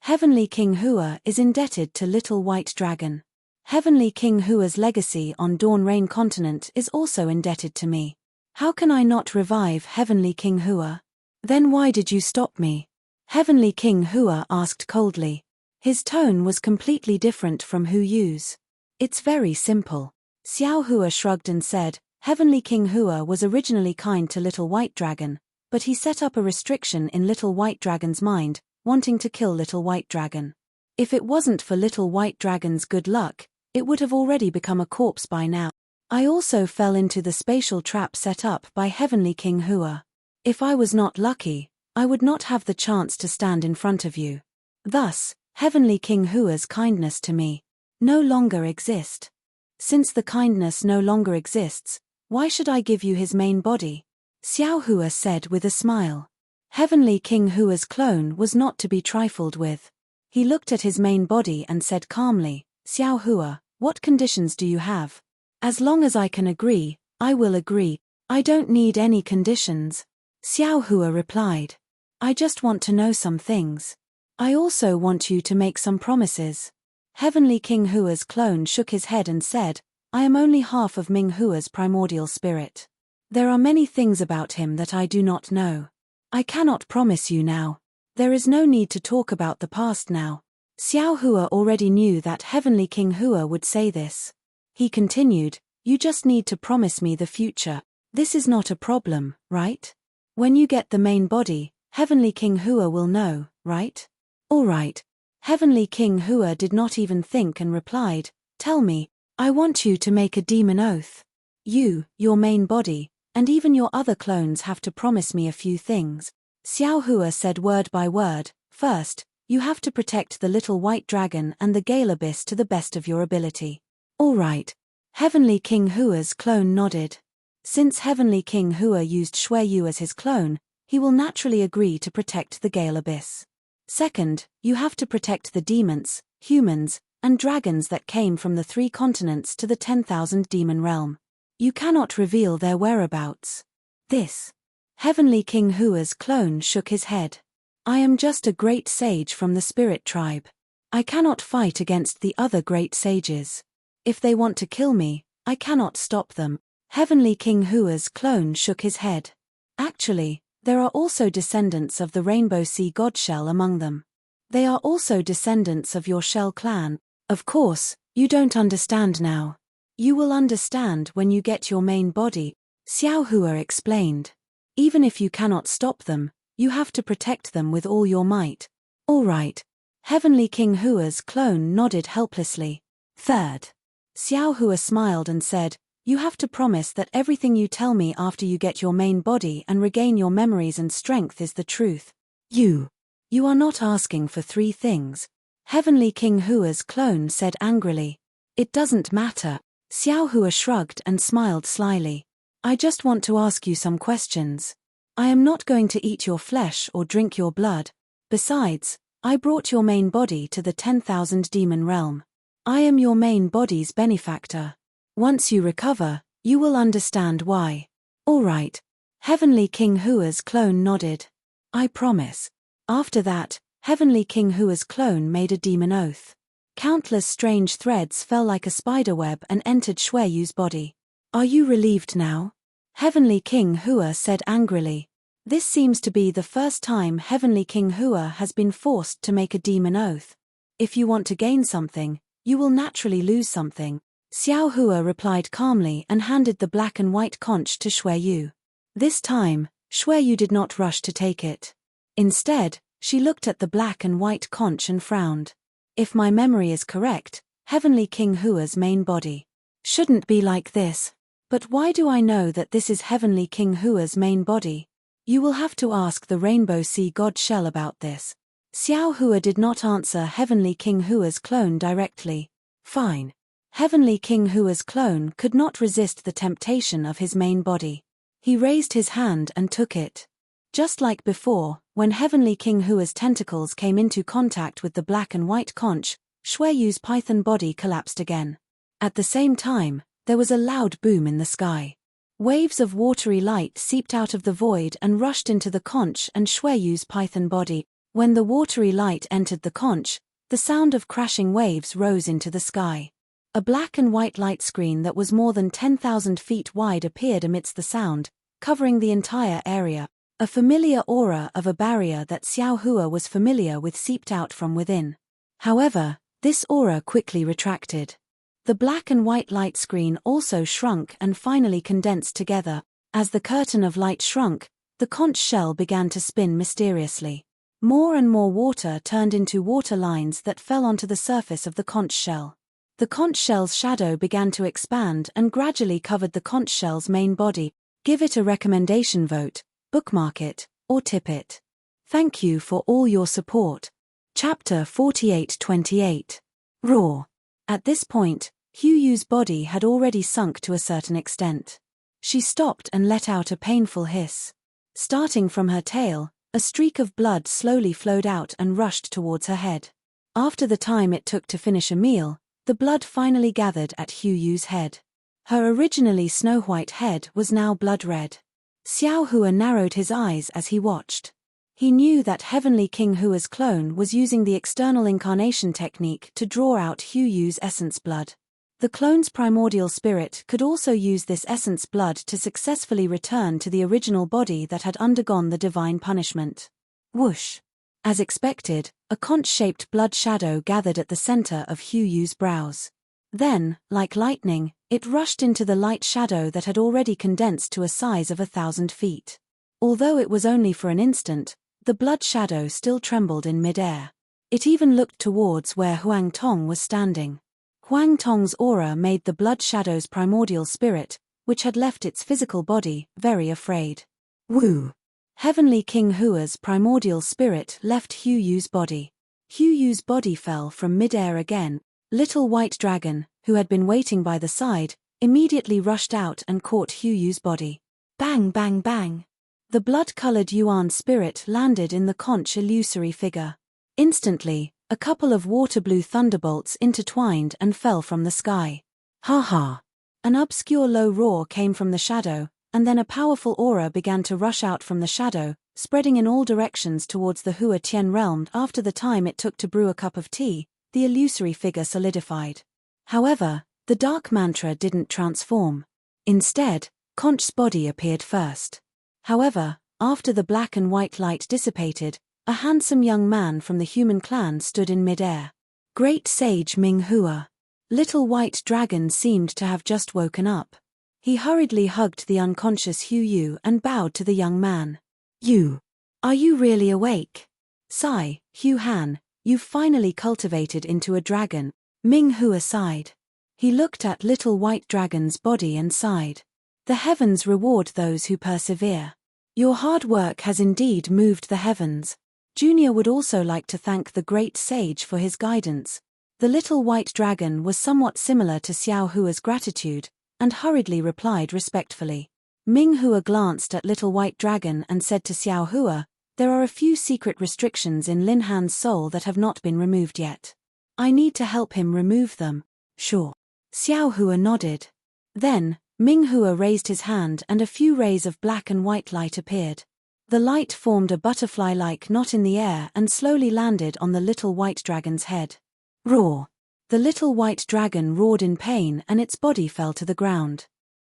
Heavenly King Hua is indebted to Little White Dragon. Heavenly King Hua's legacy on Dawn Rain Continent is also indebted to me. How can I not revive Heavenly King Hua? Then why did you stop me? Heavenly King Hua asked coldly. His tone was completely different from Huyu's. It's very simple. Xiao Hua shrugged and said, Heavenly King Hua was originally kind to Little White Dragon, but he set up a restriction in Little White Dragon's mind, wanting to kill Little White Dragon. If it wasn't for Little White Dragon's good luck, it would have already become a corpse by now. I also fell into the spatial trap set up by Heavenly King Hua. If I was not lucky, I would not have the chance to stand in front of you. Thus, Heavenly King Hua's kindness to me no longer exists. Since the kindness no longer exists, why should I give you his main body? Xiao Hua said with a smile. Heavenly King Hua's clone was not to be trifled with. He looked at his main body and said calmly, Xiao Hua, what conditions do you have? As long as I can agree, I will agree. I don't need any conditions. Xiao Hua replied. I just want to know some things. I also want you to make some promises. Heavenly King Hua's clone shook his head and said, I am only half of Ming Hua's primordial spirit. There are many things about him that I do not know. I cannot promise you now. There is no need to talk about the past now. Xiao Hua already knew that Heavenly King Hua would say this. He continued, you just need to promise me the future. This is not a problem, right? When you get the main body, Heavenly King Hua will know, right? All right. Heavenly King Hua did not even think and replied, tell me, I want you to make a demon oath. You, your main body, and even your other clones have to promise me a few things. Xiao Hua said word by word. First, you have to protect the Little White Dragon and the Gale Abyss to the best of your ability. All right. Heavenly King Hua's clone nodded. Since Heavenly King Hua used Shui Yu as his clone, he will naturally agree to protect the Gale Abyss. Second, you have to protect the demons, humans, and dragons that came from the 3 continents to the 10,000 demon realm. You cannot reveal their whereabouts. This. Heavenly King Hua's clone shook his head. I am just a great sage from the spirit tribe. I cannot fight against the other great sages. If they want to kill me, I cannot stop them. Heavenly King Hua's clone shook his head. Actually, there are also descendants of the Rainbow Sea God Shell among them. They are also descendants of your Shell clan. Of course, you don't understand now. You will understand when you get your main body, Xiao Hua explained. Even if you cannot stop them, you have to protect them with all your might. All right. Heavenly King Hua's clone nodded helplessly. Third. Xiao Hua smiled and said, you have to promise that everything you tell me after you get your main body and regain your memories and strength is the truth. You are not asking for 3 things. Heavenly King Hua's clone said angrily. It doesn't matter. Xiao Hua shrugged and smiled slyly. I just want to ask you some questions. I am not going to eat your flesh or drink your blood. Besides, I brought your main body to the 10,000 demon realm. I am your main body's benefactor. Once you recover, you will understand why. All right. Heavenly King Hua's clone nodded. I promise. After that, Heavenly King Hua's clone made a demon oath. Countless strange threads fell like a spiderweb and entered Shui Yu's body. Are you relieved now? Heavenly King Hua said angrily. This seems to be the first time Heavenly King Hua has been forced to make a demon oath. If you want to gain something, you will naturally lose something. Xiao Hua replied calmly and handed the black and white conch to Shui Yu. This time, Shui Yu did not rush to take it. Instead, she looked at the black and white conch and frowned. If my memory is correct, Heavenly King Hua's main body shouldn't be like this. But why do I know that this is Heavenly King Hua's main body? You will have to ask the Rainbow Sea God Shell about this. Xiao Hua did not answer Heavenly King Hua's clone directly. Fine. Heavenly King Hua's clone could not resist the temptation of his main body. He raised his hand and took it. Just like before, when Heavenly King Hua's tentacles came into contact with the black and white conch, Shui Yu's python body collapsed again. At the same time, there was a loud boom in the sky. Waves of watery light seeped out of the void and rushed into the conch and Shui Yu's python body. When the watery light entered the conch, the sound of crashing waves rose into the sky. A black and white light screen that was more than 10,000 feet wide appeared amidst the sound, covering the entire area. A familiar aura of a barrier that Xiao Hua was familiar with seeped out from within. However, this aura quickly retracted. The black and white light screen also shrunk and finally condensed together. As the curtain of light shrunk, the conch shell began to spin mysteriously. More and more water turned into water lines that fell onto the surface of the conch shell. The conch shell's shadow began to expand and gradually covered the conch shell's main body. Give it a recommendation vote, bookmark it, or tip it. Thank you for all your support. Chapter 48-28. Roar. At this point, Hu Yu's body had already sunk to a certain extent. She stopped and let out a painful hiss. Starting from her tail, a streak of blood slowly flowed out and rushed towards her head. After the time it took to finish a meal, the blood finally gathered at Hu Yu's head. Her originally snow-white head was now blood-red. Xiao Hua narrowed his eyes as he watched. He knew that Heavenly King Hua's clone was using the external incarnation technique to draw out Hu Yu's essence blood. The clone's primordial spirit could also use this essence blood to successfully return to the original body that had undergone the divine punishment. Whoosh! As expected, a conch-shaped blood shadow gathered at the center of Hu Yu's brows. Then, like lightning, it rushed into the light shadow that had already condensed to a size of 1,000 feet. Although it was only for an instant, the blood shadow still trembled in mid-air. It even looked towards where Huang Tong was standing. Huang Tong's aura made the blood shadow's primordial spirit, which had left its physical body, very afraid. Woo! Heavenly King Hua's primordial spirit left Hu Yu's body. Hu Yu's body fell from mid-air again. Little White Dragon, who had been waiting by the side, immediately rushed out and caught Hu Yu's body. Bang bang bang! The blood-colored Yuan spirit landed in the conch illusory figure. Instantly, a couple of water-blue thunderbolts intertwined and fell from the sky. Ha ha! An obscure low roar came from the shadow, and then a powerful aura began to rush out from the shadow, spreading in all directions towards the Hua Tian realm. After the time it took to brew a cup of tea, the illusory figure solidified. However, the dark mantra didn't transform. Instead, Conch's body appeared first. However, after the black and white light dissipated, a handsome young man from the human clan stood in mid-air. Great Sage Ming Hua. Little White Dragon seemed to have just woken up. He hurriedly hugged the unconscious Hu Yu and bowed to the young man. You. Are you really awake? Sigh, Hu Han, you've finally cultivated into a dragon. Ming Hua sighed. He looked at Little White Dragon's body and sighed. The heavens reward those who persevere. Your hard work has indeed moved the heavens. Junior would also like to thank the great sage for his guidance. The Little White Dragon was somewhat similar to Xiao Hua's gratitude, and hurriedly replied respectfully. Ming Hua glanced at Little White Dragon and said to Xiao Hua, there are a few secret restrictions in Lin Han's soul that have not been removed yet. I need to help him remove them. Sure. Xiao Hua nodded. Then, Ming Hua raised his hand and a few rays of black and white light appeared. The light formed a butterfly-like knot in the air and slowly landed on the Little White Dragon's head. Roar! The Little White Dragon roared in pain and its body fell to the ground.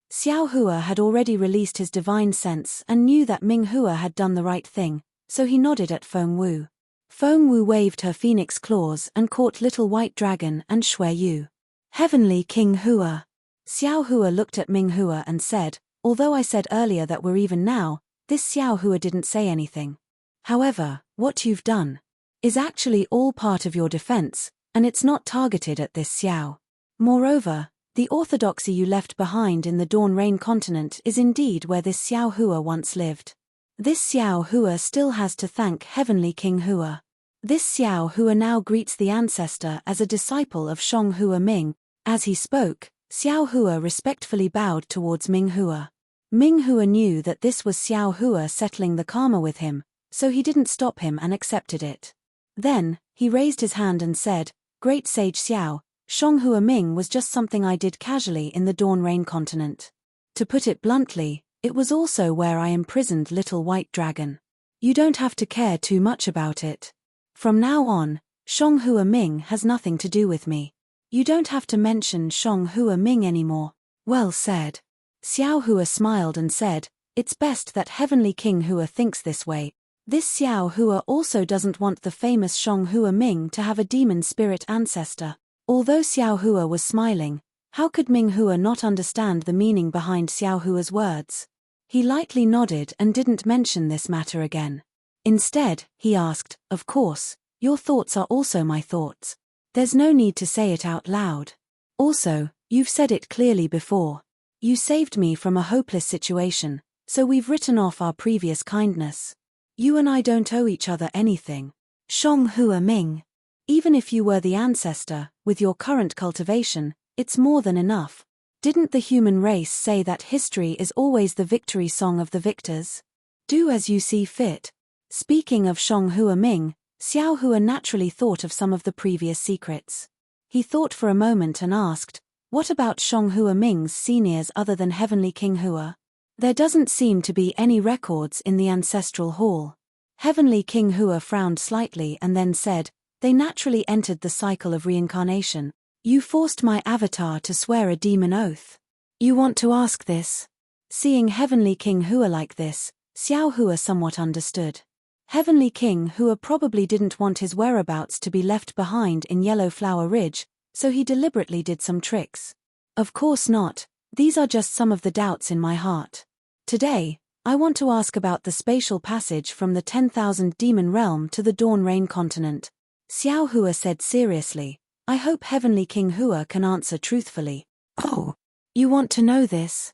Xiao Hua had already released his divine sense and knew that Ming Hua had done the right thing, so he nodded at Feng Wu. Feng Wu waved her phoenix claws and caught Little White Dragon and Shui Yu. Heavenly King Hua. Xiao Hua looked at Ming Hua and said, although I said earlier that we're even now, this Xiao Hua didn't say anything. However, what you've done is actually all part of your defense, and it's not targeted at this Xiao. Moreover, the orthodoxy you left behind in the Dawn Rain continent is indeed where this Xiao Hua once lived. This Xiao Hua still has to thank Heavenly King Hua. This Xiao Hua now greets the ancestor as a disciple of Shang Hua Ming. As he spoke, Xiao Hua respectfully bowed towards Ming Hua. Ming Hua knew that this was Xiao Hua settling the karma with him, so he didn't stop him and accepted it. Then, he raised his hand and said, Great Sage Xiao, Shang Hua Ming was just something I did casually in the Dawn Rain continent. To put it bluntly, it was also where I imprisoned Little White Dragon. You don't have to care too much about it. From now on, Shang Hua Ming has nothing to do with me. You don't have to mention Shang Hua Ming anymore. Well said. Xiao Hua smiled and said, It's best that Heavenly King Hua thinks this way. This Xiao Hua also doesn't want the famous Shang Hua Ming to have a demon spirit ancestor. Although Xiao Hua was smiling, how could Ming Hua not understand the meaning behind Xiao Hua's words? He lightly nodded and didn't mention this matter again. Instead, he asked, Of course, your thoughts are also my thoughts. There's no need to say it out loud. Also, you've said it clearly before. You saved me from a hopeless situation, so we've written off our previous kindness. You and I don't owe each other anything. Shang Hua Ming. Even if you were the ancestor, with your current cultivation, it's more than enough. Didn't the human race say that history is always the victory song of the victors? Do as you see fit. Speaking of Shang Hua Ming, Xiao Hua naturally thought of some of the previous secrets. He thought for a moment and asked, What about Shang Hua Ming's seniors other than Heavenly King Hua? There doesn't seem to be any records in the ancestral hall. Heavenly King Hua frowned slightly and then said, They naturally entered the cycle of reincarnation. You forced my avatar to swear a demon oath. You want to ask this? Seeing Heavenly King Hua like this, Xiao Hua somewhat understood. Heavenly King Hua probably didn't want his whereabouts to be left behind in Yellow Flower Ridge, so he deliberately did some tricks. Of course not, these are just some of the doubts in my heart. Today, I want to ask about the spatial passage from the 10,000 demon realm to the Dawn Rain continent. Xiao Hua said seriously, I hope Heavenly King Hua can answer truthfully. Oh, you want to know this?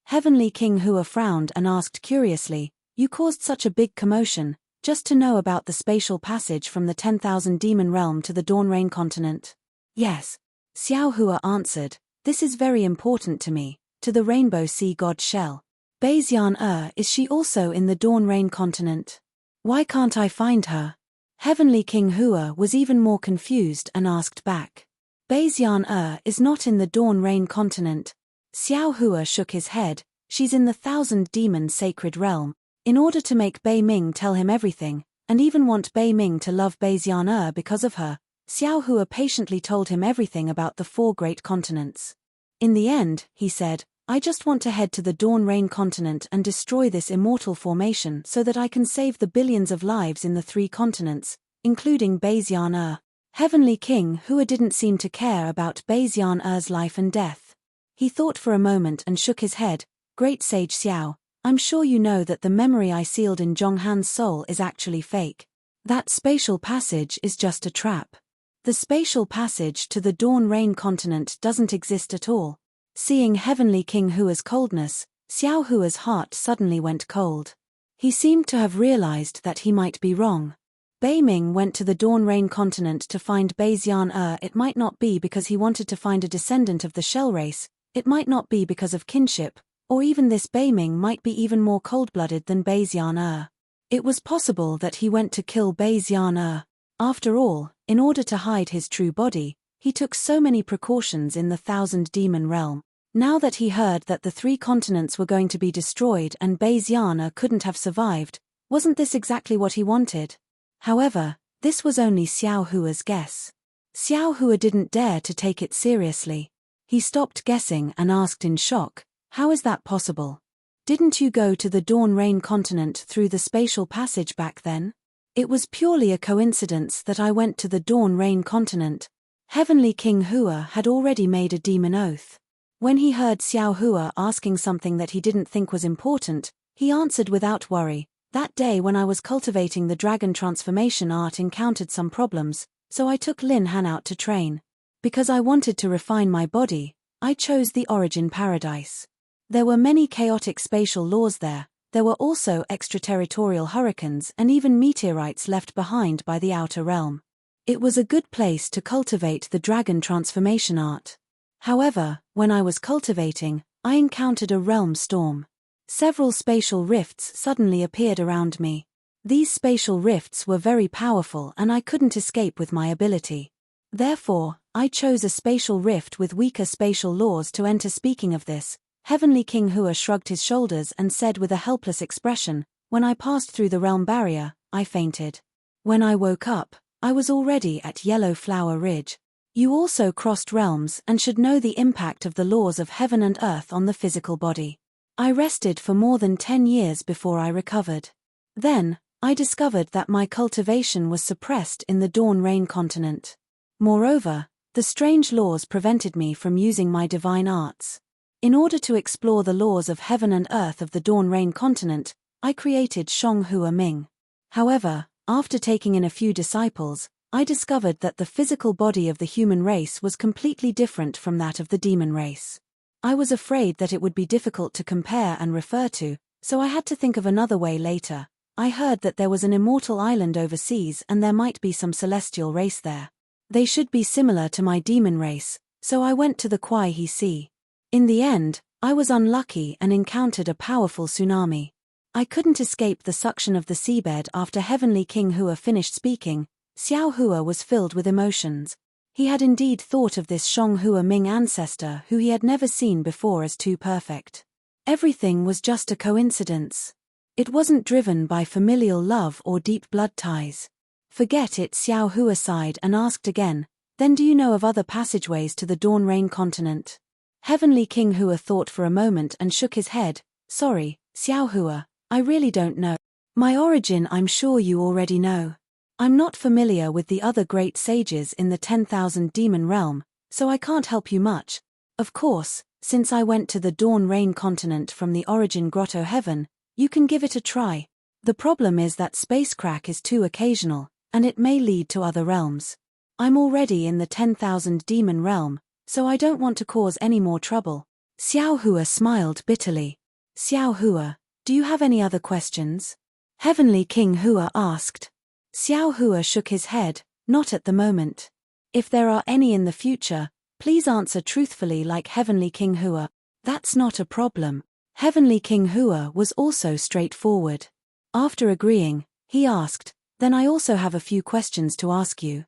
Heavenly King Hua frowned and asked curiously, You caused such a big commotion, just to know about the spatial passage from the 10,000 demon realm to the Dawn Rain continent? Yes. Xiao Hua answered, This is very important to me, to the Rainbow Sea God Shell. Beixian is she also in the Dawn Rain continent? Why can't I find her? Heavenly King Hua was even more confused and asked back. Beixian is not in the Dawn Rain continent. Xiao Hua shook his head, she's in the 1,000 demon sacred realm. In order to make Bei Ming tell him everything, and even want Bei Ming to love Beixian because of her, Xiao Hua patiently told him everything about the 4 great continents. In the end, he said, I just want to head to the Dawn Rain continent and destroy this immortal formation so that I can save the billions of lives in the 3 continents, including Beixian. Heavenly King Hua didn't seem to care about Beixian's life and death. He thought for a moment and shook his head, Great Sage Xiao, I'm sure you know that the memory I sealed in Zhonghan's soul is actually fake. That spatial passage is just a trap. The spatial passage to the Dawn Rain continent doesn't exist at all. Seeing Heavenly King Hua's coldness, Xiao Hua's heart suddenly went cold. He seemed to have realized that he might be wrong. Bei Ming went to the Dawn Rain continent to find Beixian. It might not be because he wanted to find a descendant of the Shell race, it might not be because of kinship, or even this Bei Ming might be even more cold-blooded than Beixian. It was possible that he went to kill Beixian. After all, in order to hide his true body, he took so many precautions in the 1,000 demon realm. Now that he heard that the 3 continents were going to be destroyed and Beixian couldn't have survived, wasn't this exactly what he wanted? However, this was only Xiao Hua's guess. Xiao Hua didn't dare to take it seriously. He stopped guessing and asked in shock, How is that possible? Didn't you go to the Dawn Rain continent through the spatial passage back then? It was purely a coincidence that I went to the Dawn Rain continent. Heavenly King Hua had already made a demon oath. When he heard Xiao Hua asking something that he didn't think was important, he answered without worry, "That day when I was cultivating the dragon transformation art encountered some problems, so I took Lin Han out to train. Because I wanted to refine my body, I chose the origin paradise. There were many chaotic spatial laws there. There were also extraterritorial hurricanes and even meteorites left behind by the outer realm. It was a good place to cultivate the dragon transformation art. However, when I was cultivating, I encountered a realm storm. Several spatial rifts suddenly appeared around me. These spatial rifts were very powerful and I couldn't escape with my ability. Therefore, I chose a spatial rift with weaker spatial laws to enter. Speaking of this, Heavenly King Hua shrugged his shoulders and said with a helpless expression, "When I passed through the realm barrier, I fainted. When I woke up, I was already at Yellow Flower Ridge. You also crossed realms and should know the impact of the laws of heaven and earth on the physical body. I rested for more than 10 years before I recovered. Then, I discovered that my cultivation was suppressed in the Dawn Rain continent. Moreover, the strange laws prevented me from using my divine arts. In order to explore the laws of heaven and earth of the Dawn Rain continent, I created Shong Hua Ming. However, after taking in a few disciples, I discovered that the physical body of the human race was completely different from that of the demon race. I was afraid that it would be difficult to compare and refer to, so I had to think of another way later. I heard that there was an immortal island overseas and there might be some celestial race there. They should be similar to my demon race, so I went to the Kwai He Sea. In the end, I was unlucky and encountered a powerful tsunami. I couldn't escape the suction of the seabed. After Heavenly King Hua finished speaking, Xiao Hua was filled with emotions. He had indeed thought of this Shong Hua Ming ancestor who he had never seen before as too perfect. Everything was just a coincidence. It wasn't driven by familial love or deep blood ties. Forget it. Xiao Hua sighed and asked again, "Then do you know of other passageways to the Dawn Rain continent?" Heavenly King Hua thought for a moment and shook his head. "Sorry, Xiao Hua, I really don't know. My origin I'm sure you already know. I'm not familiar with the other great sages in the 10,000 demon realm, so I can't help you much. Of course, since I went to the Dawn Rain continent from the origin grotto heaven, you can give it a try. The problem is that spacecrack is too occasional, and it may lead to other realms. I'm already in the 10,000 demon realm, so I don't want to cause any more trouble." Xiao Hua smiled bitterly. "Xiao Hua, do you have any other questions?" Heavenly King Hua asked. Xiao Hua shook his head, "Not at the moment. If there are any in the future, please answer truthfully like Heavenly King Hua." "That's not a problem." Heavenly King Hua was also straightforward. After agreeing, he asked, "Then I also have a few questions to ask you."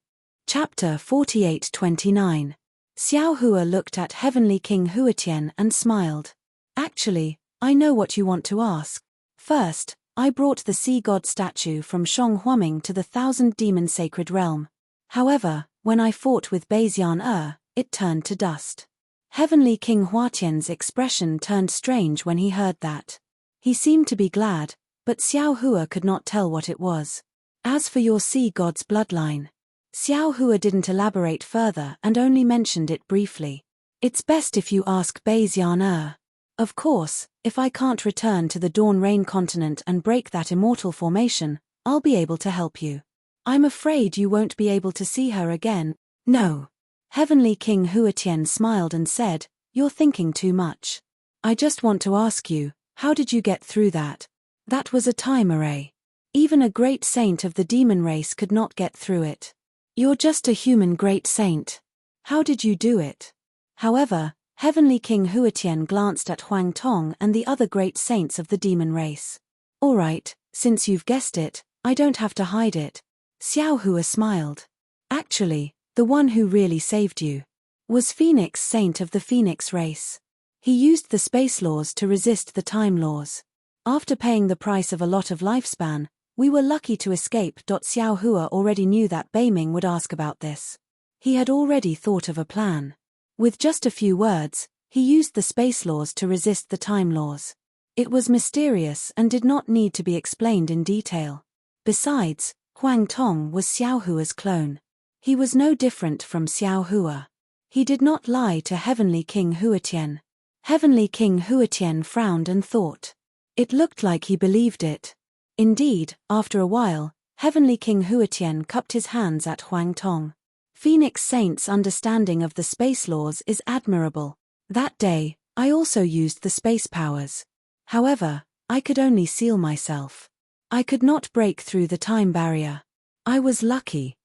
Chapter 48-29. Xiao Hua looked at Heavenly King Huatian and smiled. "Actually, I know what you want to ask. First, I brought the sea god statue from Shong Huaming to the 1,000 demon sacred realm. However, when I fought with Beixian it turned to dust." Heavenly King Huatian's expression turned strange when he heard that. He seemed to be glad, but Xiao Hua could not tell what it was. "As for your sea god's bloodline," Xiao Hua didn't elaborate further and only mentioned it briefly. "It's best if you ask Beixian. Of course, if I can't return to the Dawn Rain continent and break that immortal formation, I'll be able to help you. I'm afraid you won't be able to see her again." "No." Heavenly King Huatian smiled and said, "You're thinking too much. I just want to ask you, how did you get through that? That was a time array. Even a great saint of the demon race could not get through it. You're just a human great saint. How did you do it?" However, Heavenly King Huatian glanced at Huang Tong and the other great saints of the demon race. "All right, since you've guessed it, I don't have to hide it." Xiao Hua smiled. "Actually, the one who really saved you was Phoenix, saint of the Phoenix race. He used the space laws to resist the time laws. After paying the price of a lot of lifespan, we were lucky to escape." Xiao Hua already knew that Beiming would ask about this. He had already thought of a plan. With just a few words, he used the space laws to resist the time laws. It was mysterious and did not need to be explained in detail. Besides, Huang Tong was Xiao Hua's clone. He was no different from Xiao Hua. He did not lie to Heavenly King Huatian. Heavenly King Huatian frowned and thought. It looked like he believed it. Indeed, after a while, Heavenly King Huatian cupped his hands at Huang Tong. Phoenix Saint's understanding of the space laws is admirable. That day, I also used the space powers. However, I could only seal myself. I could not break through the time barrier. I was lucky.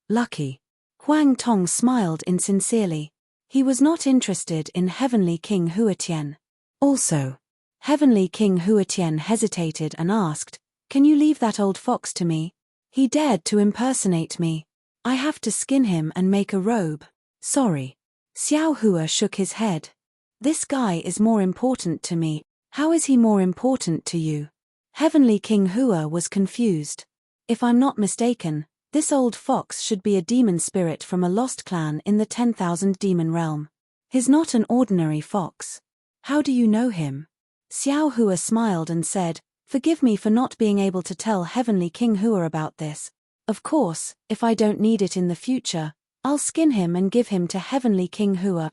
Huang Tong smiled insincerely. He was not interested in Heavenly King Huatian. Also, Heavenly King Huatian hesitated and asked, "Can you leave that old fox to me? He dared to impersonate me. I have to skin him and make a robe." "Sorry." Xiao Hua shook his head. "This guy is more important to me." "How is he more important to you?" Heavenly King Hua was confused. "If I'm not mistaken, this old fox should be a demon spirit from a lost clan in the 10,000 demon realm. He's not an ordinary fox." "How do you know him?" Xiao Hua smiled and said, "Forgive me for not being able to tell Heavenly King Hua about this. Of course, if I don't need it in the future, I'll skin him and give him to Heavenly King Hua."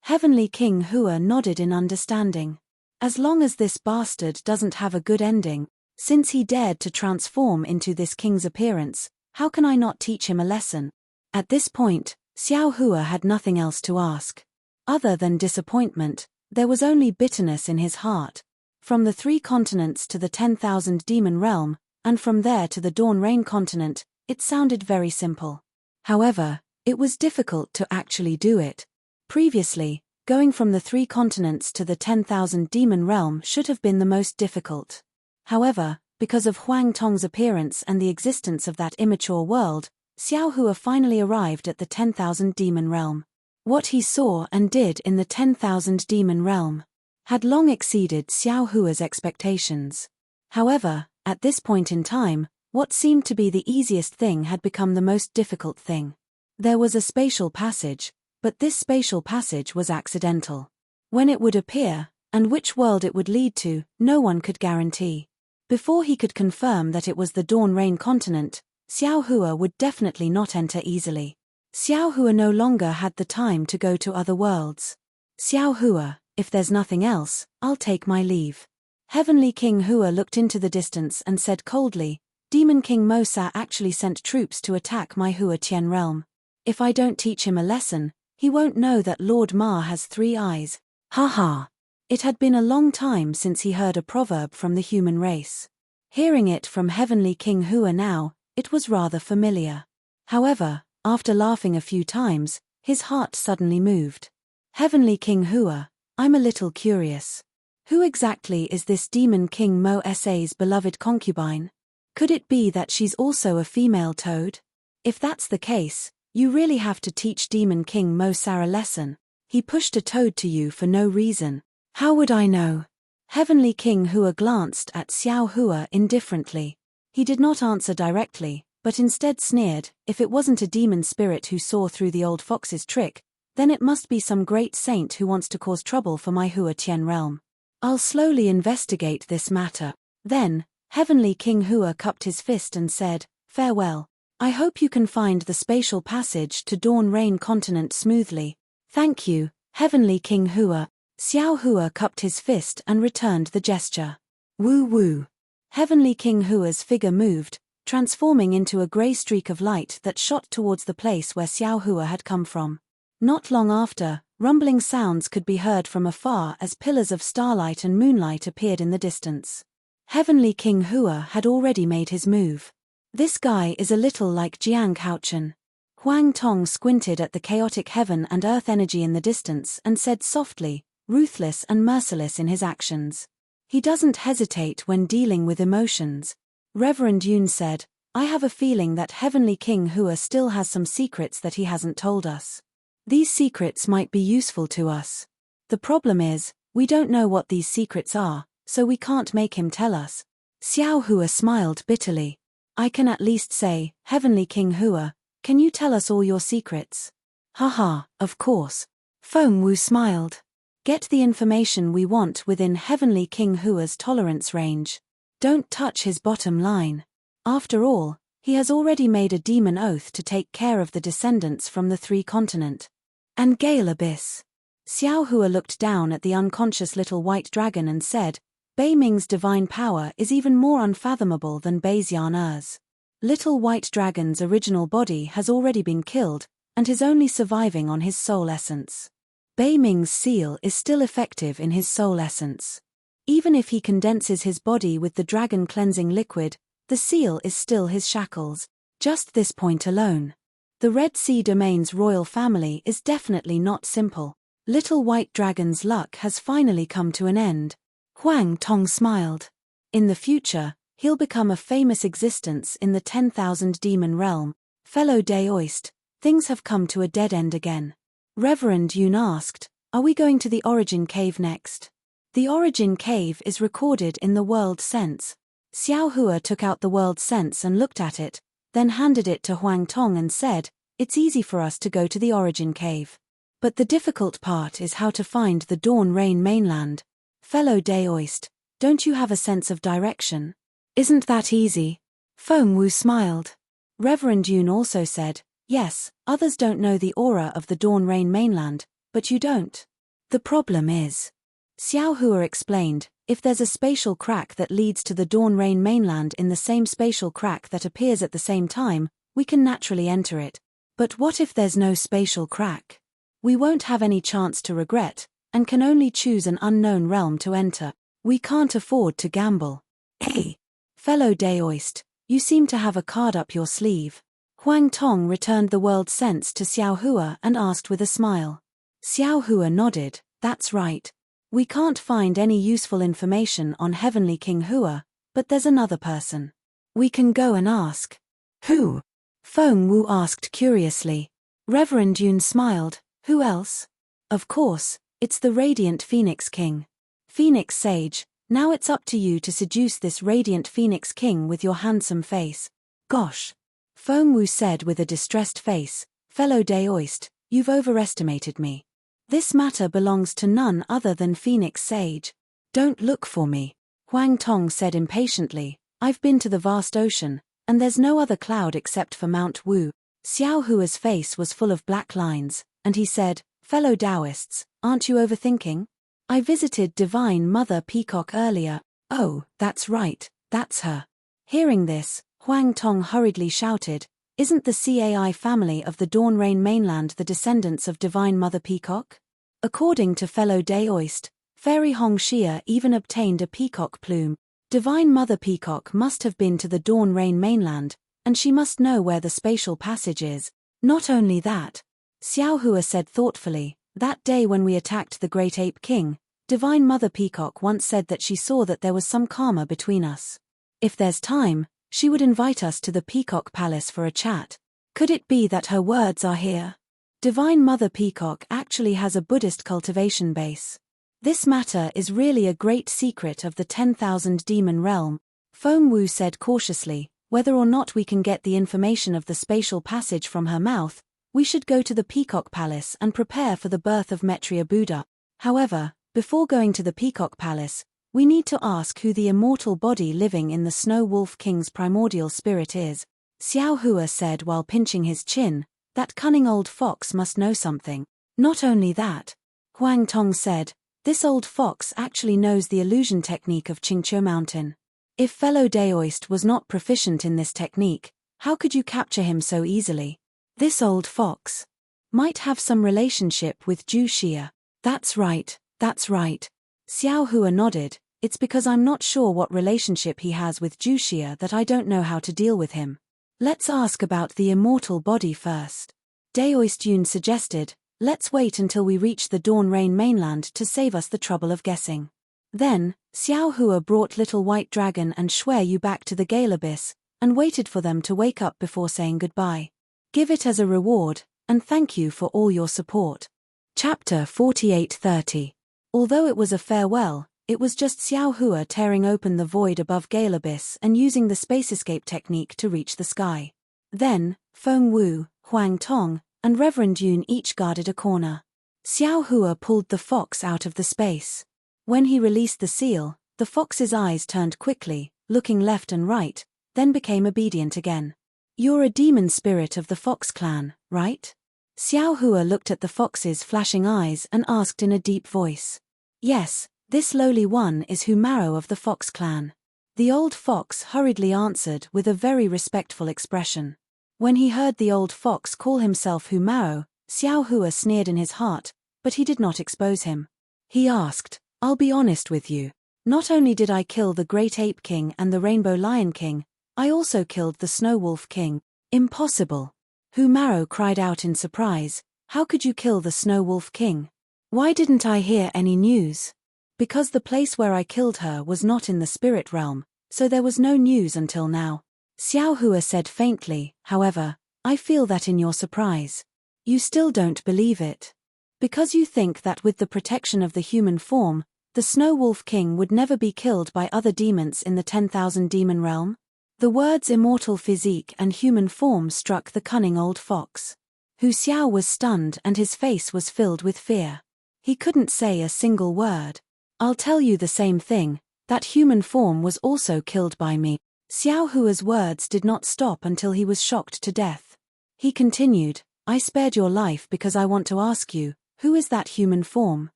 Heavenly King Hua nodded in understanding. As long as this bastard doesn't have a good ending, since he dared to transform into this king's appearance, how can I not teach him a lesson? At this point, Xiao Hua had nothing else to ask. Other than disappointment, there was only bitterness in his heart. From the 3 continents to the 10,000 demon realm, and from there to the Dawn Rain continent, it sounded very simple. However, it was difficult to actually do it. Previously, going from the 3 continents to the 10,000 demon realm should have been the most difficult. However, because of Huang Tong's appearance and the existence of that immature world, Xiao Hua finally arrived at the 10,000 demon realm. What he saw and did in the 10,000 demon realm had long exceeded Xiao Hua's expectations. However, at this point in time, what seemed to be the easiest thing had become the most difficult thing. There was a spatial passage, but this spatial passage was accidental. When it would appear, and which world it would lead to, no one could guarantee. Before he could confirm that it was the Dawn Rain continent, Xiao Hua would definitely not enter easily. Xiao Hua no longer had the time to go to other worlds. "Xiao Hua, if there's nothing else, I'll take my leave." Heavenly King Hua looked into the distance and said coldly, "Demon King Mo Sa actually sent troops to attack my Hua Tian realm. If I don't teach him a lesson, he won't know that Lord Ma has 3 eyes. Ha." It had been a long time since he heard a proverb from the human race. Hearing it from Heavenly King Hua now, it was rather familiar. However, after laughing a few times, his heart suddenly moved. "Heavenly King Hua, I'm a little curious. Who exactly is this Demon King Mo Sa's beloved concubine? Could it be that she's also a female toad? If that's the case, you really have to teach Demon King Mo Sa a lesson. He pushed a toad to you for no reason." "How would I know?" Heavenly King Hua glanced at Xiao Hua indifferently. He did not answer directly, but instead sneered, "If it wasn't a demon spirit who saw through the old fox's trick, then it must be some great saint who wants to cause trouble for my Hua Tian realm. I'll slowly investigate this matter." Then, Heavenly King Hua cupped his fist and said, "Farewell. I hope you can find the spatial passage to Dawn Rain continent smoothly." "Thank you, Heavenly King Hua." Xiao Hua cupped his fist and returned the gesture. Woo woo. Heavenly King Hua's figure moved, transforming into a grey streak of light that shot towards the place where Xiao Hua had come from. Not long after, rumbling sounds could be heard from afar as pillars of starlight and moonlight appeared in the distance. Heavenly King Hua had already made his move. "This guy is a little like Jiang Kaochen." Huang Tong squinted at the chaotic heaven and earth energy in the distance and said softly, ruthless and merciless in his actions. "He doesn't hesitate when dealing with emotions." Reverend Yun said, "I have a feeling that Heavenly King Hua still has some secrets that he hasn't told us. These secrets might be useful to us. The problem is, we don't know what these secrets are, so we can't make him tell us." Xiao Hua smiled bitterly. "I can at least say, Heavenly King Hua, can you tell us all your secrets?" "Haha, of course." Feng Wu smiled. "Get the information we want within Heavenly King Hua's tolerance range. Don't touch his bottom line. After all, He has already made a demon oath to take care of the descendants from the 3 continent. And Gale Abyss. Xiao Hua looked down at the unconscious little white dragon and said, Bei Ming's divine power is even more unfathomable than Beixian Er's. Little white dragon's original body has already been killed, and is only surviving on his soul essence. Bei Ming's seal is still effective in his soul essence. Even if he condenses his body with the dragon cleansing liquid, the seal is still his shackles. Just this point alone. The Red Sea Domain's royal family is definitely not simple. Little white dragon's luck has finally come to an end. Huang Tong smiled. In the future, he'll become a famous existence in the 10,000 demon realm. Fellow Daoist, things have come to a dead end again. Reverend Yun asked, are we going to the Origin Cave next? The Origin Cave is recorded in the World Sense. Xiao Hua took out the World Sense and looked at it, then handed it to Huang Tong and said, it's easy for us to go to the Origin Cave. But the difficult part is how to find the Dawn Rain mainland. Fellow Daoist, don't you have a sense of direction? Isn't that easy? Feng Wu smiled. Reverend Yun also said, yes, others don't know the aura of the Dawn Rain mainland, but you don't. The problem is, Xiao Hua explained, if there's a spatial crack that leads to the Dawn Rain mainland in the same spatial crack that appears at the same time, we can naturally enter it. But what if there's no spatial crack? We won't have any chance to regret, and can only choose an unknown realm to enter. We can't afford to gamble. Hey, fellow Daoist, you seem to have a card up your sleeve. Huang Tong returned the world sense to Xiao Hua and asked with a smile. Xiao Hua nodded, that's right. We can't find any useful information on Heavenly King Hua, but there's another person. We can go and ask. Who? Feng Wu asked curiously. Reverend Yun smiled, who else? Of course, it's the Radiant Phoenix King. Phoenix Sage, now it's up to you to seduce this Radiant Phoenix King with your handsome face. Gosh. Feng Wu said with a distressed face, fellow Daoist, you've overestimated me. This matter belongs to none other than Phoenix Sage. Don't look for me, Huang Tong said impatiently, I've been to the vast ocean, and there's no other cloud except for Mount Wu. Xiao Hua's face was full of black lines, and he said, fellow Taoists, aren't you overthinking? I visited Divine Mother Peacock earlier. Oh, that's right, that's her. Hearing this, Huang Tong hurriedly shouted, isn't the CAI family of the Dawn Rain mainland the descendants of Divine Mother Peacock? According to fellow Daoist, Fairy Hong Xia even obtained a peacock plume. Divine Mother Peacock must have been to the Dawn Rain mainland, and she must know where the spatial passage is. Not only that, Xiao Hua said thoughtfully, that day when we attacked the Great Ape King, Divine Mother Peacock once said that she saw that there was some karma between us. If there's time, she would invite us to the Peacock Palace for a chat. Could it be that her words are here? Divine Mother Peacock actually has a Buddhist cultivation base. This matter is really a great secret of the 10,000 demon realm, Feng Wu said cautiously. Whether or not we can get the information of the spatial passage from her mouth, we should go to the Peacock Palace and prepare for the birth of Maitreya Buddha. However, before going to the Peacock Palace, we need to ask who the immortal body living in the Snow Wolf King's primordial spirit is. Xiao Hua said while pinching his chin, that cunning old fox must know something. Not only that, Huang Tong said, this old fox actually knows the illusion technique of Qingqiu Mountain. If fellow Daoist was not proficient in this technique, how could you capture him so easily? This old fox might have some relationship with Zhu Xia. That's right, that's right. Xiao Hua nodded, it's because I'm not sure what relationship he has with Zhu Xia that I don't know how to deal with him. Let's ask about the immortal body first. Daoist Yun suggested, let's wait until we reach the Dawn Rain mainland to save us the trouble of guessing. Then, Xiao Hua brought Little White Dragon and Shui Yu back to the Gale Abyss, and waited for them to wake up before saying goodbye. Give it as a reward, and thank you for all your support. Chapter 48:30. Although it was a farewell, it was just Xiao Hua tearing open the void above Gale Abyss and using the space escape technique to reach the sky. Then, Feng Wu, Huang Tong, and Reverend Yun each guarded a corner. Xiao Hua pulled the fox out of the space. When he released the seal, the fox's eyes turned quickly, looking left and right, then became obedient again. You're a demon spirit of the Fox clan, right? Xiao Hua looked at the fox's flashing eyes and asked in a deep voice. Yes, this lowly one is Hu Maro of the Fox clan. The old fox hurriedly answered with a very respectful expression. When he heard the old fox call himself Hu Maro, Xiao Hua sneered in his heart, but he did not expose him. He asked, I'll be honest with you. Not only did I kill the Great Ape King and the Rainbow Lion King, I also killed the Snow Wolf King. Impossible. Hu Maro cried out in surprise, how could you kill the Snow Wolf King? Why didn't I hear any news? Because the place where I killed her was not in the spirit realm, so there was no news until now. Xiao Hua said faintly, however, I feel that in your surprise. You still don't believe it. Because you think that with the protection of the human form, the Snow Wolf King would never be killed by other demons in the 10,000 demon realm? The words immortal physique and human form struck the cunning old fox. Hu Xiao was stunned and his face was filled with fear. He couldn't say a single word. I'll tell you the same thing, that human form was also killed by me. Xiao Hua's words did not stop until he was shocked to death. He continued, I spared your life because I want to ask you, who is that human form?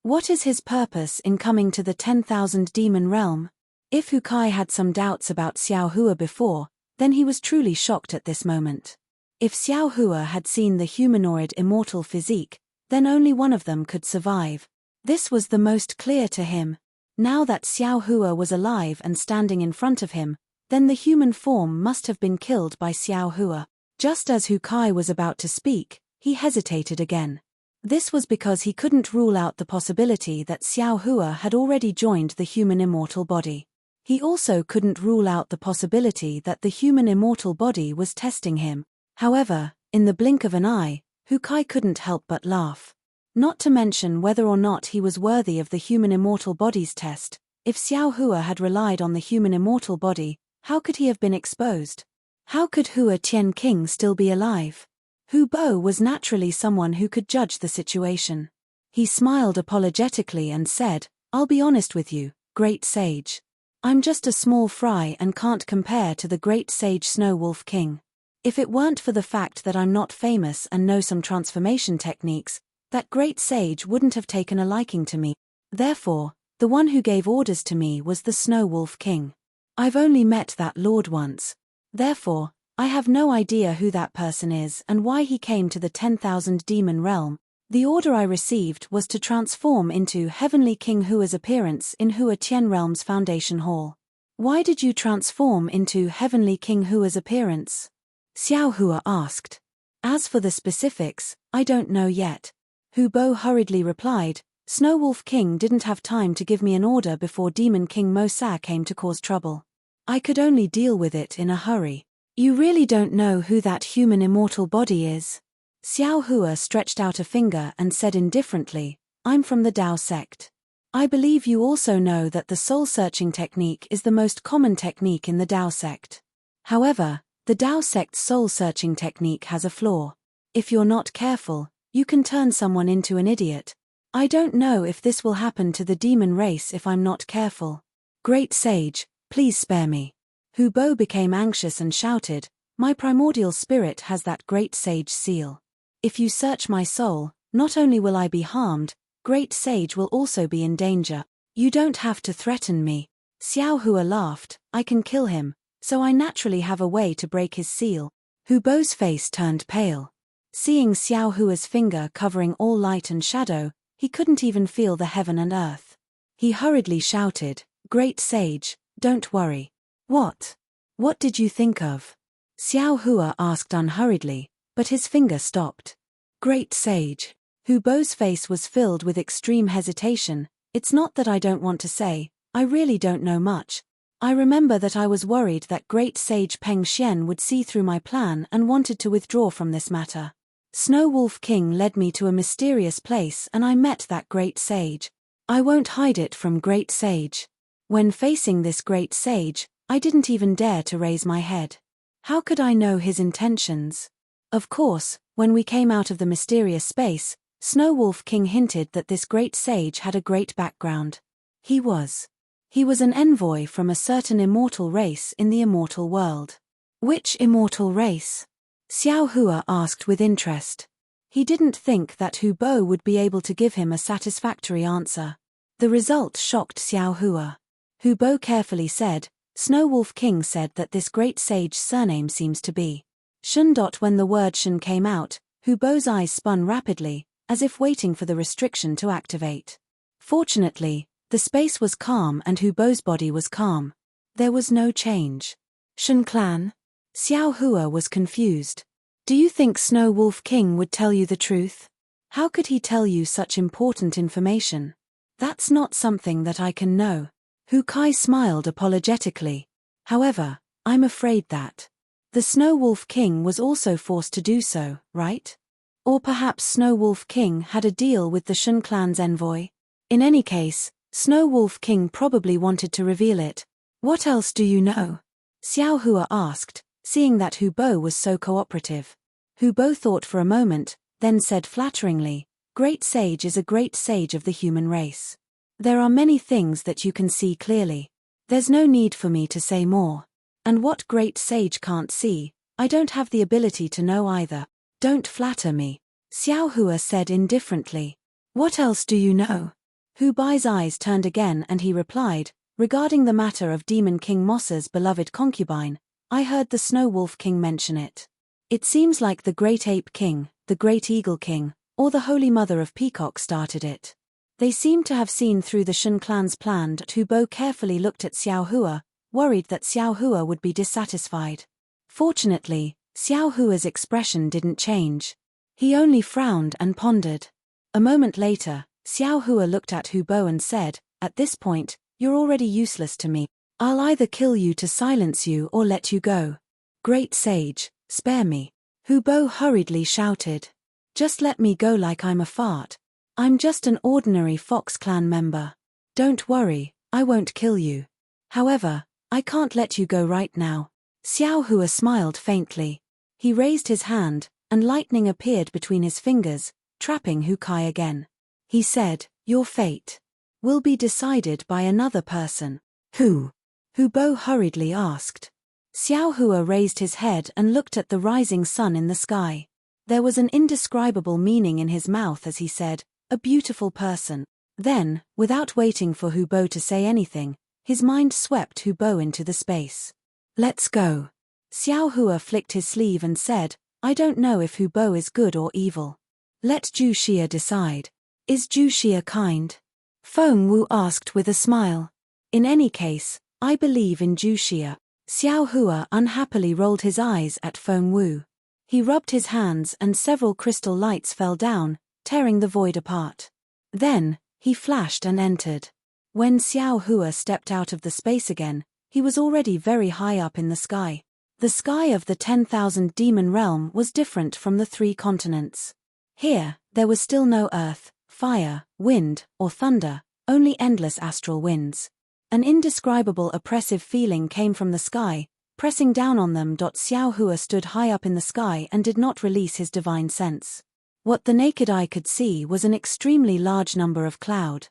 What is his purpose in coming to the 10,000 demon realm? If Hu Kai had some doubts about Xiao Hua before, then he was truly shocked at this moment. If Xiao Hua had seen the humanoid immortal physique, then only one of them could survive. This was the most clear to him. Now that Xiao Hua was alive and standing in front of him, then the human form must have been killed by Xiao Hua. Just as Hu Kai was about to speak, he hesitated again. This was because he couldn't rule out the possibility that Xiao Hua had already joined the human immortal body. He also couldn't rule out the possibility that the human immortal body was testing him. However, in the blink of an eye, Hu Kai couldn't help but laugh. Not to mention whether or not he was worthy of the human immortal body's test. If Xiao Hua had relied on the human immortal body, how could he have been exposed? How could Hua Tian King still be alive? Hu Bo was naturally someone who could judge the situation. He smiled apologetically and said, I'll be honest with you, great sage. I'm just a small fry and can't compare to the great sage Snow Wolf King. If it weren't for the fact that I'm not famous and know some transformation techniques, that great sage wouldn't have taken a liking to me. Therefore, the one who gave orders to me was the Snow Wolf King. I've only met that lord once. Therefore, I have no idea who that person is and why he came to the 10,000 demon realm. The order I received was to transform into Heavenly King Hua's appearance in Hua Tian Realm's Foundation Hall. Why did you transform into Heavenly King Hua's appearance? Xiao Hua asked. As for the specifics, I don't know yet. Hu Bo hurriedly replied, Snow Wolf King didn't have time to give me an order before Demon King Mo Sa came to cause trouble. I could only deal with it in a hurry. You really don't know who that human immortal body is? Xiao Hua stretched out a finger and said indifferently, I'm from the Dao sect. I believe you also know that the soul-searching technique is the most common technique in the Dao sect. However, the Dao sect's soul-searching technique has a flaw. If you're not careful, you can turn someone into an idiot. I don't know if this will happen to the demon race if I'm not careful. Great sage, please spare me. Hu Bo became anxious and shouted, my primordial spirit has that great sage seal. If you search my soul, not only will I be harmed, great sage will also be in danger. You don't have to threaten me. Xiao Hua laughed, I can kill him, so I naturally have a way to break his seal. Hu Bo's face turned pale. Seeing Xiao Hua's finger covering all light and shadow, he couldn't even feel the heaven and earth. He hurriedly shouted, great sage, don't worry. What? What did you think of? Xiao Hua asked unhurriedly, but his finger stopped. Great sage. Hu Bo's face was filled with extreme hesitation. It's not that I don't want to say, I really don't know much. I remember that I was worried that great sage Peng Xian would see through my plan and wanted to withdraw from this matter. Snow Wolf King led me to a mysterious place and I met that great sage. I won't hide it from great sage. When facing this great sage, I didn't even dare to raise my head. How could I know his intentions? Of course, when we came out of the mysterious space, Snow Wolf King hinted that this great sage had a great background. He was an envoy from a certain immortal race in the immortal world. Which immortal race? Xiao Hua asked with interest. He didn't think that Hu Bo would be able to give him a satisfactory answer. The result shocked Xiao Hua. Hu Bo carefully said, Snow Wolf King said that this great sage's surname seems to be Shun. When the word Shun came out, Hu Bo's eyes spun rapidly, as if waiting for the restriction to activate. Fortunately, the space was calm and Hu Bo's body was calm. There was no change. Shun clan? Xiao Hua was confused. Do you think Snow Wolf King would tell you the truth? How could he tell you such important information? That's not something that I can know. Hu Kai smiled apologetically. However, I'm afraid that the Snow Wolf King was also forced to do so, right? Or perhaps Snow Wolf King had a deal with the Shun clan's envoy? In any case, Snow Wolf King probably wanted to reveal it. What else do you know? Xiao Hua asked, seeing that Hu Bo was so cooperative. Hu Bo thought for a moment, then said flatteringly, Great Sage is a great sage of the human race. There are many things that you can see clearly. There's no need for me to say more. And what great sage can't see, I don't have the ability to know either. Don't flatter me. Xiao Hua said indifferently. What else do you know? Hu Bai's eyes turned again and he replied, regarding the matter of Demon King Mossa's beloved concubine, I heard the Snow Wolf King mention it. It seems like the Great Ape King, the Great Eagle King, or the Holy Mother of Peacock started it. They seem to have seen through the Shun clan's plan. Hu Bo carefully looked at Xiao Hua, worried that Xiao Hua would be dissatisfied. Fortunately, Xiao Hua's expression didn't change. He only frowned and pondered. A moment later, Xiao Hua looked at Hu Bo and said, At this point, you're already useless to me. I'll either kill you to silence you or let you go. Great Sage, spare me. Hu Bo hurriedly shouted. Just let me go like I'm a fart. I'm just an ordinary Fox Clan member. Don't worry, I won't kill you. However, I can't let you go right now. Xiao Hua smiled faintly. He raised his hand, and lightning appeared between his fingers, trapping Hu Kai again. He said, Your fate will be decided by another person. Who? Hu Bo hurriedly asked. Xiao Hua raised his head and looked at the rising sun in the sky. There was an indescribable meaning in his mouth as he said, A beautiful person. Then, without waiting for Hu Bo to say anything, his mind swept Hu Bo into the space. Let's go. Xiao Hua flicked his sleeve and said, I don't know if Hu Bo is good or evil. Let Zhu Xia decide. Is Zhu Xia kind? Feng Wu asked with a smile. In any case, I believe in Zhu Xia. Xiao Hua unhappily rolled his eyes at Feng Wu. He rubbed his hands and several crystal lights fell down, tearing the void apart. Then, he flashed and entered. When Xiao Hua stepped out of the space again, he was already very high up in the sky. The sky of the 10,000 demon realm was different from the 3 continents. Here, there was still no earth, fire, wind, or thunder, only endless astral winds. An indescribable oppressive feeling came from the sky, pressing down on them. Xiao Hua stood high up in the sky and did not release his divine sense. What the naked eye could see was an extremely large number of cloud.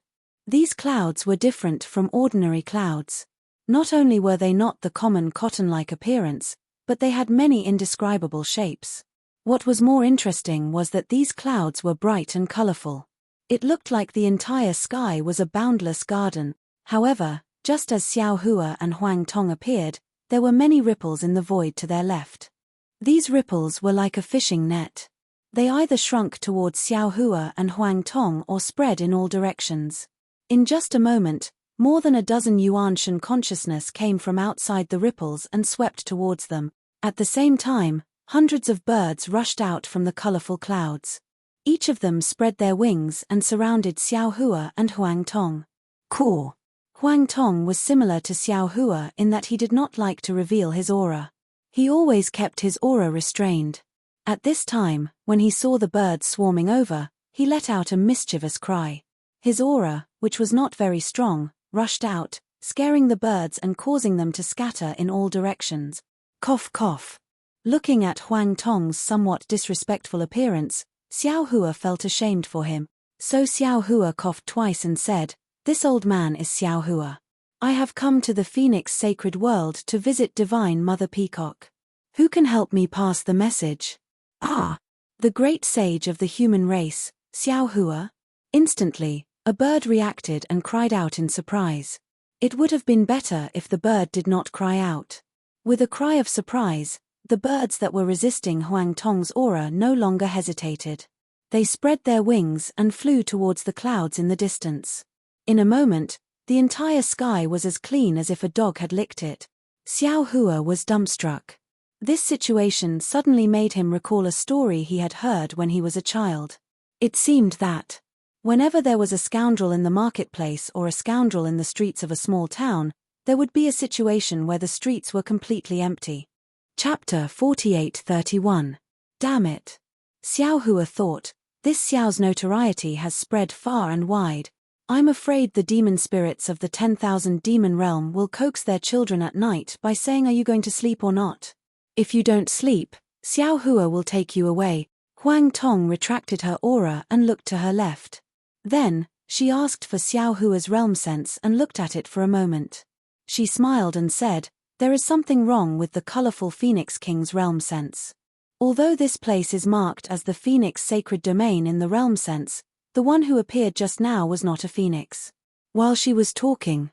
These clouds were different from ordinary clouds. Not only were they not the common cotton-like appearance, but they had many indescribable shapes. What was more interesting was that these clouds were bright and colorful. It looked like the entire sky was a boundless garden. However, just as Xiao Hua and Huang Tong appeared, there were many ripples in the void to their left. These ripples were like a fishing net. They either shrunk towards Xiao Hua and Huang Tong or spread in all directions. In just a moment, more than a dozen Yuanshan consciousness came from outside the ripples and swept towards them. At the same time, hundreds of birds rushed out from the colorful clouds. Each of them spread their wings and surrounded Xiao Hua and Huang Tong. Core. Huang Tong was similar to Xiao Hua in that he did not like to reveal his aura. He always kept his aura restrained. At this time, when he saw the birds swarming over, he let out a mischievous cry. His aura, which was not very strong, rushed out, scaring the birds and causing them to scatter in all directions. Cough cough. Looking at Huang Tong's somewhat disrespectful appearance, Xiao Hua felt ashamed for him. So Xiao Hua coughed twice and said, This old man is Xiao Hua. I have come to the Phoenix Sacred World to visit Divine Mother Peacock. Who can help me pass the message? Ah! The great sage of the human race, Xiao Hua? Instantly, a bird reacted and cried out in surprise. It would have been better if the bird did not cry out. With a cry of surprise, the birds that were resisting Huang Tong's aura no longer hesitated. They spread their wings and flew towards the clouds in the distance. In a moment, the entire sky was as clean as if a dog had licked it. Xiao Hua was dumbstruck. This situation suddenly made him recall a story he had heard when he was a child. It seemed that whenever there was a scoundrel in the marketplace or a scoundrel in the streets of a small town, there would be a situation where the streets were completely empty. Chapter 48:31. Damn it. Xiao Hua thought, this Xiao's notoriety has spread far and wide. I'm afraid the demon spirits of the 10,000 demon realm will coax their children at night by saying, are you going to sleep or not? If you don't sleep, Xiao Hua will take you away. Huang Tong retracted her aura and looked to her left. Then, she asked for Xiao Hua's realm sense and looked at it for a moment. She smiled and said, there is something wrong with the colorful Phoenix King's realm sense. Although this place is marked as the Phoenix sacred domain in the realm sense, the one who appeared just now was not a phoenix. While she was talking,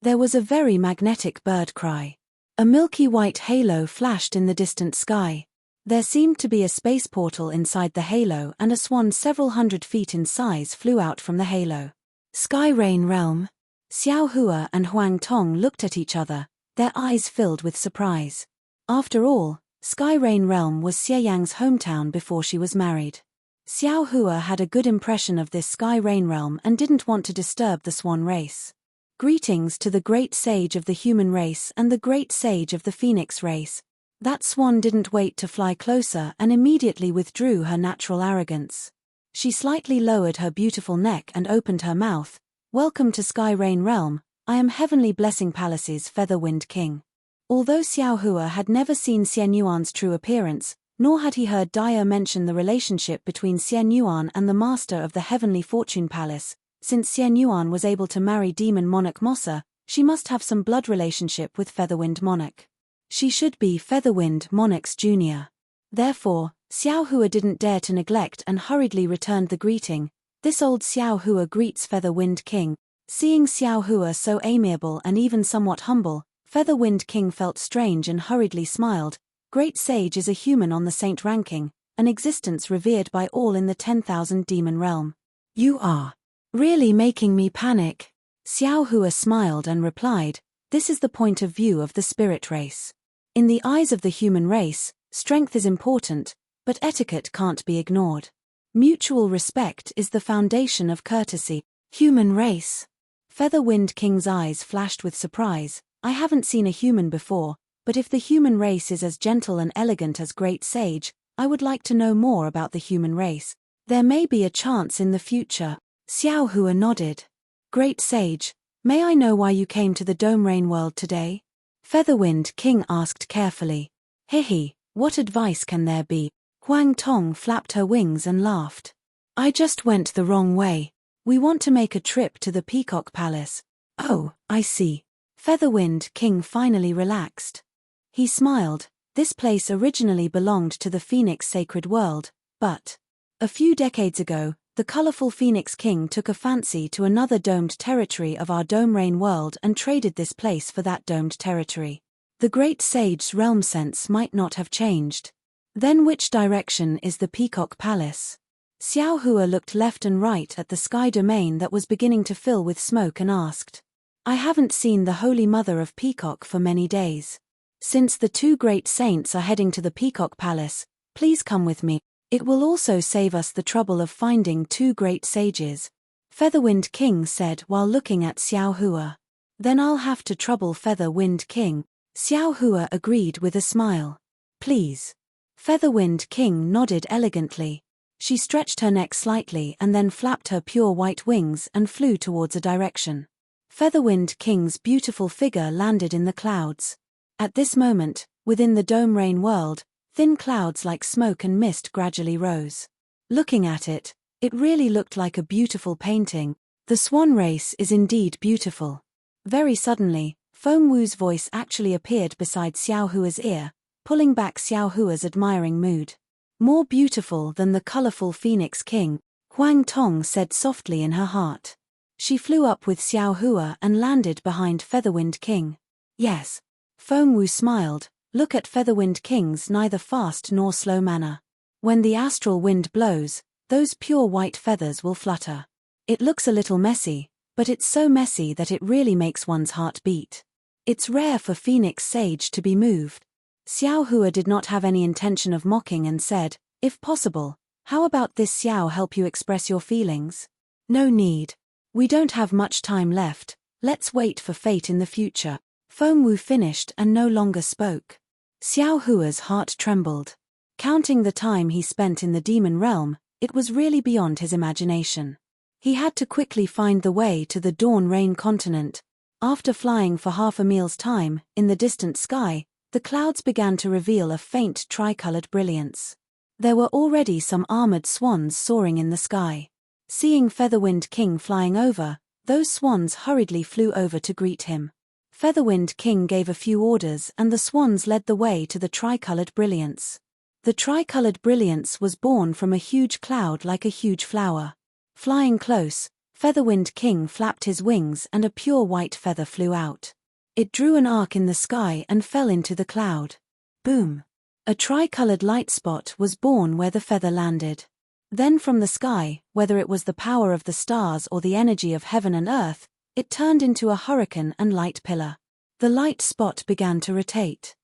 there was a very magnetic bird cry. A milky white halo flashed in the distant sky. There seemed to be a space portal inside the halo, and a swan several hundred feet in size flew out from the halo. Sky Rain Realm. Xiao Hua and Huang Tong looked at each other, their eyes filled with surprise. After all, Sky Rain Realm was Xie Yang's hometown before she was married. Xiao Hua had a good impression of this Sky Rain Realm and didn't want to disturb the swan race. Greetings to the great sage of the human race and the great sage of the phoenix race. That swan didn't wait to fly closer and immediately withdrew her natural arrogance. She slightly lowered her beautiful neck and opened her mouth. Welcome to Sky Rain Realm, I am Heavenly Blessing Palace's Featherwind King. Although Xiao Hua had never seen Xian Yuan's true appearance, nor had he heard Daya mention the relationship between Xian Yuan and the master of the Heavenly Fortune Palace, since Xian Yuan was able to marry Demon Monarch Mossa, she must have some blood relationship with Featherwind Monarch. She should be Featherwind Monarch's junior. Therefore, Xiao Hua didn't dare to neglect and hurriedly returned the greeting. This old Xiao Hua greets Featherwind King. Seeing Xiao Hua so amiable and even somewhat humble, Featherwind King felt strange and hurriedly smiled. Great Sage is a human on the saint ranking, an existence revered by all in the 10,000 demon realm. You are really making me panic. Xiao Hua smiled and replied, this is the point of view of the spirit race. In the eyes of the human race, strength is important, but etiquette can't be ignored. Mutual respect is the foundation of courtesy. Human race. Featherwind King's eyes flashed with surprise. I haven't seen a human before, but if the human race is as gentle and elegant as Great Sage, I would like to know more about the human race. There may be a chance in the future. Xiao Hua nodded. Great Sage, may I know why you came to the Dome Rain world today? Featherwind King asked carefully. Hihi, what advice can there be? Huang Tong flapped her wings and laughed. I just went the wrong way. We want to make a trip to the Peacock Palace. Oh, I see. Featherwind King finally relaxed. He smiled. This place originally belonged to the Phoenix Sacred World, but a few decades ago, the colorful Phoenix King took a fancy to another domed territory of our Dome Rain world and traded this place for that domed territory. The Great Sage's realm sense might not have changed. Then which direction is the Peacock Palace? Xiao Hua looked left and right at the sky domain that was beginning to fill with smoke and asked. I haven't seen the Holy Mother of Peacock for many days. Since the two great saints are heading to the Peacock Palace, please come with me. It will also save us the trouble of finding two great sages. Featherwind King said while looking at Xiao Hua. Then I'll have to trouble Featherwind King. Xiao Hua agreed with a smile. Please. Featherwind King nodded elegantly. She stretched her neck slightly and then flapped her pure white wings and flew towards a direction. Featherwind King's beautiful figure landed in the clouds. At this moment, within the Dome Rain world, thin clouds like smoke and mist gradually rose. Looking at it, it really looked like a beautiful painting. The swan race is indeed beautiful. Very suddenly, Feng Wu's voice actually appeared beside Xiao Hua's ear. pulling back Xiao Hua's admiring mood. More beautiful than the colorful Phoenix King, Huang Tong said softly in her heart. She flew up with Xiao Hua and landed behind Featherwind King. Yes. Feng Wu smiled. Look at Featherwind King's neither fast nor slow manner. When the astral wind blows, those pure white feathers will flutter. It looks a little messy, but it's so messy that it really makes one's heart beat. It's rare for Phoenix Sage to be moved. Xiao Hua did not have any intention of mocking and said, if possible, how about this Xiao help you express your feelings? No need. We don't have much time left, let's wait for fate in the future. Feng Wu finished and no longer spoke. Xiao Hua's heart trembled. Counting the time he spent in the demon realm, it was really beyond his imagination. He had to quickly find the way to the Dawn Rain continent. After flying for half a meal's time, in the distant sky, the clouds began to reveal a faint tricolored brilliance. There were already some armored swans soaring in the sky. Seeing Featherwind King flying over, those swans hurriedly flew over to greet him. Featherwind King gave a few orders and the swans led the way to the tricolored brilliance. The tricolored brilliance was born from a huge cloud like a huge flower. Flying close, Featherwind King flapped his wings and a pure white feather flew out. It drew an arc in the sky and fell into the cloud. Boom! A tricolored light spot was born where the feather landed. Then from the sky, whether it was the power of the stars or the energy of heaven and earth, it turned into a hurricane and light pillar. The light spot began to rotate.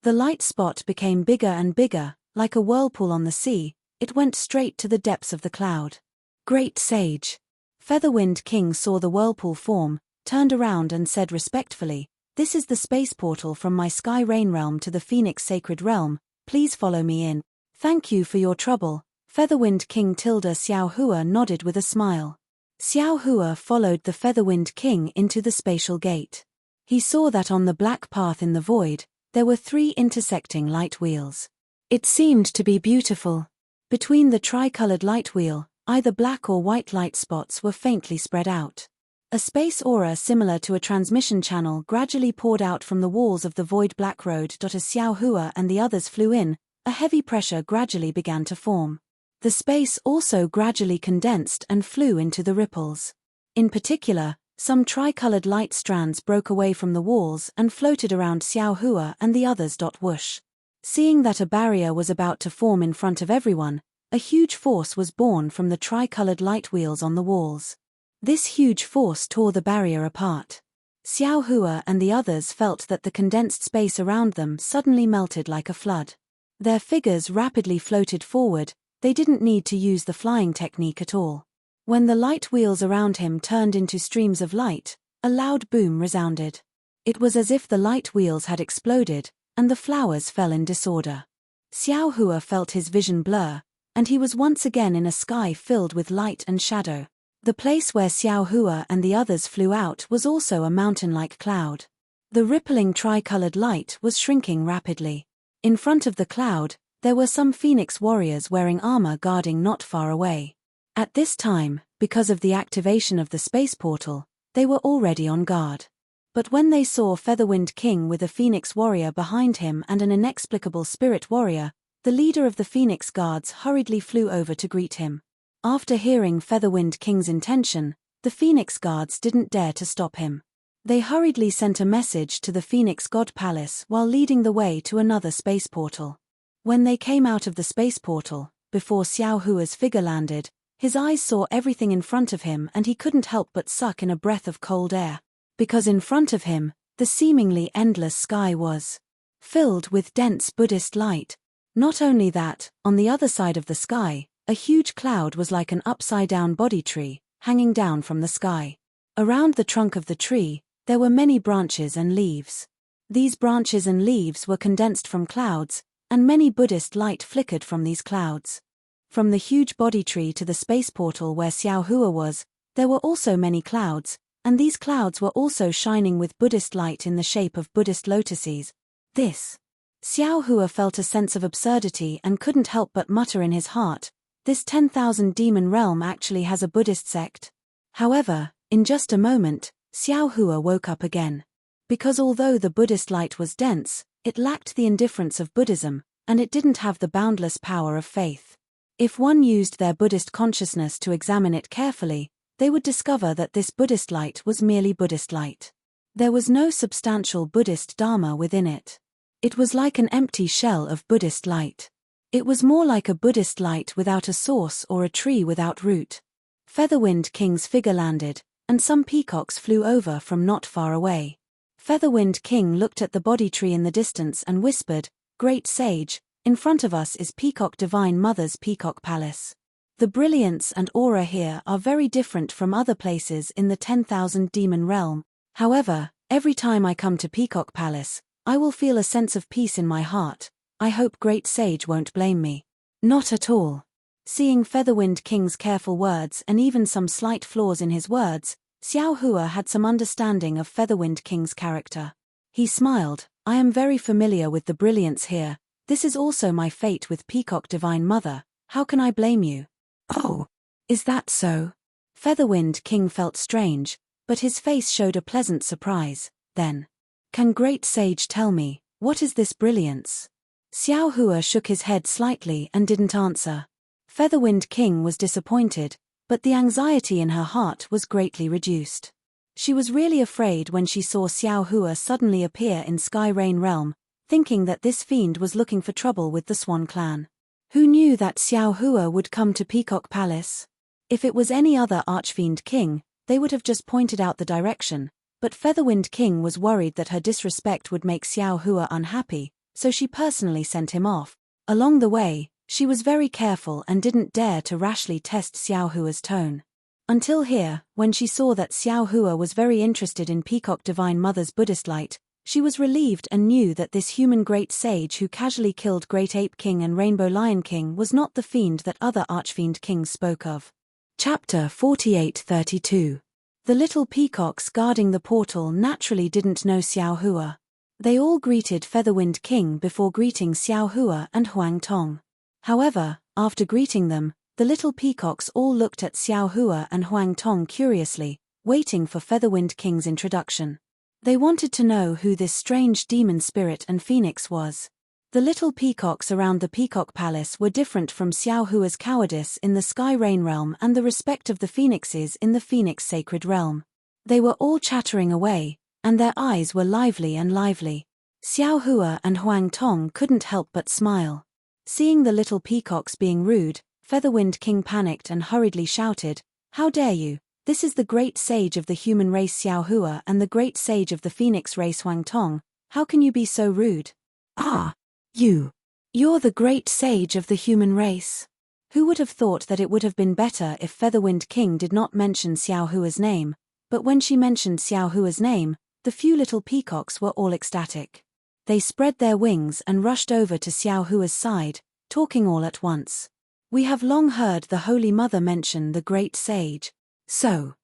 The light spot became bigger and bigger, like a whirlpool on the sea. It went straight to the depths of the cloud. Great Sage! Featherwind King saw the whirlpool form, turned around and said respectfully, "This is the space portal from my Sky Rain realm to the Phoenix Sacred Realm, please follow me in." "Thank you for your trouble." Featherwind King Tilda Xiao Hua nodded with a smile. Xiao Hua followed the Featherwind King into the spatial gate. He saw that on the black path in the void, there were 3 intersecting light wheels. It seemed to be beautiful. Between the tricolored light wheel, either black or white light spots were faintly spread out. A space aura similar to a transmission channel gradually poured out from the walls of the void black road. As Xiao Hua and the others flew in, a heavy pressure gradually began to form. The space also gradually condensed and flew into the ripples. In particular, some tricolored light strands broke away from the walls and floated around Xiao Hua and the others. Whoosh! Seeing that a barrier was about to form in front of everyone, a huge force was born from the tricolored light wheels on the walls. This huge force tore the barrier apart. Xiao Hua and the others felt that the condensed space around them suddenly melted like a flood. Their figures rapidly floated forward. They didn't need to use the flying technique at all. When the light wheels around him turned into streams of light, a loud boom resounded. It was as if the light wheels had exploded, and the flowers fell in disorder. Xiao Hua felt his vision blur, and he was once again in a sky filled with light and shadow. The place where Xiao Hua and the others flew out was also a mountain-like cloud. The rippling tricolored light was shrinking rapidly. In front of the cloud, there were some Phoenix warriors wearing armor guarding not far away. At this time, because of the activation of the space portal, they were already on guard. But when they saw Featherwind King with a Phoenix warrior behind him and an inexplicable spirit warrior, the leader of the Phoenix guards hurriedly flew over to greet him. After hearing Featherwind King's intention, the Phoenix guards didn't dare to stop him. They hurriedly sent a message to the Phoenix God Palace while leading the way to another space portal. When they came out of the space portal, before Xiao Hua's figure landed, his eyes saw everything in front of him and he couldn't help but suck in a breath of cold air. Because in front of him, the seemingly endless sky was filled with dense Buddhist light. Not only that, on the other side of the sky, a huge cloud was like an upside-down body tree, hanging down from the sky. Around the trunk of the tree, there were many branches and leaves. These branches and leaves were condensed from clouds, and many Buddhist light flickered from these clouds. From the huge body tree to the space portal where Xiao Hua was, there were also many clouds, and these clouds were also shining with Buddhist light in the shape of Buddhist lotuses. Xiao Hua felt a sense of absurdity and couldn't help but mutter in his heart, this 10,000 demon realm actually has a Buddhist sect. However, in just a moment, Xiao Hua woke up again. Because although the Buddhist light was dense, It lacked the indifference of Buddhism, and it didn't have the boundless power of faith. If one used their Buddhist consciousness to examine it carefully, they would discover that this Buddhist light was merely Buddhist light. There was no substantial Buddhist Dharma within it. It was like an empty shell of Buddhist light. It was more like a Buddhist light without a source or a tree without root. Featherwind King's figure landed, and some peacocks flew over from not far away. Featherwind King looked at the body tree in the distance and whispered, "Great Sage, in front of us is Peacock Divine Mother's Peacock Palace. The brilliance and aura here are very different from other places in the 10,000 demon realm. However, every time I come to Peacock Palace, I will feel a sense of peace in my heart. I hope Great Sage won't blame me." "Not at all." Seeing Featherwind King's careful words and even some slight flaws in his words, Xiao Hua had some understanding of Featherwind King's character. He smiled, "I am very familiar with the brilliance here. This is also my fate with Peacock Divine Mother. How can I blame you?" "Oh, is that so?" Featherwind King felt strange, but his face showed a pleasant surprise. Then, "Can Great Sage tell me, what is this brilliance?" Xiao Hua shook his head slightly and didn't answer. Featherwind King was disappointed, but the anxiety in her heart was greatly reduced. She was really afraid when she saw Xiao Hua suddenly appear in Sky Rain Realm, thinking that this fiend was looking for trouble with the Swan clan. Who knew that Xiao Hua would come to Peacock Palace? If it was any other Archfiend King, they would have just pointed out the direction, but Featherwind King was worried that her disrespect would make Xiao Hua unhappy, so she personally sent him off. Along the way, she was very careful and didn't dare to rashly test Xiao Hua's tone. Until here, when she saw that Xiao Hua was very interested in Peacock Divine Mother's Buddhist light, she was relieved and knew that this human great sage who casually killed Great Ape King and Rainbow Lion King was not the fiend that other Archfiend Kings spoke of. Chapter 48-32. The little peacocks guarding the portal naturally didn't know Xiao Hua. They all greeted Featherwind King before greeting Xiao Hua and Huang Tong. However, after greeting them, the little peacocks all looked at Xiao Hua and Huang Tong curiously, waiting for Featherwind King's introduction. They wanted to know who this strange demon spirit and phoenix was. The little peacocks around the Peacock Palace were different from Xiao Hua's cowardice in the Sky Rain Realm and the respect of the phoenixes in the Phoenix Sacred Realm. They were all chattering away, and their eyes were lively and lively. Xiao Hua and Huang Tong couldn't help but smile. Seeing the little peacocks being rude, Featherwind King panicked and hurriedly shouted, "How dare you! This is the great sage of the human race Xiao Hua and the great sage of the phoenix race Huang Tong. How can you be so rude?" "Ah! You're the great sage of the human race." Who would have thought that it would have been better if Featherwind King did not mention Xiao Hua's name, but when she mentioned Xiao Hua's name, the few little peacocks were all ecstatic. They spread their wings and rushed over to Xiao Hua's side, talking all at once. "We have long heard the Holy Mother mention the great sage. So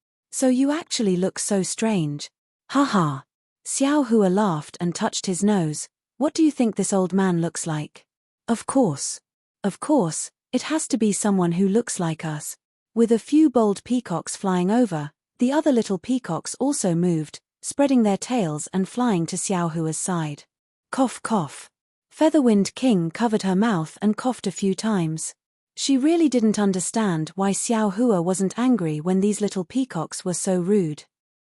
you actually look so strange." "Ha ha." Xiao Hua laughed and touched his nose. "What do you think this old man looks like?" Of course, it has to be someone who looks like us." With a few bold peacocks flying over, the other little peacocks also moved, spreading their tails and flying to Xiao Hua's side. Cough cough. Featherwind King covered her mouth and coughed a few times. She really didn't understand why Xiao Hua wasn't angry when these little peacocks were so rude.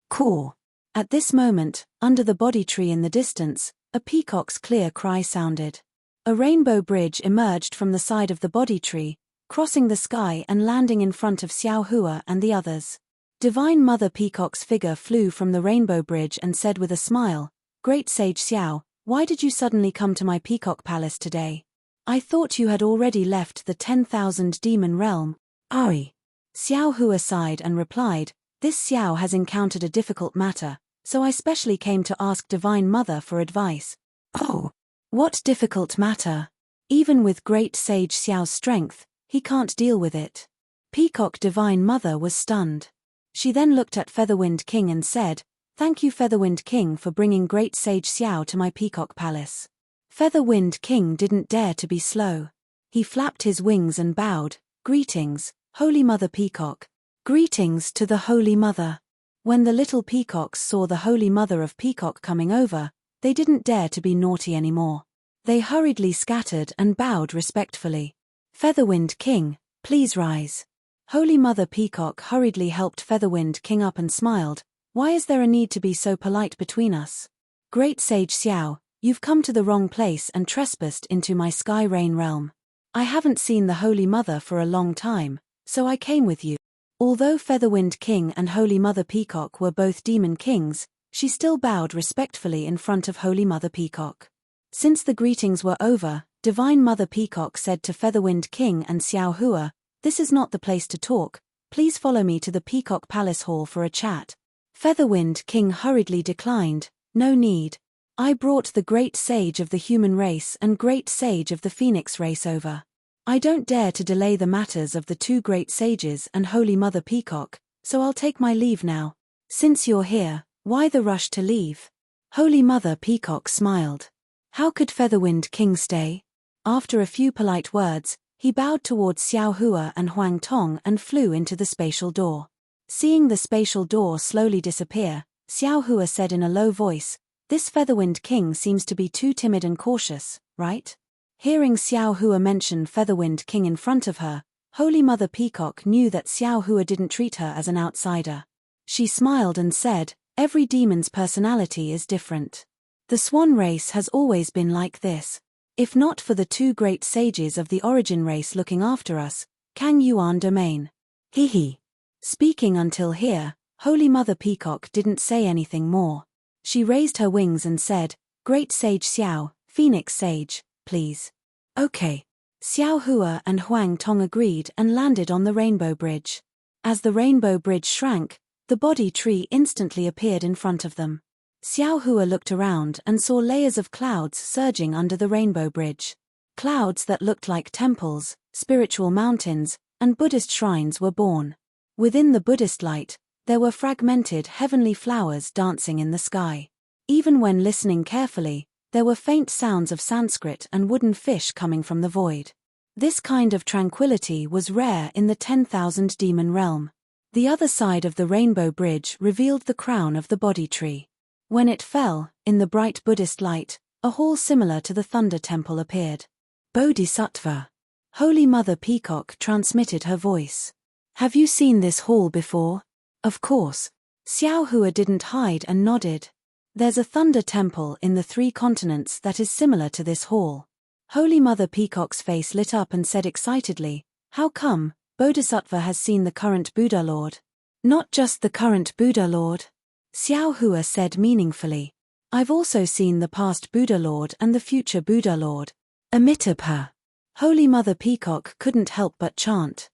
Caw. At this moment, under the body tree in the distance, a peacock's clear cry sounded. A rainbow bridge emerged from the side of the body tree, crossing the sky and landing in front of Xiao Hua and the others. Divine Mother Peacock's figure flew from the rainbow bridge and said with a smile, "Great Sage Xiao, why did you suddenly come to my Peacock Palace today? I thought you had already left the 10,000 demon realm." "Aye." Xiao Hua sighed and replied, "This Xiao has encountered a difficult matter, so I specially came to ask Divine Mother for advice." "Oh, what difficult matter? Even with Great Sage Xiao's strength, he can't deal with it." Peacock Divine Mother was stunned. She then looked at Featherwind King and said, "Thank you Featherwind King for bringing Great Sage Xiao to my Peacock Palace." Featherwind King didn't dare to be slow. He flapped his wings and bowed, "Greetings, Holy Mother Peacock. Greetings to the Holy Mother." When the little peacocks saw the Holy Mother of Peacock coming over, They didn't dare to be naughty anymore. They hurriedly scattered and bowed respectfully. Featherwind King, please rise. Holy Mother Peacock hurriedly helped Featherwind King up and smiled. Why is there a need to be so polite between us? Great Sage Xiao, you've come to the wrong place and trespassed into my Sky Rain realm. I haven't seen the Holy Mother for a long time, so I came with you. Although Featherwind King and Holy Mother Peacock were both demon kings, she still bowed respectfully in front of Holy Mother Peacock. Since the greetings were over, Divine Mother Peacock said to Featherwind King and Xiao Hua, "This is not the place to talk, please follow me to the Peacock Palace Hall for a chat." Featherwind King hurriedly declined, "No need. I brought the Great Sage of the human race and Great Sage of the Phoenix race over. I don't dare to delay the matters of the two Great Sages and Holy Mother Peacock, so I'll take my leave now." "Since you're here, why the rush to leave?" Holy Mother Peacock smiled. How could Featherwind King stay? After a few polite words, he bowed towards Xiao Hua and Huang Tong and flew into the spatial door. Seeing the spatial door slowly disappear, Xiao Hua said in a low voice, "This Featherwind King seems to be too timid and cautious, right?" Hearing Xiao Hua mention Featherwind King in front of her, Holy Mother Peacock knew that Xiao Hua didn't treat her as an outsider. She smiled and said, "Every demon's personality is different. The swan race has always been like this. If not for the two great sages of the origin race looking after us, Kang Yuan domain." Hee. Speaking until here, Holy Mother Peacock didn't say anything more. She raised her wings and said, "Great Sage Xiao, Phoenix Sage, please." "Okay." Xiao Hua and Huang Tong agreed and landed on the Rainbow Bridge. As the Rainbow Bridge shrank, the body tree instantly appeared in front of them. Xiao Hua looked around and saw layers of clouds surging under the Rainbow Bridge. Clouds that looked like temples, spiritual mountains, and Buddhist shrines were born. Within the Buddhist light, there were fragmented heavenly flowers dancing in the sky. Even when listening carefully, there were faint sounds of Sanskrit and wooden fish coming from the void. This kind of tranquility was rare in the 10,000 demon realm. The other side of the Rainbow Bridge revealed the crown of the body tree. When it fell, in the bright Buddhist light, a hall similar to the Thunder Temple appeared. "Bodhisattva." Holy Mother Peacock transmitted her voice. "Have you seen this hall before?" "Of course." Xiao Hua didn't hide and nodded. "There's a Thunder Temple in the 3 continents that is similar to this hall." Holy Mother Peacock's face lit up and said excitedly, "How come? Bodhisattva has seen the current Buddha Lord." "Not just the current Buddha Lord," Xiao Hua said meaningfully. "I've also seen the past Buddha Lord and the future Buddha Lord. Amitabha." Holy Mother Peacock couldn't help but chant.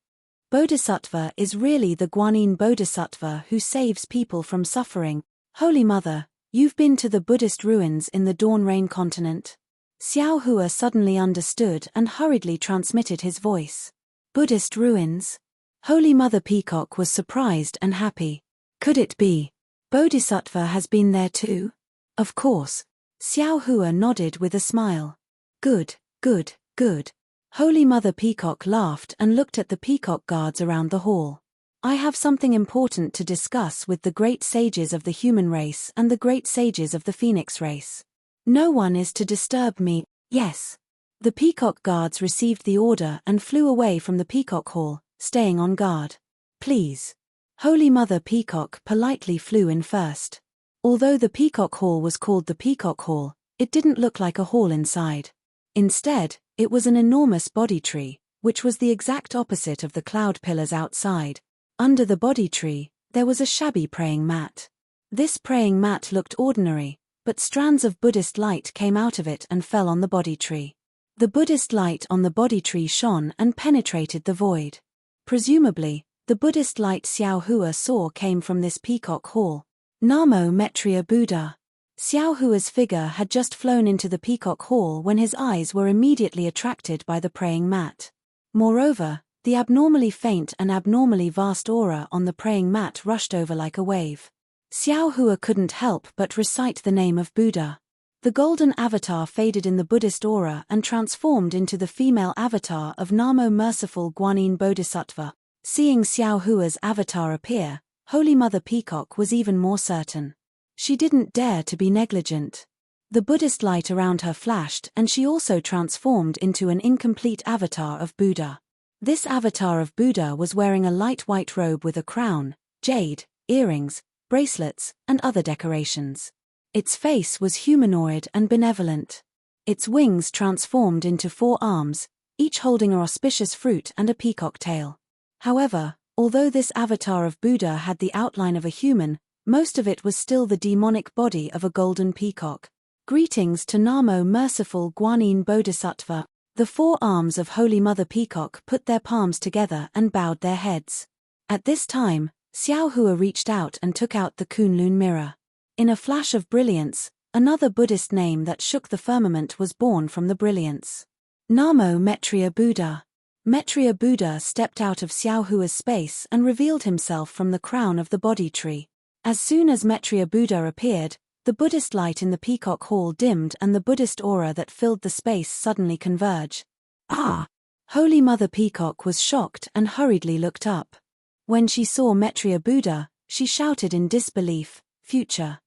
Bodhisattva is really the Guanyin Bodhisattva who saves people from suffering. "Holy Mother, you've been to the Buddhist ruins in the Dawn Rain continent?" Xiao Hua suddenly understood and hurriedly transmitted his voice. "Buddhist ruins?" Holy Mother Peacock was surprised and happy. Could it be Bodhisattva has been there too? "Of course." Xiao Hua nodded with a smile. Good, good, good." Holy Mother Peacock laughed and looked at the peacock guards around the hall. "I have something important to discuss with the great sages of the human race and the great sages of the Phoenix race. No one is to disturb me." "Yes." The peacock guards received the order and flew away from the peacock hall, staying on guard. "Please." Holy Mother Peacock politely flew in first. Although the peacock hall was called the peacock hall, it didn't look like a hall inside. Instead, it was an enormous body tree, which was the exact opposite of the cloud pillars outside. Under the body tree, there was a shabby praying mat. This praying mat looked ordinary, but strands of Buddhist light came out of it and fell on the body tree. The Buddhist light on the body tree shone and penetrated the void. Presumably, the Buddhist light Xiao Hua saw came from this peacock hall. Namo Metria Buddha. Xiao Hua's figure had just flown into the peacock hall when his eyes were immediately attracted by the praying mat. Moreover, the abnormally faint and abnormally vast aura on the praying mat rushed over like a wave. Xiao Hua couldn't help but recite the name of Buddha. The golden avatar faded in the Buddhist aura and transformed into the female avatar of Namo Merciful Guanyin Bodhisattva. Seeing Xiao Hua's avatar appear, Holy Mother Peacock was even more certain. She didn't dare to be negligent. The Buddhist light around her flashed and she also transformed into an incomplete avatar of Buddha. This avatar of Buddha was wearing a light white robe with a crown, jade, earrings, bracelets, and other decorations. Its face was humanoid and benevolent. Its wings transformed into 4 arms, each holding an auspicious fruit and a peacock tail. However, although this avatar of Buddha had the outline of a human, most of it was still the demonic body of a golden peacock. Greetings to Namo Merciful Guanyin Bodhisattva. The 4 arms of Holy Mother Peacock put their palms together and bowed their heads. At this time, Xiao Hua reached out and took out the Kunlun mirror. In a flash of brilliance, another Buddhist name that shook the firmament was born from the brilliance. Namo Maitreya Buddha. Maitreya Buddha stepped out of Xiao Hua's space and revealed himself from the crown of the Bodhi tree. As soon as Maitreya Buddha appeared, the Buddhist light in the Peacock Hall dimmed and the Buddhist aura that filled the space suddenly converged. Ah! Holy Mother Peacock was shocked and hurriedly looked up. When she saw Maitreya Buddha, she shouted in disbelief, Future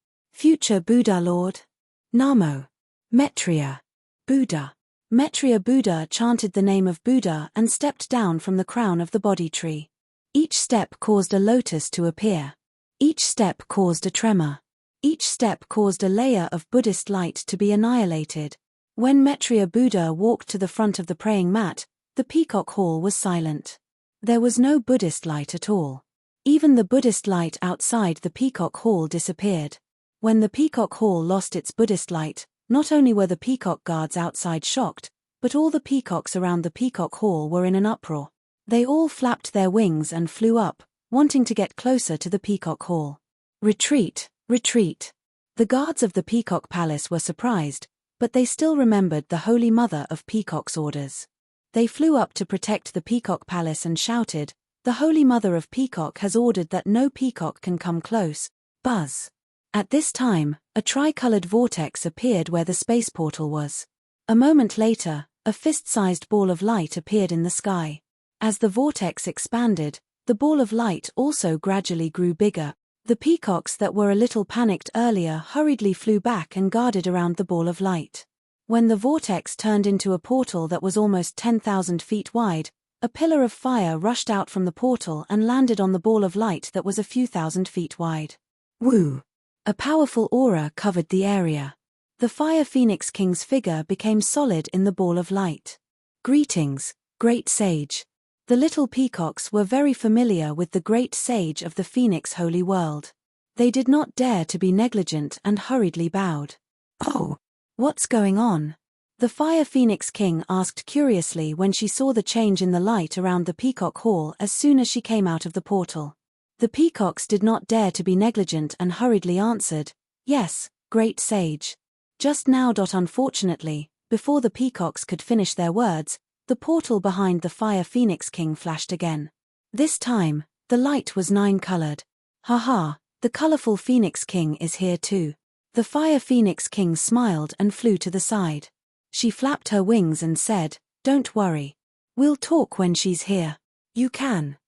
Buddha Lord. Namo Maitreya Buddha. Maitreya Buddha chanted the name of Buddha and stepped down from the crown of the Bodhi tree. Each step caused a lotus to appear. Each step caused a tremor. Each step caused a layer of Buddhist light to be annihilated. When Maitreya Buddha walked to the front of the praying mat, the Peacock Hall was silent. There was no Buddhist light at all. Even the Buddhist light outside the Peacock Hall disappeared. When the Peacock Hall lost its Buddhist light, not only were the peacock guards outside shocked, but all the peacocks around the Peacock Hall were in an uproar. They all flapped their wings and flew up, wanting to get closer to the Peacock Hall. Retreat, retreat. The guards of the Peacock Palace were surprised, but they still remembered the Holy Mother of Peacock's orders. They flew up to protect the Peacock Palace and shouted, "The Holy Mother of Peacock has ordered that no peacock can come close." Buzz. At this time, a tricolored vortex appeared where the space portal was. A moment later, a fist-sized ball of light appeared in the sky. As the vortex expanded, the ball of light also gradually grew bigger. The peacocks that were a little panicked earlier hurriedly flew back and guarded around the ball of light. When the vortex turned into a portal that was almost 10,000 feet wide, a pillar of fire rushed out from the portal and landed on the ball of light that was a few thousand feet wide. Woo! A powerful aura covered the area. The Fire Phoenix King's figure became solid in the ball of light. Greetings, Great Sage. The little peacocks were very familiar with the Great Sage of the Phoenix Holy World. They did not dare to be negligent and hurriedly bowed. Oh, what's going on? The Fire Phoenix King asked curiously when she saw the change in the light around the Peacock Hall as soon as she came out of the portal. The peacocks did not dare to be negligent and hurriedly answered, "Yes, Great Sage." Just now. Unfortunately, before the peacocks could finish their words, the portal behind the Fire Phoenix King flashed again. This time, the light was 9-colored. "Haha, the colorful Phoenix King is here too." The Fire Phoenix King smiled and flew to the side. She flapped her wings and said, "Don't worry. We'll talk when she's here." You can.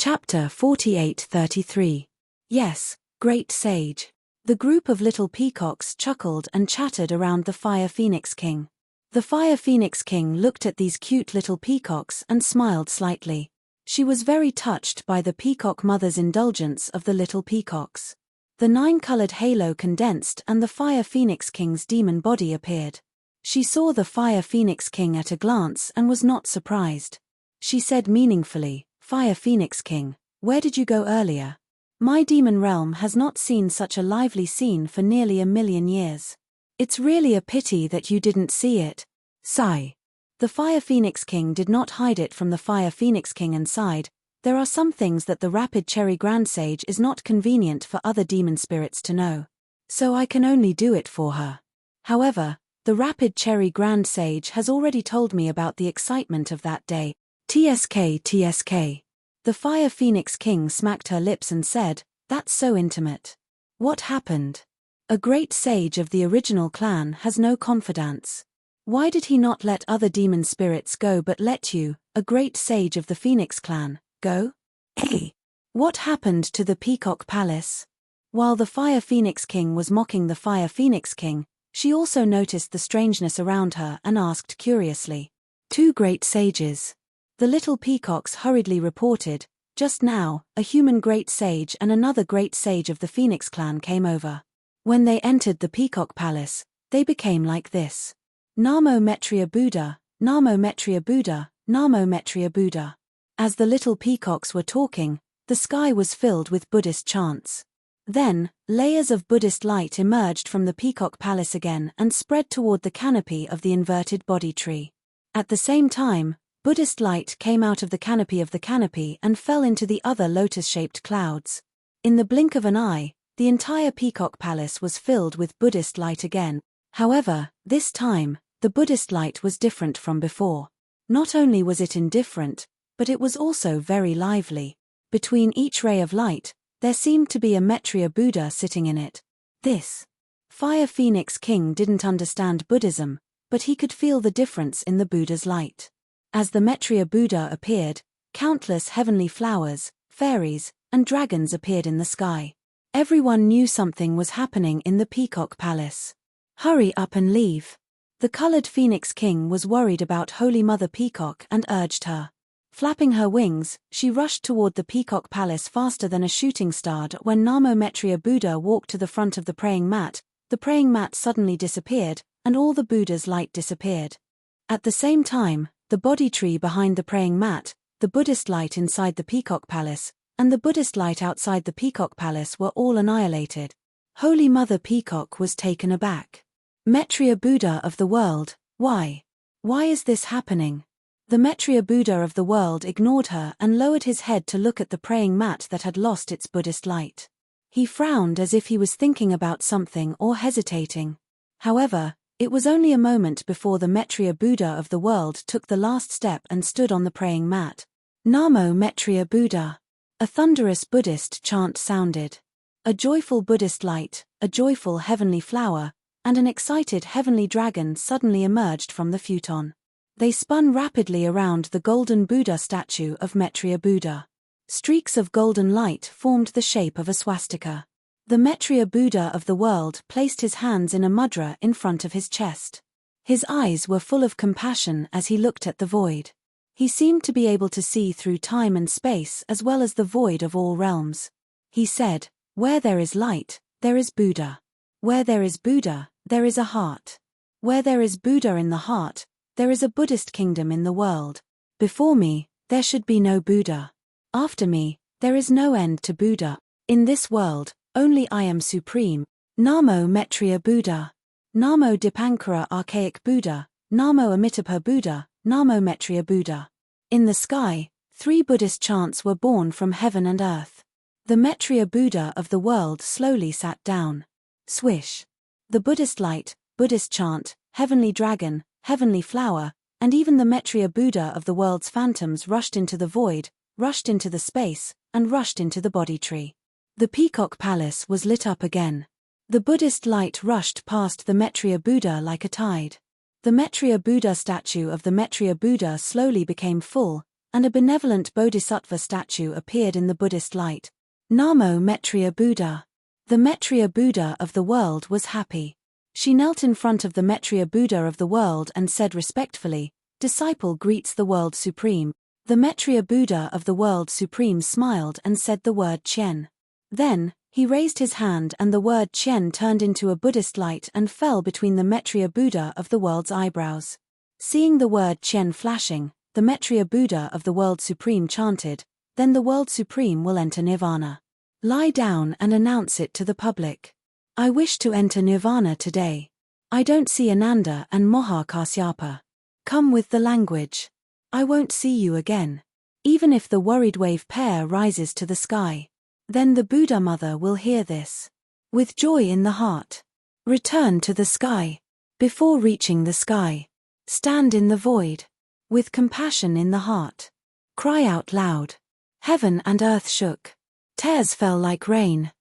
Chapter 48-33. Yes, Great Sage. The group of little peacocks chuckled and chattered around the Fire Phoenix King. The Fire Phoenix King looked at these cute little peacocks and smiled slightly. She was very touched by the Peacock Mother's indulgence of the little peacocks. The 9-colored halo condensed and the Fire Phoenix King's demon body appeared. She saw the Fire Phoenix King at a glance and was not surprised. She said meaningfully, "Fire Phoenix King, where did you go earlier? My demon realm has not seen such a lively scene for nearly 1,000,000 years. It's really a pity that you didn't see it." Sigh. The Fire Phoenix King did not hide it from the Fire Phoenix King and sighed, "There are some things that the Rapid Cherry Grand Sage is not convenient for other demon spirits to know. So I can only do it for her. However, the Rapid Cherry Grand Sage has already told me about the excitement of that day. TSK. The Fire Phoenix King smacked her lips and said, "That's so intimate. What happened? A great sage of the original clan has no confidants. Why did he not let other demon spirits go but let you, a great sage of the Phoenix clan, go? Hey! What happened to the Peacock Palace?" While the Fire Phoenix King was mocking the Fire Phoenix King, She also noticed the strangeness around her and asked curiously, "Two great sages?" The little peacocks hurriedly reported, "Just now, a human great sage and another great sage of the Phoenix clan came over. When they entered the Peacock Palace, they became like this. Namo Metria Buddha, Namo Metria Buddha, Namo Metria Buddha." As the little peacocks were talking, the sky was filled with Buddhist chants. Then, layers of Buddhist light emerged from the Peacock Palace again and spread toward the canopy of the inverted body tree. At the same time, Buddhist light came out of the canopy and fell into the other lotus-shaped clouds. In the blink of an eye, the entire Peacock Palace was filled with Buddhist light again. However, this time, the Buddhist light was different from before. Not only was it indifferent, but it was also very lively. Between each ray of light, there seemed to be a Metria Buddha sitting in it. This Fire Phoenix King didn't understand Buddhism, but he could feel the difference in the Buddha's light. As the Metria Buddha appeared, countless heavenly flowers, fairies, and dragons appeared in the sky. Everyone knew something was happening in the Peacock Palace. "Hurry up and leave." The colored Phoenix King was worried about Holy Mother Peacock and urged her. Flapping her wings, she rushed toward the Peacock Palace faster than a shooting star. When Namo Metria Buddha walked to the front of the praying mat suddenly disappeared, and all the Buddha's light disappeared. At the same time, the body tree behind the praying mat, the Buddhist light inside the Peacock Palace, and the Buddhist light outside the Peacock Palace were all annihilated. Holy Mother Peacock was taken aback. "Metria Buddha of the world, why? Why is this happening?" The Metria Buddha of the world ignored her and lowered his head to look at the praying mat that had lost its Buddhist light. He frowned as if he was thinking about something or hesitating. However, it was only a moment before the Metria Buddha of the world took the last step and stood on the praying mat. "Namo Metria Buddha." A thunderous Buddhist chant sounded. A joyful Buddhist light, a joyful heavenly flower, and an excited heavenly dragon suddenly emerged from the futon. They spun rapidly around the golden Buddha statue of Metria Buddha. Streaks of golden light formed the shape of a swastika. The Metria Buddha of the world placed his hands in a mudra in front of his chest. His eyes were full of compassion as he looked at the void. He seemed to be able to see through time and space as well as the void of all realms. He said, "Where there is light, there is Buddha. Where there is Buddha, there is a heart. Where there is Buddha in the heart, there is a Buddhist kingdom in the world. Before me, there should be no Buddha. After me, there is no end to Buddha. In this world, only I am supreme. Namo Metria Buddha. Namo Dipankara Archaic Buddha. Namo Amitabha Buddha. Namo Metria Buddha." In the sky, 3 Buddhist chants were born from heaven and earth. The Metria Buddha of the world slowly sat down. Swish. The Buddhist light, Buddhist chant, heavenly dragon, heavenly flower, and even the Metria Buddha of the world's phantoms rushed into the void, rushed into the space, and rushed into the body tree. The Peacock Palace was lit up again. The Buddhist light rushed past the Metria Buddha like a tide. The Metria Buddha statue of the Metria Buddha slowly became full, and a benevolent Bodhisattva statue appeared in the Buddhist light. Namo Metria Buddha. The Metria Buddha of the world was happy. She knelt in front of the Metria Buddha of the world and said respectfully, "Disciple greets the world supreme." The Metria Buddha of the world supreme smiled and said the word Chen. Then, he raised his hand and the word Chen turned into a Buddhist light and fell between the Metria Buddha of the world's eyebrows. Seeing the word Chen flashing, the Metria Buddha of the world supreme chanted, "Then the world supreme will enter nirvana. Lie down and announce it to the public. I wish to enter nirvana today. I don't see Ananda and Moha Kasyapa. Come with the language. I won't see you again. Even if the worried wave pair rises to the sky. Then the Buddha mother will hear this. With joy in the heart. Return to the sky. Before reaching the sky. Stand in the void. With compassion in the heart. Cry out loud. Heaven and earth shook. Tears fell like rain.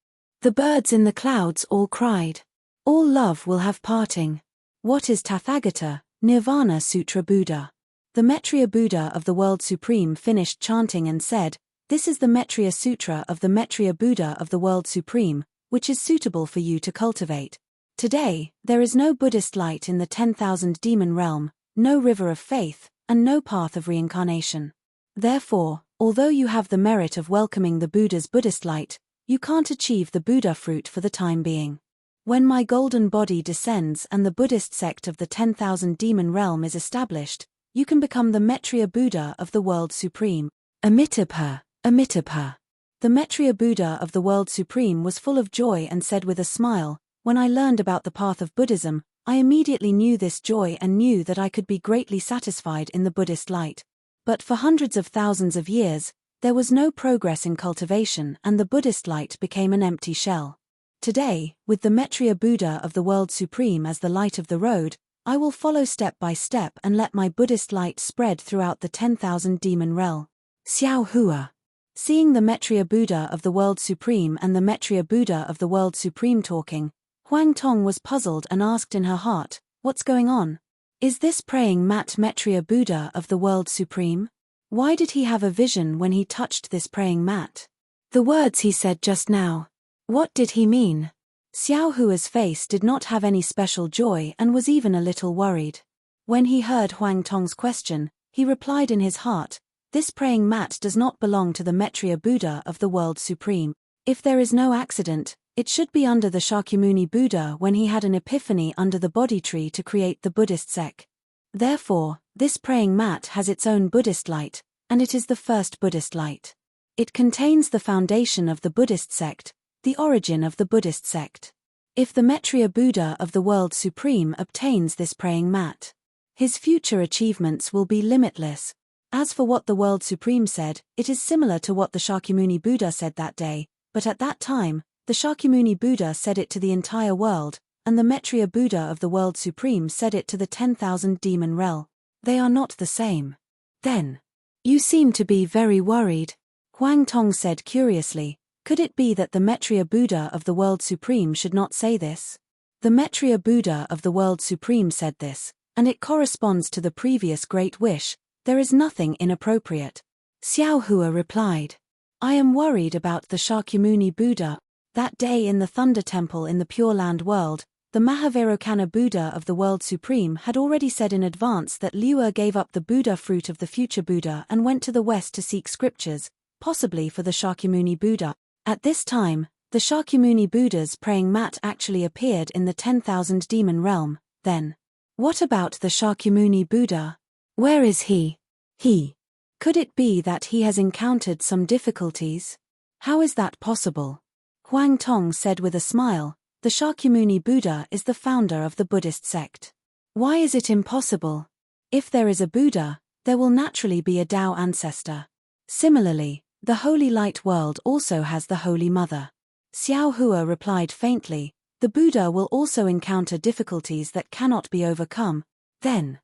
The birds in the clouds all cried. All love will have parting. What is Tathagata, Nirvana Sutra Buddha? The Metria Buddha of the world supreme finished chanting and said, "This is the Metria Sutra of the Metria Buddha of the world supreme, which is suitable for you to cultivate. Today, there is no Buddhist light in the 10,000 demon realm, no river of faith, and no path of reincarnation. Therefore, although you have the merit of welcoming the Buddha's Buddhist light, you can't achieve the Buddha fruit for the time being. When my golden body descends and the Buddhist sect of the 10,000 demon realm is established, you can become the Maitreya Buddha of the World Supreme. Amitabha, Amitabha. The Maitreya Buddha of the World Supreme was full of joy and said with a smile, "When I learned about the path of Buddhism, I immediately knew this joy and knew that I could be greatly satisfied in the Buddhist light. But for hundreds of thousands of years, there was no progress in cultivation and the Buddhist light became an empty shell. Today, with the Maitreya Buddha of the World Supreme as the light of the road, I will follow step by step and let my Buddhist light spread throughout the 10,000 demon realm." Xiao Hua. Seeing the Maitreya Buddha of the World Supreme and the Maitreya Buddha of the World Supreme talking, Huang Tong was puzzled and asked in her heart, "What's going on? Is this praying mat Maitreya Buddha of the World Supreme? Why did he have a vision when he touched this praying mat? The words he said just now. What did he mean?" Xiao Hua's face did not have any special joy and was even a little worried. When he heard Huang Tong's question, he replied in his heart, "This praying mat does not belong to the Maitreya Buddha of the World Supreme. If there is no accident, it should be under the Shakyamuni Buddha when he had an epiphany under the Bodhi tree to create the Buddhist sect. Therefore, this praying mat has its own Buddhist light, and it is the first Buddhist light. It contains the foundation of the Buddhist sect, the origin of the Buddhist sect. If the Maitreya Buddha of the World Supreme obtains this praying mat, his future achievements will be limitless. As for what the World Supreme said, it is similar to what the Shakyamuni Buddha said that day, but at that time, the Shakyamuni Buddha said it to the entire world, and the Maitreya Buddha of the World Supreme said it to the 10,000 demon realm. They are not the same. Then, you seem to be very worried. Huang Tong said curiously, could it be that the Maitreya Buddha of the World Supreme should not say this? The Maitreya Buddha of the World Supreme said this, and it corresponds to the previous great wish. There is nothing inappropriate. Xiao Hua replied, "I am worried about the Shakyamuni Buddha." That day in the Thunder Temple in the Pure Land world, the Mahavairokkana Buddha of the World Supreme had already said in advance that Liu gave up the Buddha fruit of the future Buddha and went to the west to seek scriptures, possibly for the Shakyamuni Buddha. At this time, the Shakyamuni Buddha's praying mat actually appeared in the 10,000 demon realm. Then, what about the Shakyamuni Buddha? Where is he? Could it be that he has encountered some difficulties? How is that possible? Huang Tong said with a smile, the Shakyamuni Buddha is the founder of the Buddhist sect. Why is it impossible? If there is a Buddha, there will naturally be a Tao ancestor. Similarly, the Holy Light world also has the Holy Mother. Xiao Hua replied faintly, the Buddha will also encounter difficulties that cannot be overcome. Then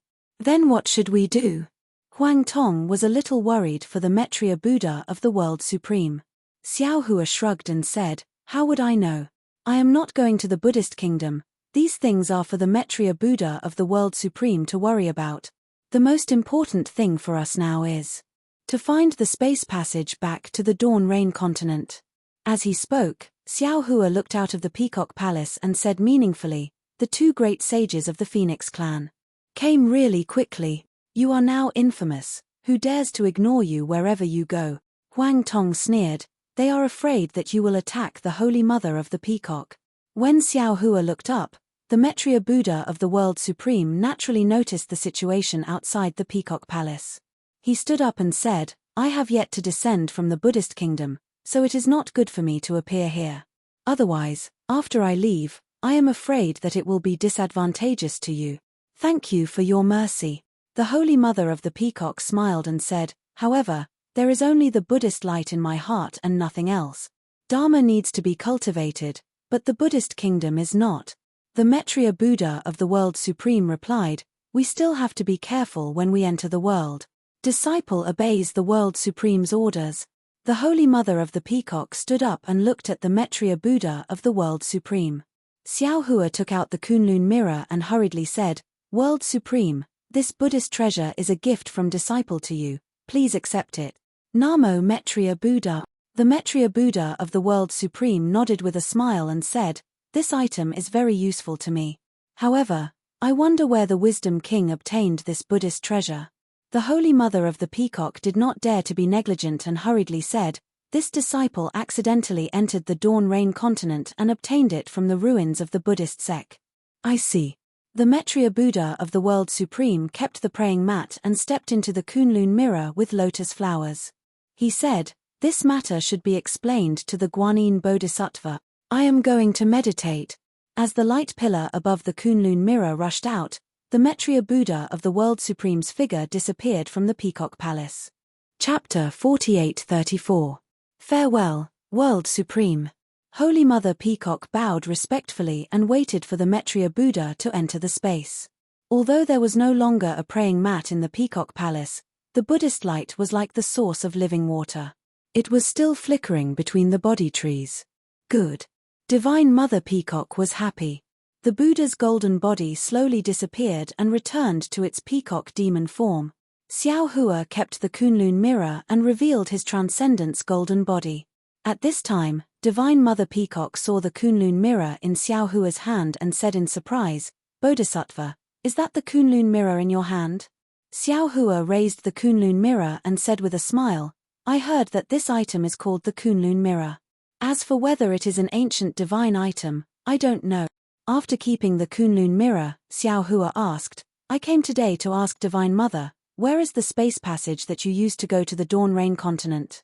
what should we do? Huang Tong was a little worried for the Maitreya Buddha of the World Supreme. Xiao Hua shrugged and said, how would I know? I am not going to the Buddhist kingdom. These things are for the Maitreya Buddha of the World Supreme to worry about. The most important thing for us now is to find the space passage back to the Dawn Rain continent. As he spoke, Xiao Hua looked out of the Peacock Palace and said meaningfully, the two great sages of the Phoenix clan came really quickly. You are now infamous. Who dares to ignore you wherever you go? Huang Tong sneered. They are afraid that you will attack the Holy Mother of the Peacock. When Xiao Hua looked up, the Maitreya Buddha of the World Supreme naturally noticed the situation outside the Peacock Palace. He stood up and said, I have yet to descend from the Buddhist kingdom, so it is not good for me to appear here. Otherwise, after I leave, I am afraid that it will be disadvantageous to you. Thank you for your mercy. The Holy Mother of the Peacock smiled and said, however, there is only the Buddhist light in my heart and nothing else. Dharma needs to be cultivated, but the Buddhist kingdom is not. The Maitreya Buddha of the World Supreme replied, we still have to be careful when we enter the world. Disciple obeys the World Supreme's orders. The Holy Mother of the Peacock stood up and looked at the Maitreya Buddha of the World Supreme. Xiao Hua took out the Kunlun mirror and hurriedly said, World Supreme, this Buddhist treasure is a gift from disciple to you, please accept it. Namo Maitreya Buddha. The Maitreya Buddha of the World Supreme nodded with a smile and said, This item is very useful to me. However, I wonder where the Wisdom King obtained this Buddhist treasure. The Holy Mother of the Peacock did not dare to be negligent and hurriedly said, "This disciple accidentally entered the Dawn Rain continent and obtained it from the ruins of the Buddhist sect." I see. The Maitreya Buddha of the World Supreme kept the praying mat and stepped into the Kunlun mirror with lotus flowers. He said, "This matter should be explained to the Guanyin Bodhisattva. I am going to meditate." As the light pillar above the Kunlun mirror rushed out, the Maitreya Buddha of the World Supreme's figure disappeared from the Peacock Palace. Chapter 48-34. Farewell, World Supreme. Holy Mother Peacock bowed respectfully and waited for the Maitreya Buddha to enter the space. Although there was no longer a praying mat in the Peacock Palace, the Buddhist light was like the source of living water. It was still flickering between the Bodhi trees. Good. Divine Mother Peacock was happy. The Buddha's golden body slowly disappeared and returned to its peacock demon form. Xiao Hua kept the Kunlun mirror and revealed his transcendence golden body. At this time, Divine Mother Peacock saw the Kunlun mirror in Xiao Hua's hand and said in surprise, "Bodhisattva, is that the Kunlun mirror in your hand?" Xiao Hua raised the Kunlun mirror and said with a smile, "I heard that this item is called the Kunlun mirror. As for whether it is an ancient divine item, I don't know." After keeping the Kunlun mirror, Xiao Hua asked, "I came today to ask Divine Mother, where is the space passage that you used to go to the Dawn Rain continent?"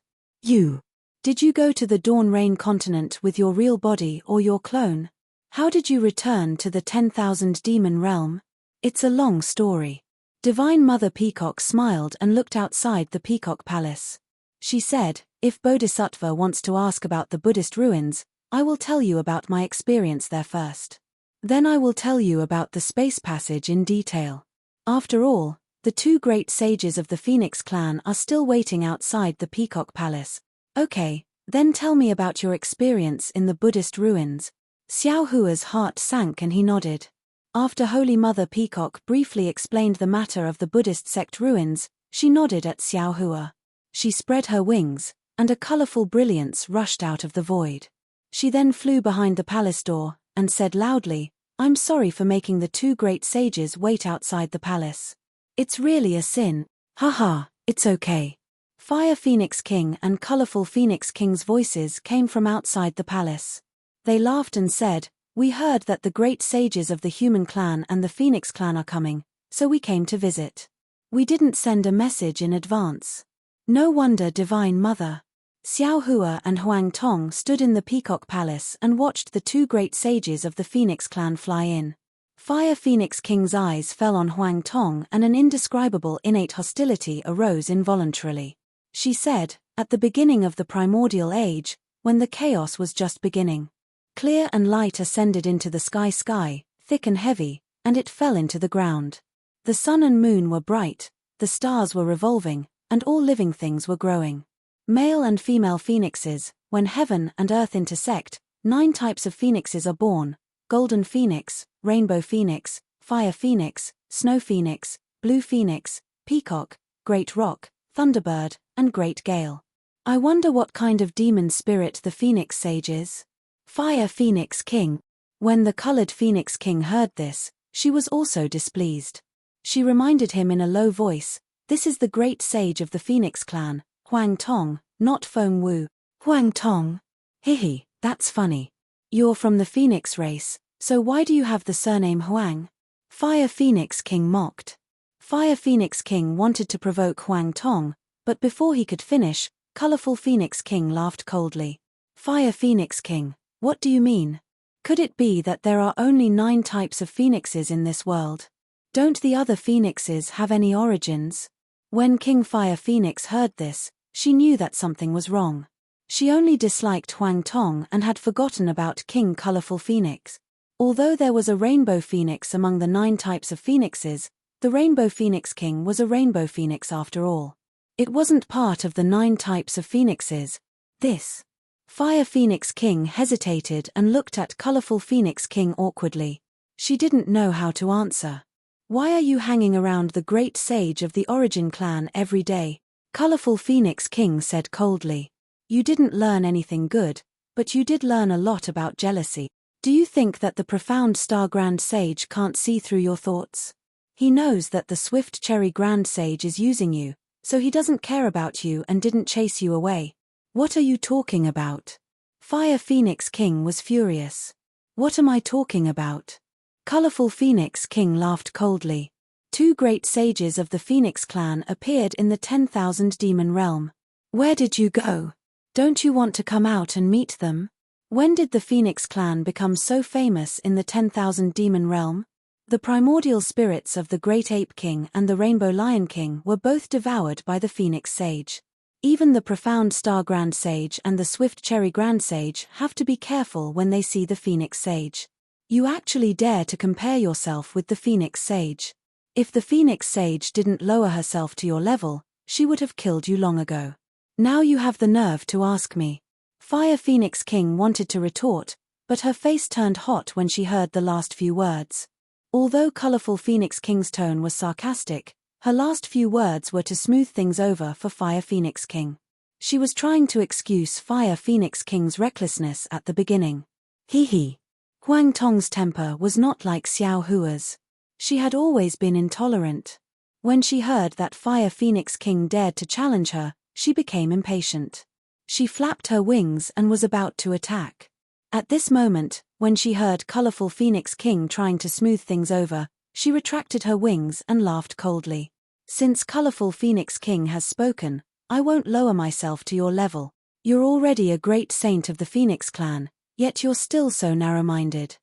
Did you go to the Dawn Rain continent with your real body or your clone? How did you return to the 10,000 demon realm? It's a long story. Divine Mother Peacock smiled and looked outside the Peacock Palace. She said, "If Bodhisattva wants to ask about the Buddhist ruins, I will tell you about my experience there first. Then I will tell you about the space passage in detail. After all, the two great sages of the Phoenix clan are still waiting outside the Peacock Palace. Okay, then tell me about your experience in the Buddhist ruins." Xiao Hua's heart sank and he nodded. After Holy Mother Peacock briefly explained the matter of the Buddhist sect ruins, she nodded at Xiao Hua. She spread her wings, and a colorful brilliance rushed out of the void. She then flew behind the palace door, and said loudly, "I'm sorry for making the two great sages wait outside the palace. It's really a sin. Haha, it's okay." Fire Phoenix King and Colorful Phoenix King's voices came from outside the palace. They laughed and said, "We heard that the great sages of the Human Clan and the Phoenix Clan are coming, so we came to visit. We didn't send a message in advance." No wonder Divine Mother. Xiao Hua and Huang Tong stood in the Peacock Palace and watched the two great sages of the Phoenix Clan fly in. Fire Phoenix King's eyes fell on Huang Tong and an indescribable innate hostility arose involuntarily. She said, "At the beginning of the primordial age, when the chaos was just beginning, clear and light ascended into the sky, thick and heavy, and it fell into the ground. The sun and moon were bright, the stars were revolving, and all living things were growing. Male and female phoenixes, when heaven and earth intersect, 9 types of phoenixes are born: golden phoenix, rainbow phoenix, fire phoenix, snow phoenix, blue phoenix, peacock, great rock, thunderbird, and great gale. I wonder what kind of demon spirit the Phoenix Sage is." Fire Phoenix King. When the colored Phoenix King heard this, she was also displeased. She reminded him in a low voice, "This is the great sage of the Phoenix clan, Huang Tong, not Feng Wu." Huang Tong? Hihi, that's funny. You're from the Phoenix race, so why do you have the surname Huang? Fire Phoenix King mocked. Fire Phoenix King wanted to provoke Huang Tong, but before he could finish, Colorful Phoenix King laughed coldly. Fire Phoenix King, what do you mean? Could it be that there are only 9 types of phoenixes in this world? Don't the other phoenixes have any origins? When King Fire Phoenix heard this, she knew that something was wrong. She only disliked Huang Tong and had forgotten about King Colorful Phoenix. Although there was a Rainbow Phoenix among the 9 types of phoenixes, the Rainbow Phoenix King was a Rainbow Phoenix after all. It wasn't part of the 9 types of phoenixes. This. Fire Phoenix King hesitated and looked at Colorful Phoenix King awkwardly. She didn't know how to answer. "Why are you hanging around the great sage of the Origin clan every day?" Colorful Phoenix King said coldly. "You didn't learn anything good, but you did learn a lot about jealousy." Do you think that the profound Star Grand Sage can't see through your thoughts? He knows that the swift Cherry Grand Sage is using you, so he doesn't care about you and didn't chase you away. What are you talking about? Fire Phoenix King was furious. What am I talking about? Colorful Phoenix King laughed coldly. 2 great sages of the Phoenix clan appeared in the 10,000 demon realm. Where did you go? Don't you want to come out and meet them? When did the Phoenix clan become so famous in the 10,000 demon realm? The primordial spirits of the Great Ape King and the Rainbow Lion King were both devoured by the Phoenix Sage. Even the profound Star Grand Sage and the swift Cherry Grand Sage have to be careful when they see the Phoenix Sage. You actually dare to compare yourself with the Phoenix Sage. If the Phoenix Sage didn't lower herself to your level, she would have killed you long ago. Now you have the nerve to ask me. Fire Phoenix King wanted to retort, but her face turned hot when she heard the last few words. Although Colorful Phoenix King's tone was sarcastic, her last few words were to smooth things over for Fire Phoenix King. She was trying to excuse Fire Phoenix King's recklessness at the beginning. Hee. Huang Tong's temper was not like Xiao Hua's. She had always been intolerant. When she heard that Fire Phoenix King dared to challenge her, she became impatient. She flapped her wings and was about to attack. At this moment, when she heard Colorful Phoenix King trying to smooth things over, she retracted her wings and laughed coldly. Since Colorful Phoenix King has spoken, I won't lower myself to your level. You're already a great saint of the Phoenix clan, yet you're still so narrow-minded.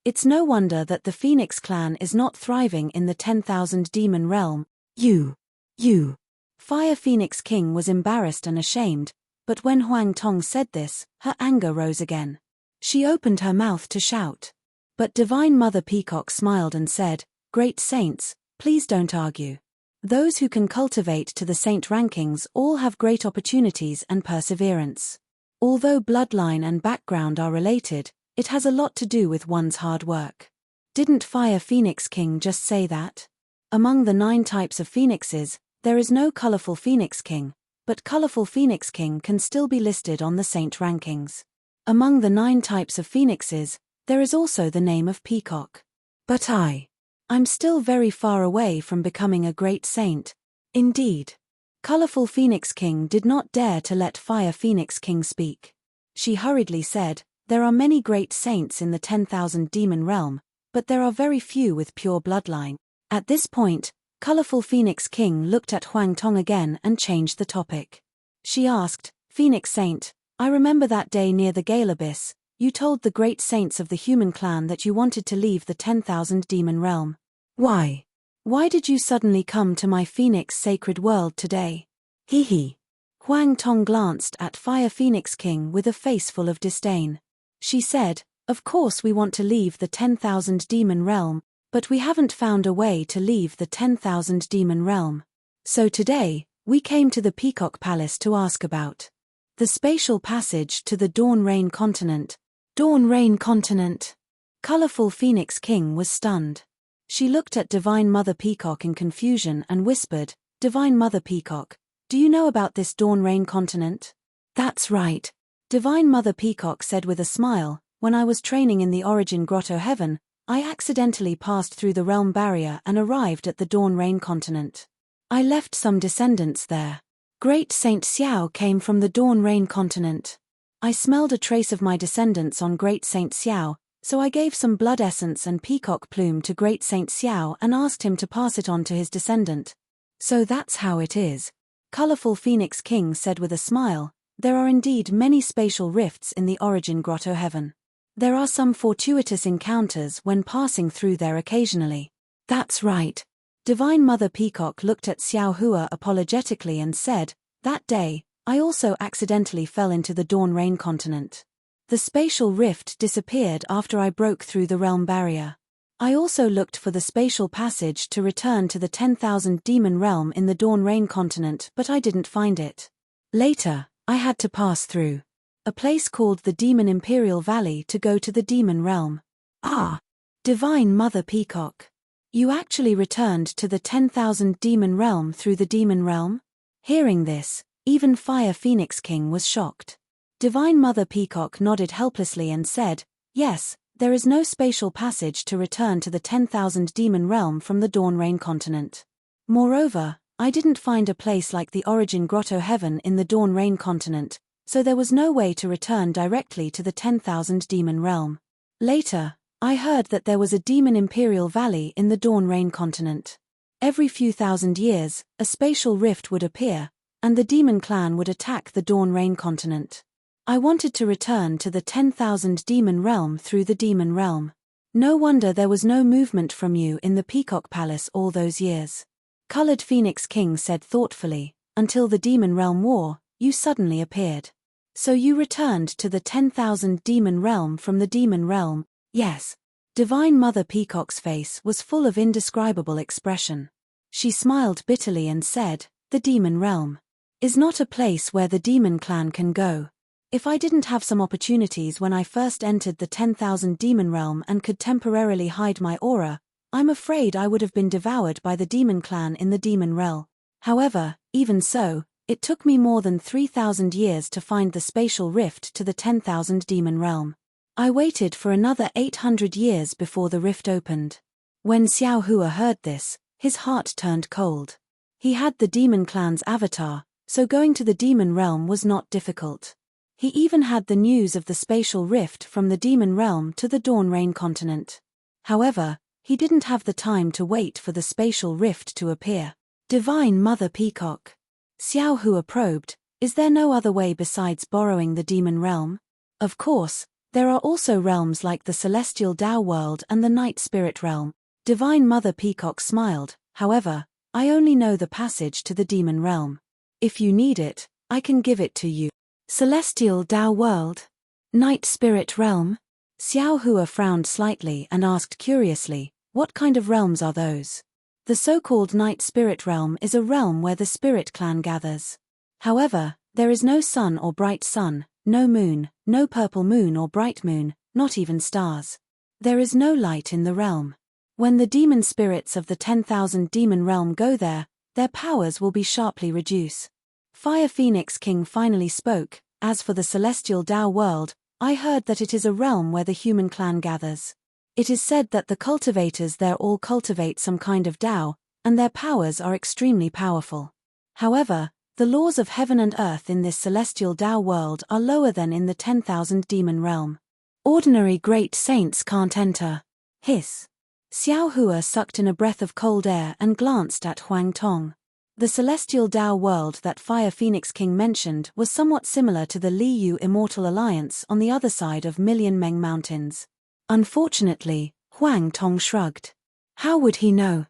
It's no wonder that the Phoenix clan is not thriving in the 10,000 demon realm. You. Fire Phoenix King was embarrassed and ashamed, but when Huang Tong said this, her anger rose again. She opened her mouth to shout. But Divine Mother Peacock smiled and said, "Great saints, please don't argue. Those who can cultivate to the saint rankings all have great opportunities and perseverance. Although bloodline and background are related, it has a lot to do with one's hard work." Didn't Fire Phoenix King just say that? Among the 9 types of phoenixes, there is no Colorful Phoenix King, but Colorful Phoenix King can still be listed on the saint rankings. Among the 9 types of phoenixes, there is also the name of Peacock. But I'm still very far away from becoming a great saint. Indeed. Colorful Phoenix King did not dare to let Fire Phoenix King speak. She hurriedly said, "There are many great saints in the 10,000 demon realm, but there are very few with pure bloodline." At this point, Colorful Phoenix King looked at Huang Tong again and changed the topic. She asked, "Phoenix Saint, I remember that day near the Gale Abyss, you told the great saints of the human clan that you wanted to leave the 10,000 demon realm. Why? Why did you suddenly come to my Phoenix sacred world today?" Hee. Huang Tong glanced at Fire Phoenix King with a face full of disdain. She said, "Of course we want to leave the 10,000 demon realm, but we haven't found a way to leave the 10,000 demon realm. So today, we came to the Peacock Palace to ask about the spatial passage to the Dawn Rain continent." Dawn Rain continent. Colorful Phoenix King was stunned. She looked at Divine Mother Peacock in confusion and whispered, "Divine Mother Peacock, do you know about this Dawn Rain continent?" "That's right," Divine Mother Peacock said with a smile. "When I was training in the Origin Grotto Heaven, I accidentally passed through the realm barrier and arrived at the Dawn Rain continent. I left some descendants there. Great Saint Xiao came from the Dawn Rain continent. I smelled a trace of my descendants on Great Saint Xiao, so I gave some blood essence and peacock plume to Great Saint Xiao and asked him to pass it on to his descendant. So that's how it is." Colorful Phoenix King said with a smile, "There are indeed many spatial rifts in the Origin Grotto Heaven. There are some fortuitous encounters when passing through there occasionally." "That's right." Divine Mother Peacock looked at Xiao Hua apologetically and said, "That day, I also accidentally fell into the Dawn Rain continent. The spatial rift disappeared after I broke through the realm barrier. I also looked for the spatial passage to return to the 10,000 demon realm in the Dawn Rain continent, but I didn't find it. Later, I had to pass through a place called the Demon Imperial Valley to go to the demon realm." "Ah! Divine Mother Peacock. You actually returned to the 10,000 demon realm through the demon realm?" Hearing this, even Fire Phoenix King was shocked. Divine Mother Peacock nodded helplessly and said, "Yes, there is no spatial passage to return to the 10,000 demon realm from the Dawn Rain continent. Moreover, I didn't find a place like the Origin Grotto Heaven in the Dawn Rain continent, so there was no way to return directly to the 10,000 demon realm. Later, I heard that there was a demon imperial valley in the Dawn Rain continent. Every few thousand years, a spatial rift would appear, and the demon clan would attack the Dawn Rain continent. I wanted to return to the 10,000 demon realm through the demon realm. No wonder there was no movement from you in the Peacock Palace all those years. Colored Phoenix King said thoughtfully, until the demon realm war, you suddenly appeared. So you returned to the 10,000 demon realm from the demon realm. Yes. Divine Mother Peacock's face was full of indescribable expression. She smiled bitterly and said, the demon realm is not a place where the demon clan can go. If I didn't have some opportunities when I first entered the 10,000 demon realm and could temporarily hide my aura, I'm afraid I would have been devoured by the demon clan in the demon realm. However, even so, it took me more than 3,000 years to find the spatial rift to the 10,000 demon realm. I waited for another 800 years before the rift opened. When Xiao Hua heard this, his heart turned cold. He had the demon clan's avatar, so going to the demon realm was not difficult. He even had the news of the spatial rift from the demon realm to the Dawn Rain continent. However, he didn't have the time to wait for the spatial rift to appear. Divine Mother Peacock. Xiao Hua probed, is there no other way besides borrowing the demon realm? Of course, there are also realms like the celestial Tao world and the night spirit realm. Divine Mother Peacock smiled, however, I only know the passage to the demon realm. If you need it, I can give it to you. Celestial Tao world? Night spirit realm? Xiao Hua frowned slightly and asked curiously, what kind of realms are those? The so-called night spirit realm is a realm where the spirit clan gathers. However, there is no sun or bright sun, no moon, no purple moon or bright moon, not even stars. There is no light in the realm. When the demon spirits of the 10,000 demon realm go there, their powers will be sharply reduced. Fire Phoenix King finally spoke, as for the celestial Tao world, I heard that it is a realm where the human clan gathers. It is said that the cultivators there all cultivate some kind of Tao, and their powers are extremely powerful. However, the laws of heaven and earth in this celestial Tao world are lower than in the 10,000 demon realm. Ordinary great saints can't enter. Hiss. Xiao Hua sucked in a breath of cold air and glanced at Huang Tong. The celestial Tao world that Fire Phoenix King mentioned was somewhat similar to the Liu Immortal Alliance on the other side of Million Meng Mountains. Unfortunately, Huang Tong shrugged. How would he know?